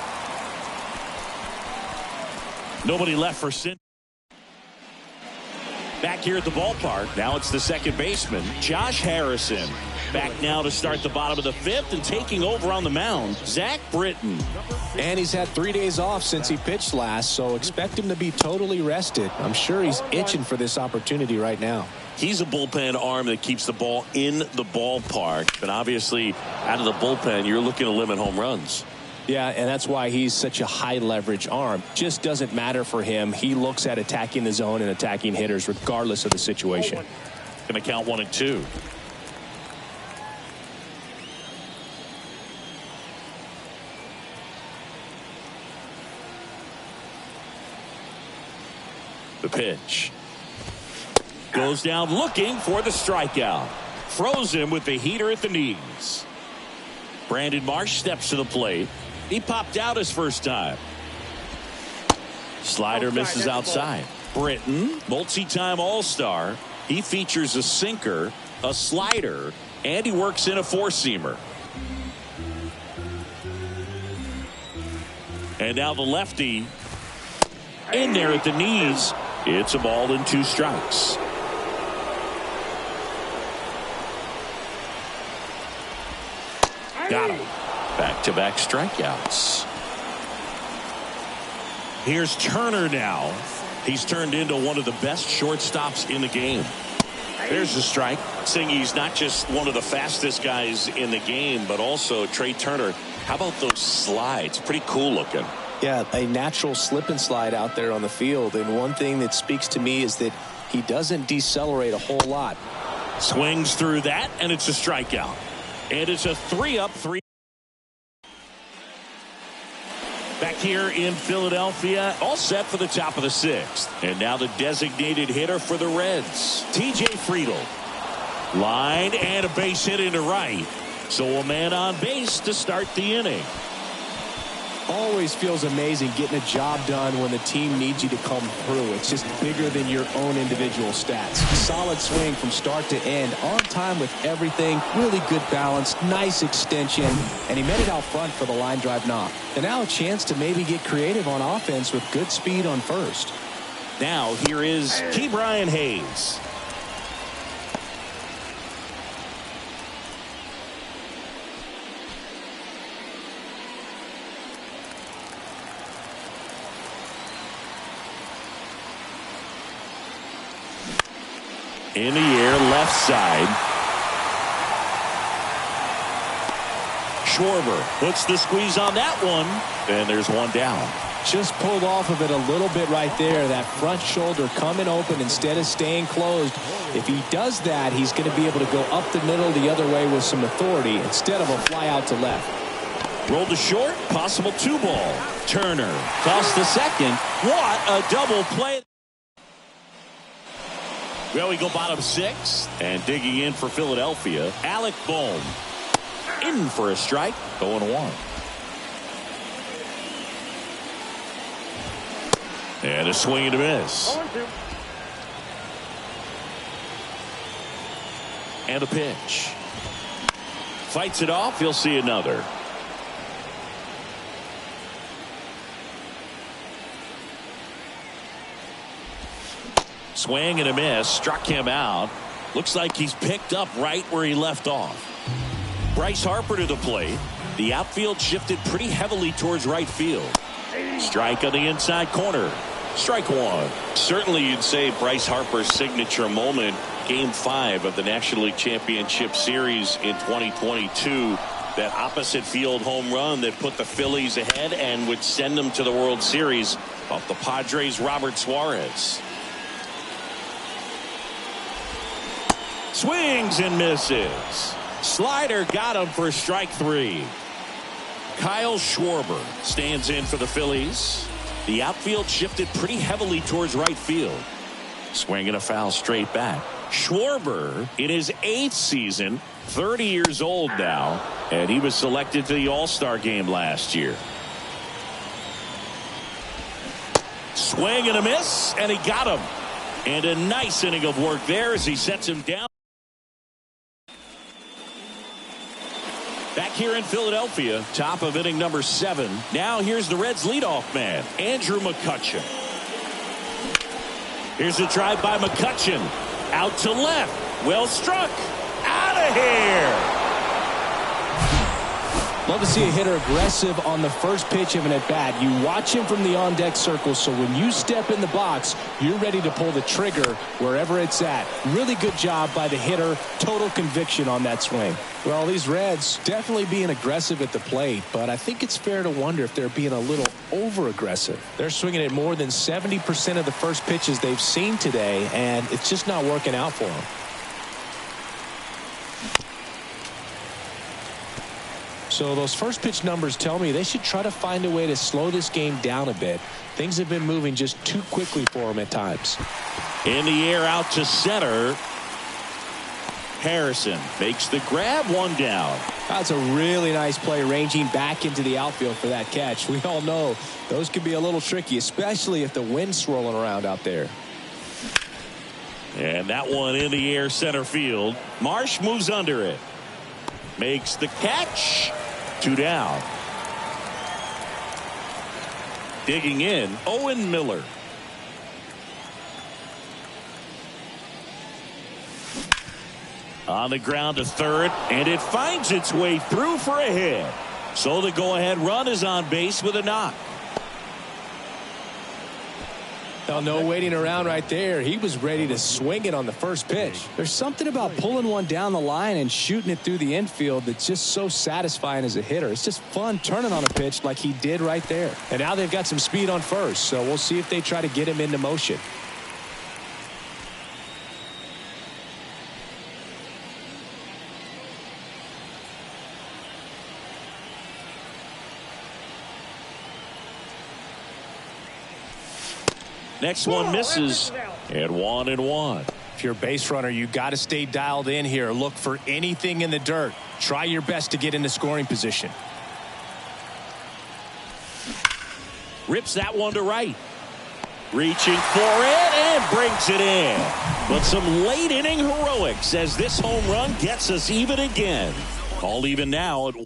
Nobody left for Sin. Back here at the ballpark, now it's the second baseman, Josh Harrison. Back now to start the bottom of the fifth, and taking over on the mound, Zach Britton. And he's had 3 days off since he pitched last, so expect him to be totally rested. I'm sure he's itching for this opportunity right now. He's a bullpen arm that keeps the ball in the ballpark, but obviously out of the bullpen, you're looking to limit home runs. Yeah, and that's why he's such a high leverage arm. Just doesn't matter for him. He looks at attacking the zone and attacking hitters regardless of the situation. Going to count 1 and 2. The pitch. Goes down looking for the strikeout. Froze him with the heater at the knees. Brandon Marsh steps to the plate. He popped out his first time. Slider misses outside. Britton, multi-time All-Star. He features a sinker, a slider, and he works in a four-seamer. And now the lefty in there at the knees. It's a ball and 2 strikes. Got him. Back-to-back strikeouts. Here's Turner now. He's turned into one of the best shortstops in the game. There's a strike. Saying he's not just one of the fastest guys in the game, but also Trey Turner. How about those slides? Pretty cool looking. Yeah, a natural slip and slide out there on the field. And one thing that speaks to me is that he doesn't decelerate a whole lot. Swings through that, and it's a strikeout. And it's a 3-up, 3. Back here in Philadelphia, all set for the top of the 6th. And now the designated hitter for the Reds, T.J. Friedl. Line and a base hit into right. So a man on base to start the inning. Always feels amazing getting a job done when the team needs you to come through. It's just bigger than your own individual stats. Solid swing from start to end. On time with everything. Really good balance. Nice extension. And he made it out front for the line drive knock. And now a chance to maybe get creative on offense with good speed on first. Now here is Ke'Bryan Hayes. In the air, left side. Schwarber puts the squeeze on that one. And there's one down. Just pulled off of it a little bit right there. That front shoulder coming open instead of staying closed. If he does that, he's going to be able to go up the middle the other way with some authority instead of a fly out to left. Rolled to short, possible 2-ball. Turner tossed the second. What a double play. Well, we go bottom 6, and digging in for Philadelphia, Alec Bohm. In for a strike, 0-1. And a swing and a miss. And a pitch. Fights it off, he'll see another. Swing and a miss, struck him out. Looks like he's picked up right where he left off. Bryce Harper to the plate. The outfield shifted pretty heavily towards right field. Strike on the inside corner. Strike 1. Certainly you'd say Bryce Harper's signature moment, Game 5 of the National League Championship Series in 2022. That opposite field home run that put the Phillies ahead and would send them to the World Series off the Padres' Robert Suarez. Swings and misses. Slider got him for strike 3. Kyle Schwarber stands in for the Phillies. The outfield shifted pretty heavily towards right field. Swinging a foul straight back. Schwarber in his 8th season, 30 years old now, and he was selected to the All-Star game last year. Swing and a miss, and he got him. And a nice inning of work there as he sets him down. Back here in Philadelphia, top of inning number 7. Now here's the Reds leadoff man, Andrew McCutchen. Here's a drive by McCutchen. Out to left. Well struck. Out of here. Love to see a hitter aggressive on the first pitch of an at-bat. You watch him from the on-deck circle, so when you step in the box, you're ready to pull the trigger wherever it's at. Really good job by the hitter. Total conviction on that swing. Well, these Reds definitely being aggressive at the plate, but I think it's fair to wonder if they're being a little over-aggressive. They're swinging at more than 70% of the first pitches they've seen today, and it's just not working out for them. So those first pitch numbers tell me they should try to find a way to slow this game down a bit. Things have been moving just too quickly for them at times. In the air out to center. Harrison makes the grab, one down. That's a really nice play, ranging back into the outfield for that catch. We all know those can be a little tricky, especially if the wind's swirling around out there. And that one in the air center field. Marsh moves under it. Makes the catch. 2 down. Digging in, Owen Miller. On the ground to third, and it finds its way through for a hit. So the go-ahead run is on base with a knock. Now, no waiting around right there. He was ready to swing it on the first pitch. There's something about pulling one down the line and shooting it through the infield that's just so satisfying as a hitter. It's just fun turning on a pitch like he did right there. And now they've got some speed on first, so we'll see if they try to get him into motion. Next one misses, and 1-1. If you're a base runner, you got to stay dialed in here. Look for anything in the dirt. Try your best to get into scoring position. Rips that one to right. Reaching for it and brings it in. But some late inning heroics as this home run gets us even again. All even now at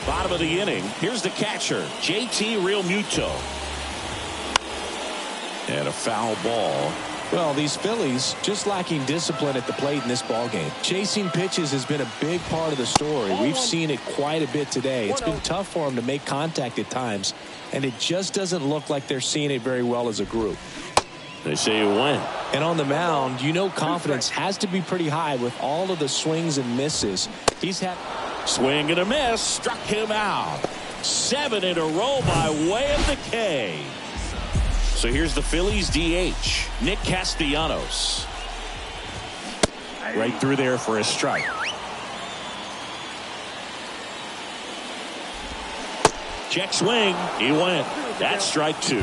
bottom of the inning. Here's the catcher, JT Realmuto. And a foul ball. Well, these Phillies just lacking discipline at the plate in this ballgame. Chasing pitches has been a big part of the story. We've seen it quite a bit today. It's been tough for them to make contact at times, and it just doesn't look like they're seeing it very well as a group. They say you win. And on the mound, you know confidence has to be pretty high with all of the swings and misses. He's had swing and a miss, struck him out. 7 in a row by way of the K. So here's the Phillies DH, Nick Castellanos. Right through there for a strike. Check swing. He went. That's strike 2.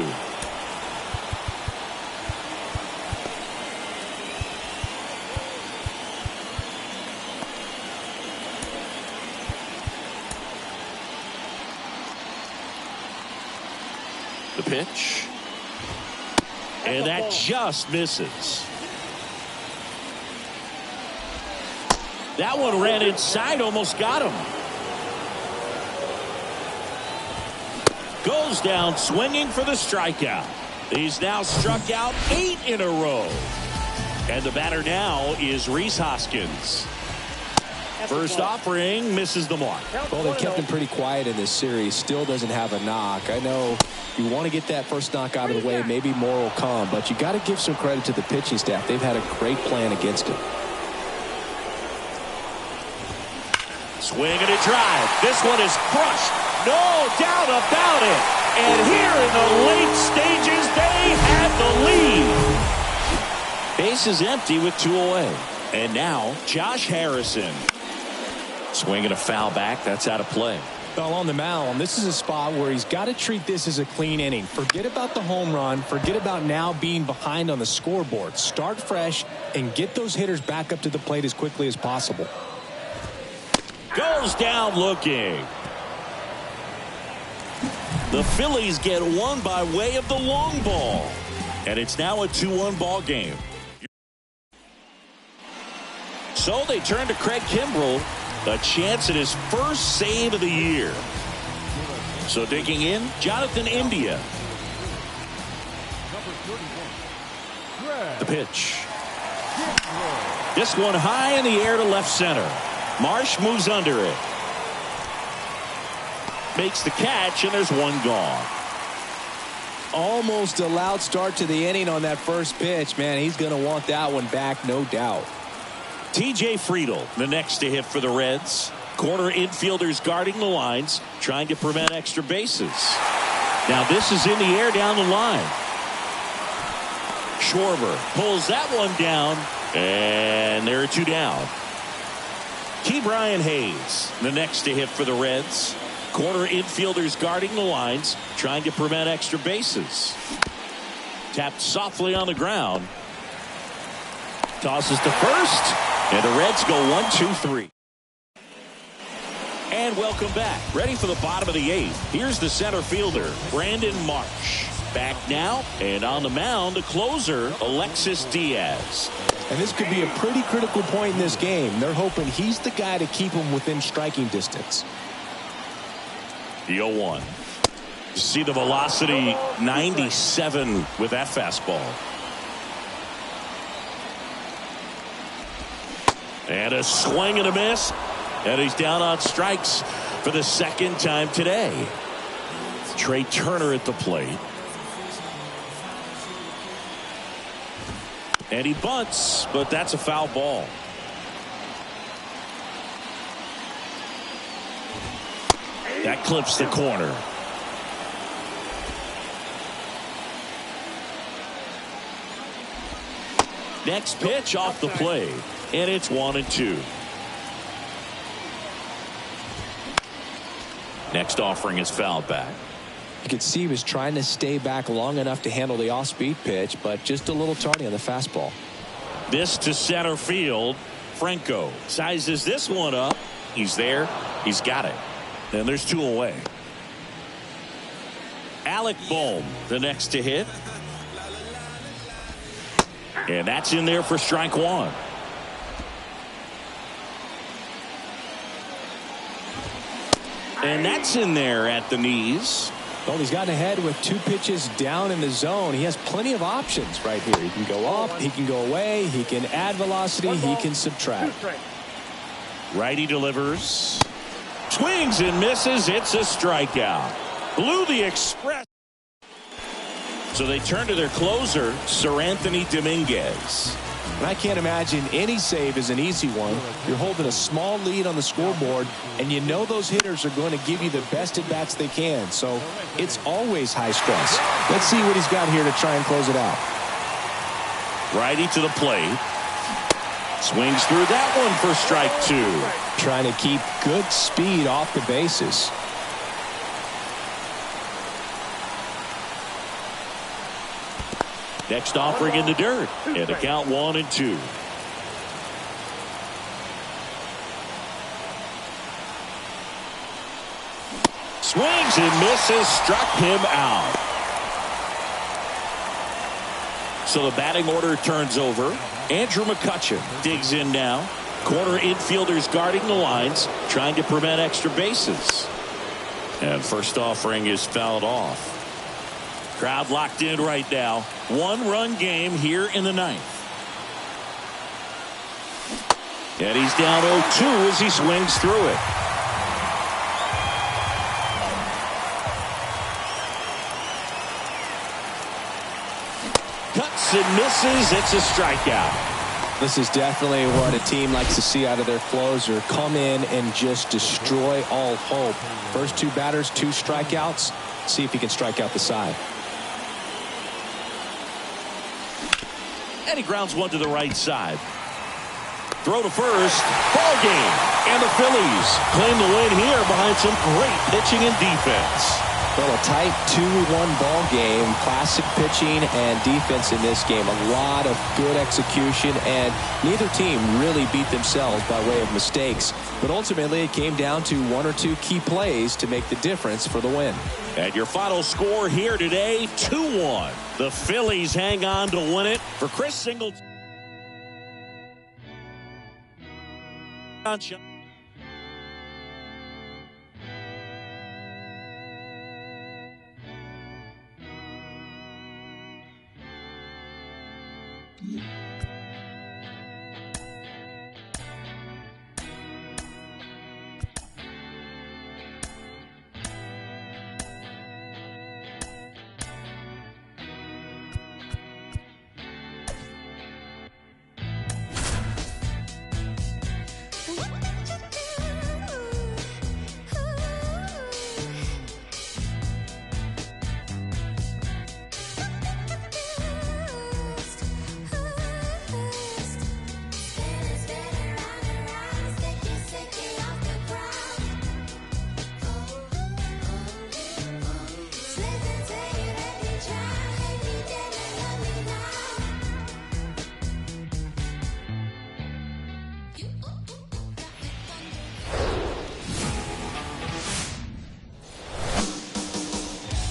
The pitch. And that just misses. That one ran inside, almost got him. Goes down swinging for the strikeout. He's now struck out 8 in a row. And the batter now is Rhys Hoskins. First offering misses the mark. Well, they kept him pretty quiet in this series. Still doesn't have a knock. I know you want to get that first knock out of the way. Maybe more will come, but you got to give some credit to the pitching staff. They've had a great plan against him. Swing and a drive. This one is crushed. No doubt about it. And here in the late stages, they have the lead. Base is empty with 2 away. And now Josh Harrison. Swinging a foul back. That's out of play. Well, on the mound, this is a spot where he's got to treat this as a clean inning. Forget about the home run. Forget about now being behind on the scoreboard. Start fresh and get those hitters back up to the plate as quickly as possible. Goes down looking. The Phillies get one by way of the long ball. And it's now a 2-1 ball game. So they turn to Craig Kimbrell, a chance at his first save of the year. So digging in, Jonathan India. The pitch. This one high in the air to left center. Marsh moves under it. Makes the catch, and there's one gone. Almost a loud start to the inning on that first pitch. Man, he's going to want that one back, no doubt. T.J. Friedel, the next to hit for the Reds. Corner infielders guarding the lines, trying to prevent extra bases. Now this is in the air down the line. Schwarber pulls that one down, and there are two down. Brian Hayes, the next to hit for the Reds. Corner infielders guarding the lines, trying to prevent extra bases. Tapped softly on the ground. Tosses to first, and the Reds go 1-2-3. And welcome back. Ready for the bottom of the eighth. Here's the center fielder, Brandon Marsh. Back now, and on the mound, the closer, Alexis Diaz. And this could be a pretty critical point in this game. They're hoping he's the guy to keep them within striking distance. The 0-1. See the velocity, 97 with that fastball. And a swing and a miss. And he's down on strikes for the second time today. Trey Turner at the plate. And he bunts, but that's a foul ball. That clips the corner. Next pitch off the plate, and it's 1-2. Next offering is fouled back. You could see he was trying to stay back long enough to handle the off-speed pitch, but just a little tardy on the fastball. This to center field. Franco sizes this one up. He's there. He's got it. And there's two away. Alec Bohm, the next to hit. And that's in there for strike one. And that's in there at the knees. Well, he's gotten ahead with two pitches down in the zone. He has plenty of options right here. He can go up, he can go away, he can add velocity, he can subtract. Righty delivers. Swings and misses. It's a strikeout. Blew the express. So they turn to their closer, Sir Anthony Dominguez. And I can't imagine any save is an easy one. You're holding a small lead on the scoreboard, and you know those hitters are going to give you the best at bats they can. So it's always high stress. Let's see what he's got here to try and close it out. Righty to the plate. Swings through that one for strike two. Trying to keep good speed off the bases. Next offering in the dirt, and the count 1-2. Swings and misses, struck him out. So the batting order turns over. Andrew McCutchen digs in now. Corner infielders guarding the lines, trying to prevent extra bases. And first offering is fouled off. Crowd locked in right now. One-run game here in the ninth. And he's down 0-2 as he swings through it. Cuts and misses. It's a strikeout. This is definitely what a team likes to see out of their closer. Come in and just destroy all hope. First two batters, two strikeouts. See if he can strike out the side. And he grounds one to the right side. Throw to first. Ball game. And the Phillies claim the win here behind some great pitching and defense. Well, a tight 2-1 ball game. Classic pitching and defense in this game. A lot of good execution, and neither team really beat themselves by way of mistakes. But ultimately, it came down to one or two key plays to make the difference for the win. And your final score here today, 2-1. The Phillies hang on to win it. For Chris Singleton.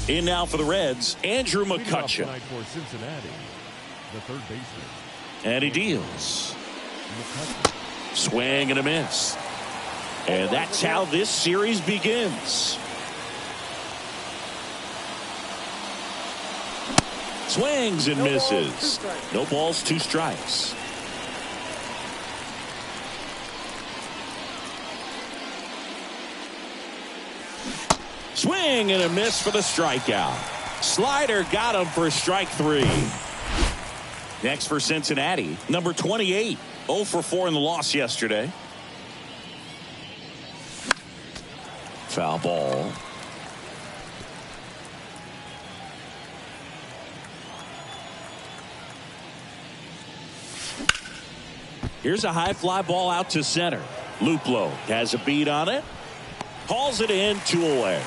In now for the Reds, Andrew McCutcheon. For Cincinnati, the third baseman. And he deals. Swing and a miss. And that's how this series begins. Swings and misses. No balls, 2 strikes. Swing and a miss for the strikeout. Slider got him for strike 3. Next for Cincinnati, number 28. 0 for 4 in the loss yesterday. Foul ball. Here's a high fly ball out to center. Luplow has a beat on it. Hauls it in, 2 away.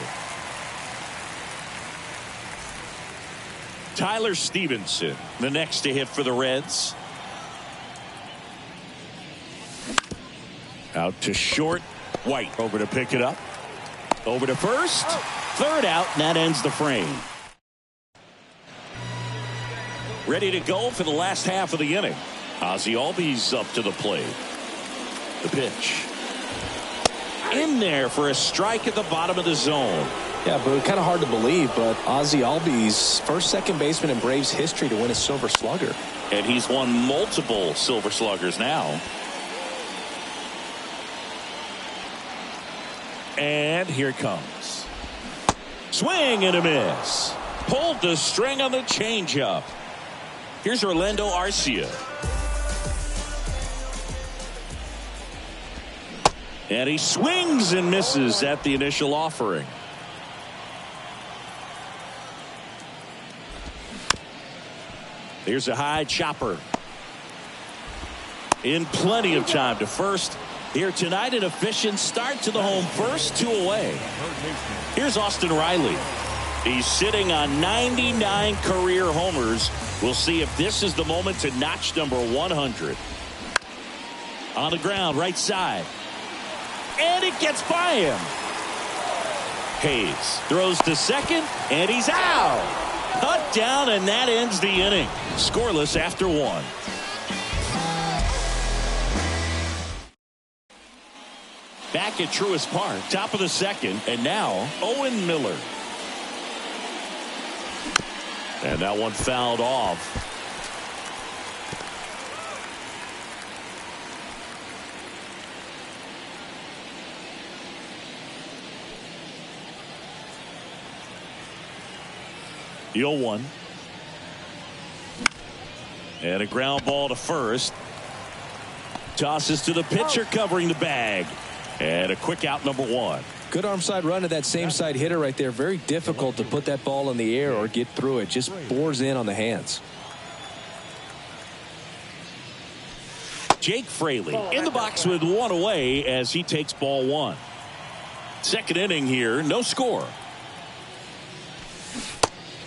Tyler Stevenson, the next to hit for the Reds. Out to short. White over to pick it up. Over to first. Third out, and that ends the frame. Ready to go for the last half of the inning. Ozzie Albies up to the plate. The pitch. In there for a strike at the bottom of the zone. Yeah, but kind of hard to believe, but Ozzie Albies, first second baseman in Braves history to win a Silver Slugger. And he's won multiple Silver Sluggers now. And here it comes. Swing and a miss. Pulled the string on the changeup. Here's Orlando Arcia. And he swings and misses at the initial offering. Here's a high chopper. In plenty of time to first. Here tonight, an efficient start to the home first, 2 away. Here's Austin Riley. He's sitting on 99 career homers. We'll see if this is the moment to notch number 100. On the ground, right side. And it gets by him. Hayes throws to second, and he's out. Cut down, and that ends the inning. Scoreless after 1. Back at Truist Park, top of the second, and now Owen Miller. And that one fouled off. The 0-1. And a ground ball to first. Tosses to the pitcher covering the bag. And a quick out, number 1. Good arm side run to that same side hitter right there. Very difficult to put that ball in the air or get through it. Just bores in on the hands. Jake Fraley in the box with 1 away as he takes ball 1. Second inning here, no score.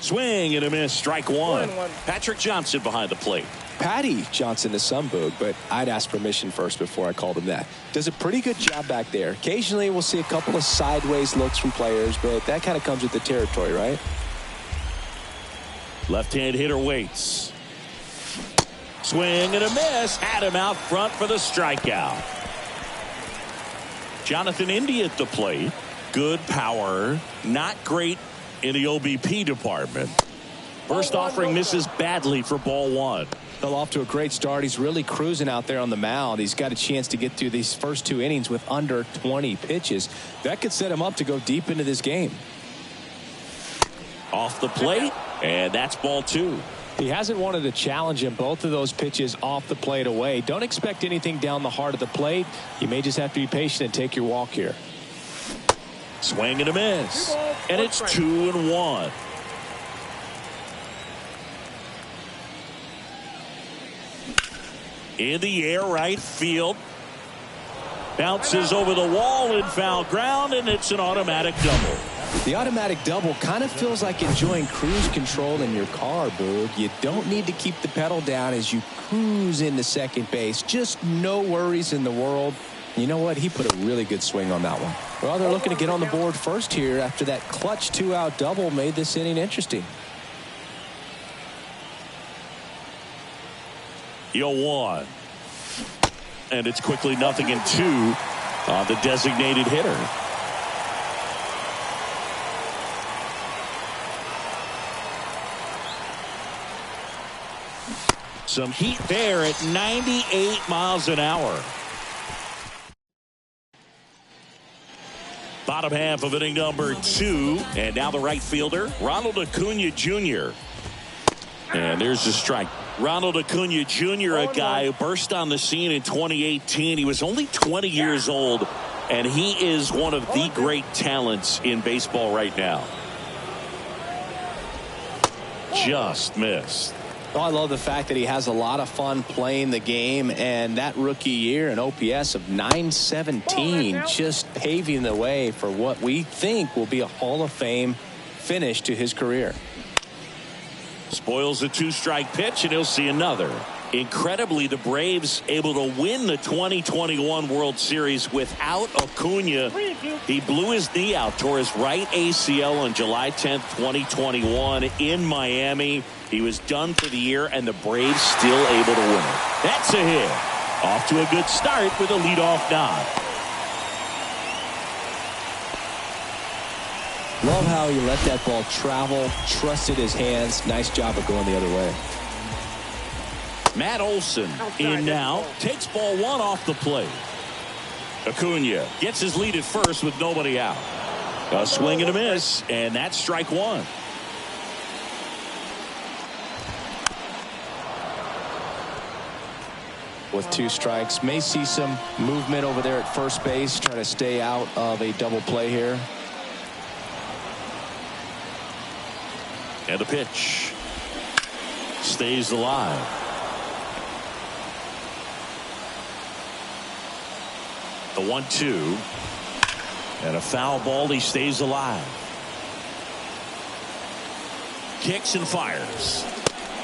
Swing and a miss, strike 1. Patrick Johnson behind the plate. Patty Johnson to some boog, but I'd ask permission first before I called him that. Does a pretty good job back there. Occasionally we'll see a couple of sideways looks from players, but that kind of comes with the territory, right? Left-hand hitter waits. Swing and a miss. Had him out front for the strikeout. Jonathan Indy at the plate. Good power, not great in the OBP department. First offering misses badly for ball one. Well, off to a great start. He's really cruising out there on the mound. He's got a chance to get through these first 2 innings with under 20 pitches. That could set him up to go deep into this game. Off the plate, and that's ball two. He hasn't wanted to challenge him. Both of those pitches off the plate away. Don't expect anything down the heart of the plate. You may just have to be patient and take your walk here. Swing and a miss. And it's 2-1. In the air, right field. Bounces over the wall in foul ground, and it's an automatic double. The automatic double kind of feels like enjoying cruise control in your car, Boog. You don't need to keep the pedal down as you cruise into second base. Just no worries in the world. You know what? He put a really good swing on that one. Well, they're looking to get on the board first here after that clutch 2-out double made this inning interesting. 0-1. And it's quickly 0-2 on the designated hitter. Some heat there at 98 miles an hour. Bottom half of inning number 2. And now the right fielder, Ronald Acuna Jr. And there's the strike. Ronald Acuna Jr., a guy who burst on the scene in 2018. He was only 20 years old, and he is one of the great talents in baseball right now. Just missed. Oh, I love the fact that he has a lot of fun playing the game, and that rookie year, an OPS of 917, just paving the way for what we think will be a Hall of Fame finish to his career. Spoils a 2-strike pitch, and he'll see another. Incredibly, the Braves able to win the 2021 World Series without Acuna. He blew his knee out, tore his right ACL on July 10th, 2021 in Miami. He was done for the year, and the Braves still able to win it. That's a hit. Off to a good start with a leadoff nod. Love how he let that ball travel, trusted his hands. Nice job of going the other way. Matt Olson in now, takes ball one off the plate. Acuna gets his lead at first with nobody out. A swing and a miss, and that's strike one. With 2 strikes, may see some movement over there at first base, trying to stay out of a double play here. And the pitch stays alive. The 1-2 and a foul ball. He stays alive. Kicks and fires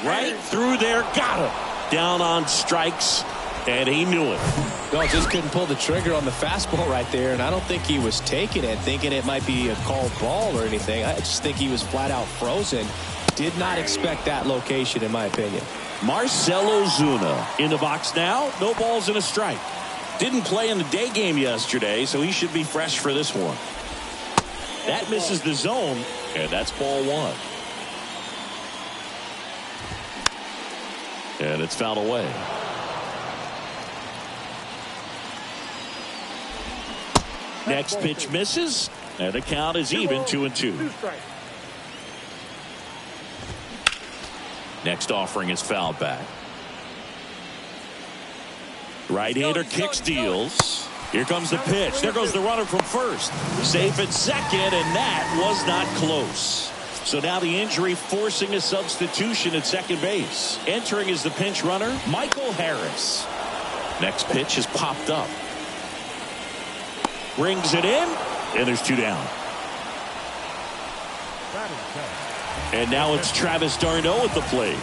right through there. Got him down on strikes, and he knew it. No, just couldn't pull the trigger on the fastball right there, and I don't think he was taking it thinking it might be a called ball or anything. I just think he was flat out frozen. Did not expect that location, in my opinion. Marcell Ozuna in the box now. No balls and a strike. Didn't play in the day game yesterday, so he should be fresh for this one. That misses the zone, and that's ball one. And it's fouled away. Next pitch misses, and the count is even 2-2. Next offering is fouled back. Right-hander kicks, deals. Here comes the pitch. There goes the runner from first. Safe at second, and that was not close. So now the injury forcing a substitution at second base. Entering is the pinch runner, Michael Harris. Next pitch is popped up. Brings it in, and there's 2 down. And now it's Travis d'Arnaud at the plate.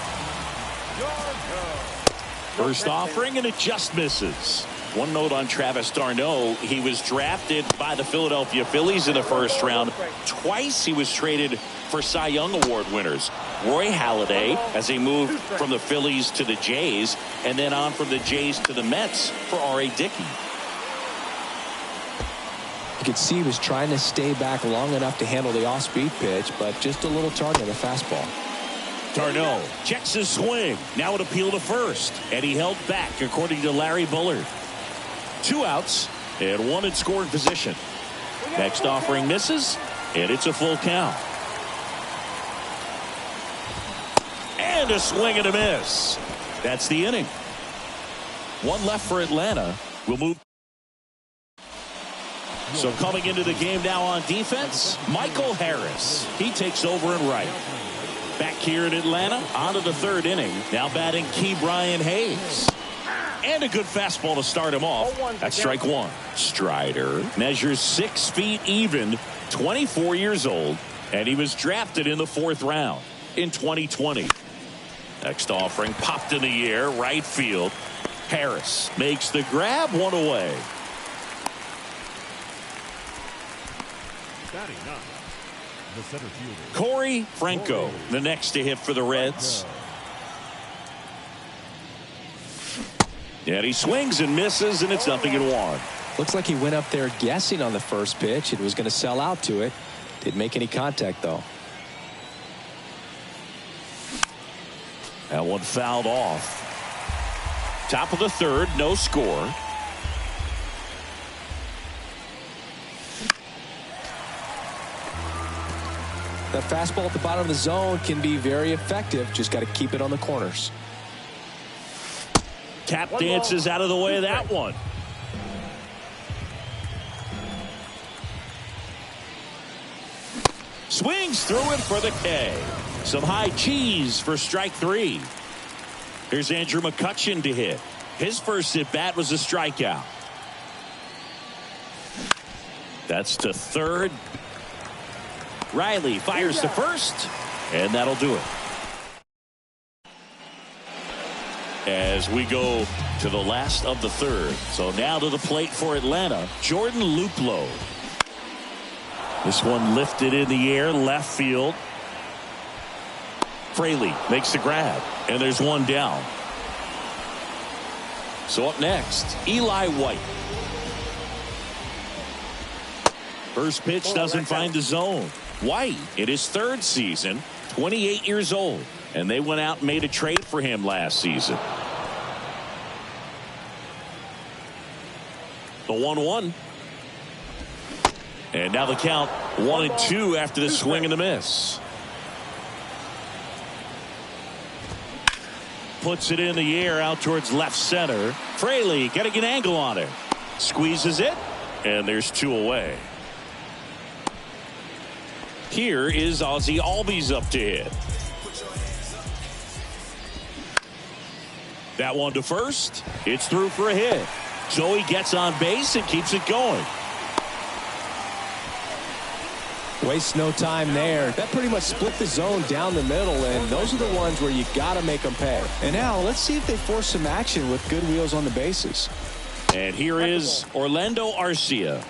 First offering, and it just misses. One note on Travis d'Arnaud. He was drafted by the Philadelphia Phillies in the first round. Twice he was traded for Cy Young Award winners. Roy Halladay, as he moved from the Phillies to the Jays, and then on from the Jays to the Mets for R.A. Dickey. You could see he was trying to stay back long enough to handle the off-speed pitch, but just a little target on the fastball. Tarno checks his swing. Now an appeal to first. And he held back, according to Larry Bullard. 2 outs and 1 in scoring position. Next offering misses, and it's a full count. And a swing and a miss. That's the inning. 1 left for Atlanta. We'll move. So coming into the game now on defense, Michael Harris. He takes over in right. Back here in Atlanta, on to the 3rd inning. Now batting Key Brian Hayes. And a good fastball to start him off. That's strike 1. Strider measures 6 feet even, 24 years old, and he was drafted in the 4th round in 2020. Next offering popped in the air, right field. Harris makes the grab, 1 away. Batting 9, the center fielder, Corey Franco, the next to hit for the Reds. And he swings and misses, and it's 0-1. Looks like he went up there guessing on the first pitch and was going to sell out to it. Didn't make any contact, though. That one fouled off. Top of the 3rd, no score. That fastball at the bottom of the zone can be very effective. Just got to keep it on the corners. Tap dances out of the way of that one. Swings through it for the K. Some high cheese for strike 3. Here's Andrew McCutchen to hit. His first at bat was a strikeout. That's to 3rd. Riley fires to first, and that'll do it. As we go to the last of the 3rd. So now to the plate for Atlanta, Jordan Luplow. This one lifted in the air, left field. Fraley makes the grab, and there's 1 down. So up next, Eli White. First pitch doesn't find the zone. White, in his 3rd season, 28 years old, and they went out and made a trade for him last season. The 1-1. And now the count 1-2 after the swing and the miss. Puts it in the air out towards left center. Fraley getting an angle on it. Squeezes it, and there's 2 away. Here is Ozzie Albies up to hit. That one to first. It's through for a hit. So he gets on base and keeps it going. Waste no time there. That pretty much split the zone down the middle, and those are the ones where you got to make them pay. And now let's see if they force some action with good wheels on the bases. And here is Orlando Arcia.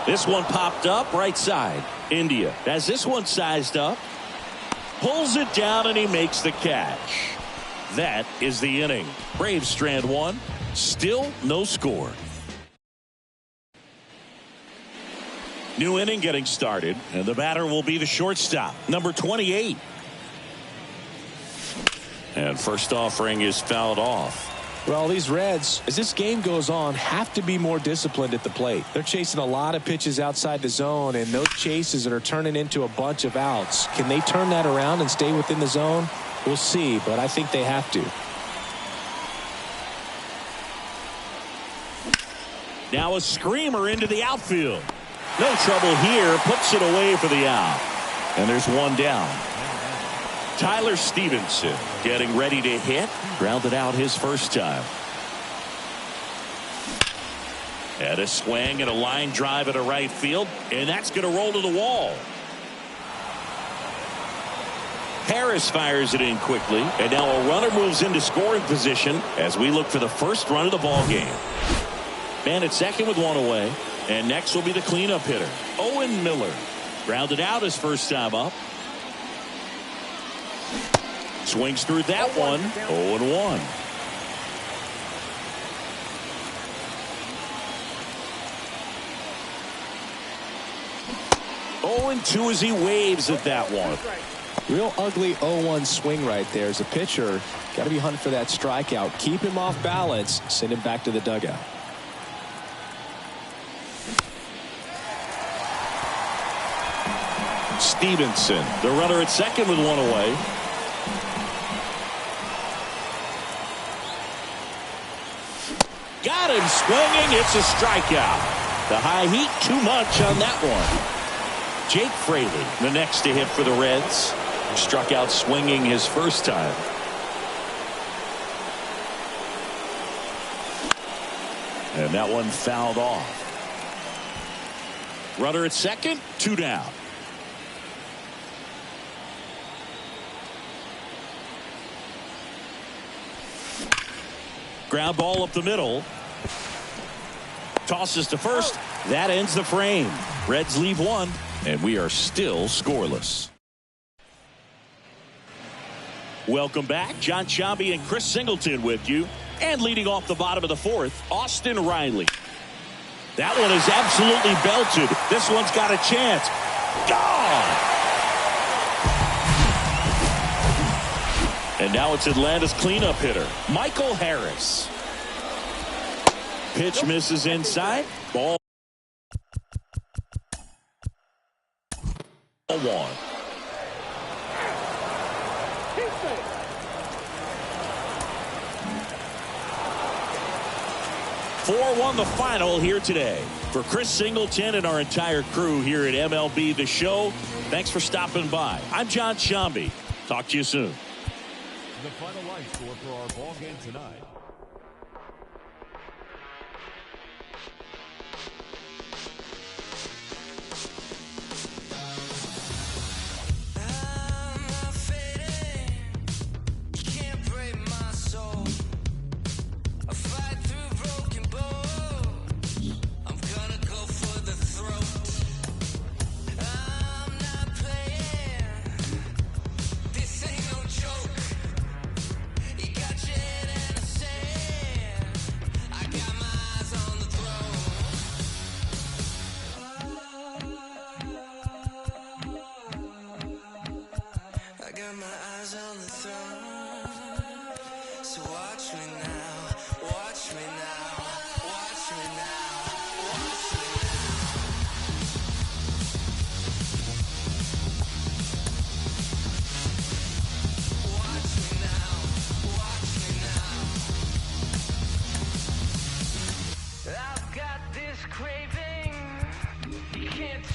This one popped up right side. India has this one sized up. Pulls it down and he makes the catch. That is the inning. Braves strand 1. Still no score. New inning getting started, and the batter will be the shortstop, number 28. And first offering is fouled off. Well, these Reds, as this game goes on, have to be more disciplined at the plate. They're chasing a lot of pitches outside the zone, and those chases that are turning into a bunch of outs. Can they turn that around and stay within the zone? We'll see, but I think they have to. Now a screamer into the outfield. No trouble here. Puts it away for the out. And there's 1 down. Tyler Stevenson getting ready to hit. Grounded out his first time. And a swing and a line drive at a right field. And that's going to roll to the wall. Harris fires it in quickly. And now a runner moves into scoring position as we look for the first run of the ball game. Man at second with 1 away. And next will be the cleanup hitter, Owen Miller. Grounded out his first time up. Swings through that one. 0-1. 0-2 as he waves at that one. Real ugly 0-1 swing right there. As a pitcher, got to be hunting for that strikeout. Keep him off balance. Send him back to the dugout. Stevenson, the runner at second with one away. Got him swinging. It's a strikeout. The high heat, too much on that one. Jake Fraley, the next to hit for the Reds. Struck out swinging his first time. And that one fouled off. Runner at second, 2 down. Ground ball up the middle. Tosses to first. That ends the frame. Reds leave one, and we are still scoreless. Welcome back. John Sciambi and Chris Singleton with you. And leading off the bottom of the fourth, Austin Riley. That one is absolutely belted. This one's got a chance. Gone! And now it's Atlanta's cleanup hitter, Michael Harris. Pitch misses inside. Ball 1. 4-1 the final here today. For Chris Singleton and our entire crew here at MLB The Show, thanks for stopping by. I'm John Sciambi. Talk to you soon. The final line score for our ball game tonight.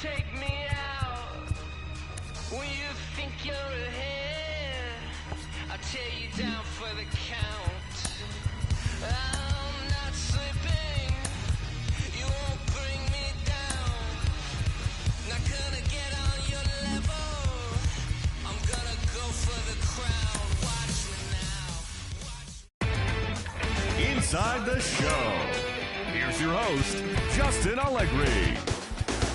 Take me out when you think you're ahead. I'll tear you down for the count. I'm not slipping. You won't bring me down. Not gonna get on your level. I'm gonna go for the crown. Watch me now. Inside the show. Here's your host, Justin Allegri.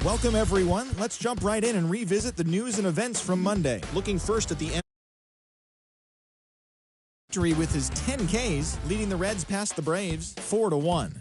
Welcome, everyone. Let's jump right in and revisit the news and events from Monday. Looking first at the victory with his 10 Ks, leading the Reds past the Braves 4-1.